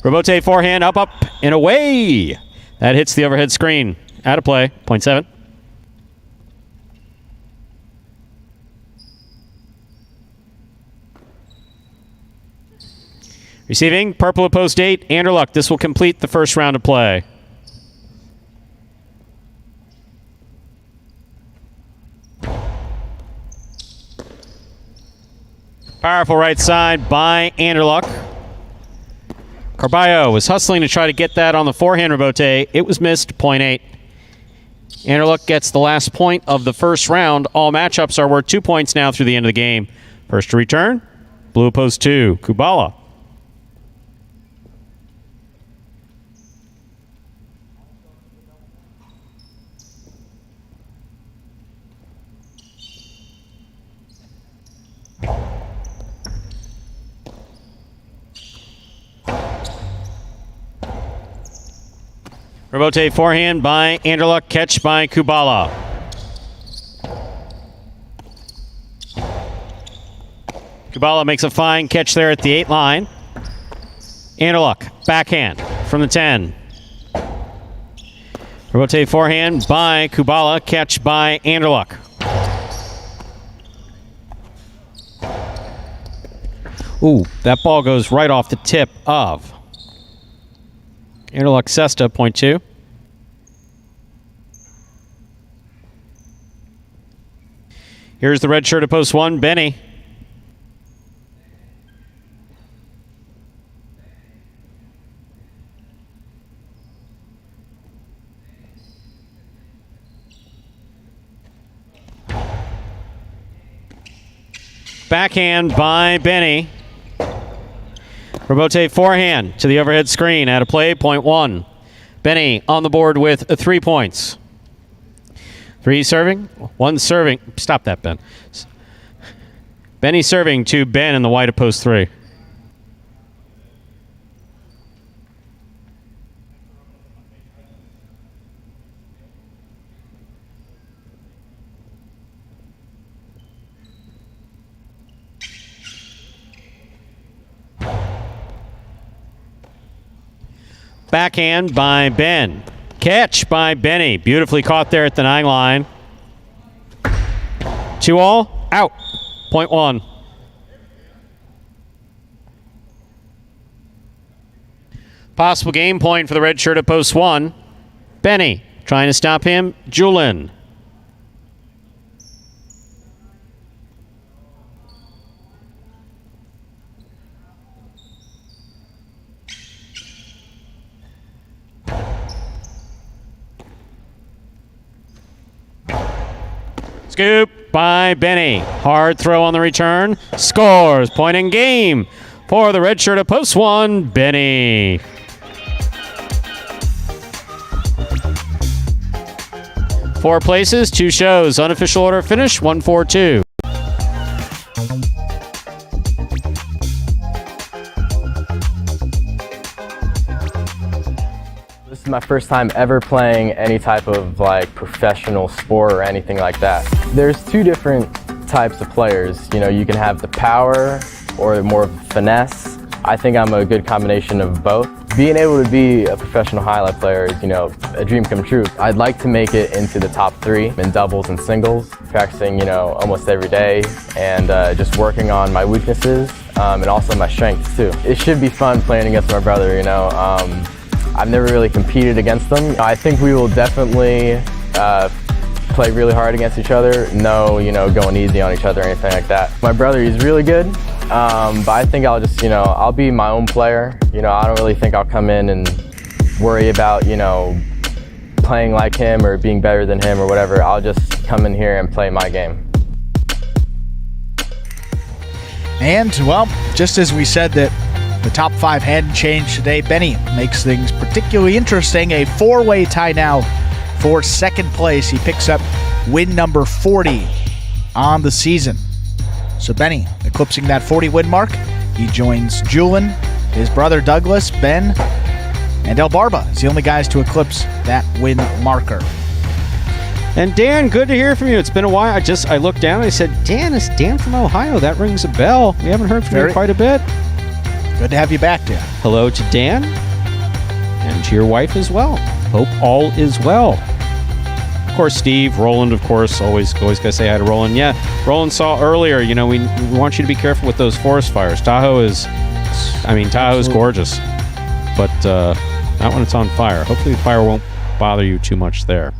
Robote forehand, up, and away. That hits the overhead screen. Out of play. Point 7. Receiving, purple at post 8, Anderluck. This will complete the first round of play. Powerful right side by Anderluck. Carballo was hustling to try to get that on the forehand Robote. It was missed, point 8. Anderluck gets the last point of the first round. All matchups are worth 2 points now through the end of the game. First to return, blue post 2, Kubala. Robote forehand by Anderluck, catch by Kubala. Kubala makes a fine catch there at the 8 line. Anderluck, backhand from the 10. Robote forehand by Kubala, catch by Anderluck. Ooh, that ball goes right off the tip of Anderluck Cesta, point 2. Here's the red shirt at post 1, Benny. Backhand by Benny. Robote forehand to the overhead screen. Out of play, point 1. Benny on the board with 3 points. 3 serving, 1 serving. Stop that, Ben. Benny serving to Ben in the white of post 3. Backhand by Ben. Catch by Benny. Beautifully caught there at the 9 line. 2-all, out. Point 1. Possible game point for the red shirt at post 1. Benny trying to stop him. Julin. Scoop by Benny. Hard throw on the return. Scores. Point in game For the red shirt of post 1, Benny. Four places, 2 shows. Unofficial order of finish, 142. This is my first time ever playing any type of like professional sport or anything like that. There's 2 different types of players. You know, you can have the power or more finesse. I think I'm a good combination of both. Being able to be a professional highlight player is, you know, a dream come true. I'd like to make it into the top 3 in doubles and singles, practicing, you know, almost every day and just working on my weaknesses and also my strengths too. It should be fun playing against my brother, you know. I've never really competed against them. I think we will definitely play really hard against each other. No, you know, going easy on each other or anything like that. My brother, he's really good, but I think I'll just, you know, I'll be my own player. You know, I don't really think I'll come in and worry about, you know, playing like him or being better than him or whatever. I'll just come in here and play my game. And, well, just as we said that the top 5 hadn't changed today, Benny makes things particularly interesting. A 4-way tie now for second place. He picks up win number 40 on the season. So Benny eclipsing that 40-win mark. He joins Julian, his brother Douglas, Ben, and El Barba is the only guys to eclipse that win marker. And Dan, good to hear from you. It's been a while. I looked down and I said, Dan, it's Dan from Ohio. That rings a bell. We haven't heard from you quite a bit. Good to have you back, Dan. Hello to Dan and to your wife as well. Hope all is well. Of course, Steve, Roland, of course, always gotta say hi to Roland. Yeah, Roland saw earlier, you know, we want you to be careful with those forest fires. Tahoe's gorgeous, but not when it's on fire. Hopefully the fire won't bother you too much there.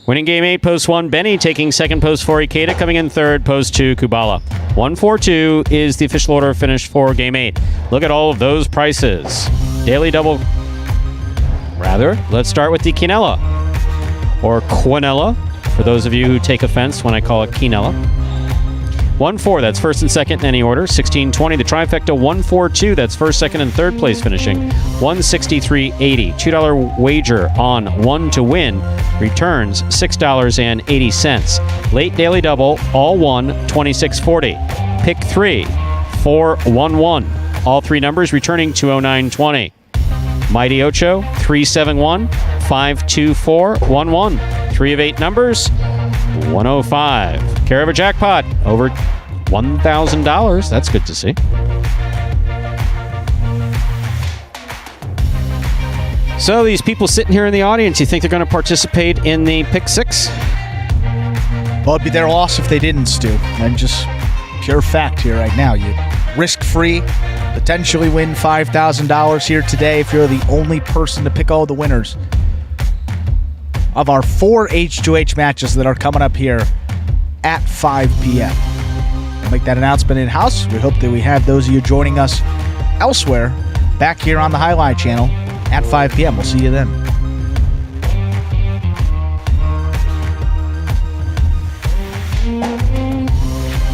Winning game 8, post 1, Benny taking second, post 4, Ikeda coming in third, post 2, Kubala. 142 is the official order of finish for game 8. Look at all of those prices. Daily double. Let's start with the Quinella, or Quinella, for those of you who take offense when I call it Quinella. 1-4, that's first and second in any order. 16-20, the trifecta. 1-4-2, that's first, second, and third place finishing. 163.80. $2 wager on 1 to win returns $6.80. Late daily double, all 1, 26.40. Pick 3, 4-1-1. All 3 numbers returning 209.20. Mighty Ocho, 371, 52411. 3 of 8 numbers, 105. Care of a jackpot, over $1,000. That's good to see. So these people sitting here in the audience, you think they're going to participate in the Pick 6? Well, it'd be their loss if they didn't, Stu. And just pure fact here right now. You risk-free, potentially win $5,000 here today if you're the only person to pick all the winners of our 4 H2H matches that are coming up here at 5 p.m. We'll make that announcement in-house. We hope that we have those of you joining us elsewhere back here on the Highlight channel at 5 p.m. We'll see you then.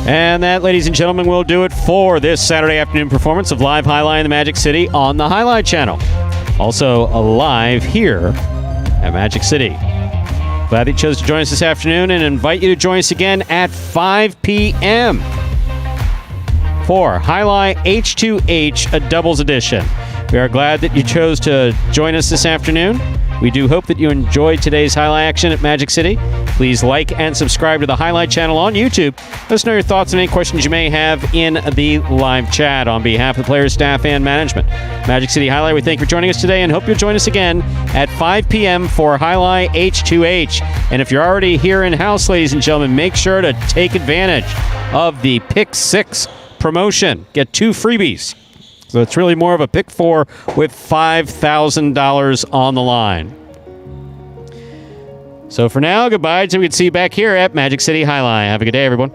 And that, ladies and gentlemen, will do it for this Saturday afternoon performance of Live Highlight in the Magic City on the Highlight channel. Also live here at Magic City. Glad that you chose to join us this afternoon and invite you to join us again at 5 p.m. for Highlight H2H, a doubles edition. We are glad that you chose to join us this afternoon. We do hope that you enjoyed today's highlight action at Magic City. Please like and subscribe to the Highlight channel on YouTube. Let us know your thoughts and any questions you may have in the live chat. On behalf of the players, staff, and management, Magic City Highlight, we thank you for joining us today and hope you'll join us again at 5 p.m. for Highlight H2H. And if you're already here in-house, ladies and gentlemen, make sure to take advantage of the Pick 6 promotion. Get 2 freebies. So it's really more of a Pick 4 with $5,000 on the line. So for now, goodbye until we can see you back here at Magic City Highlight. Have a good day, everyone.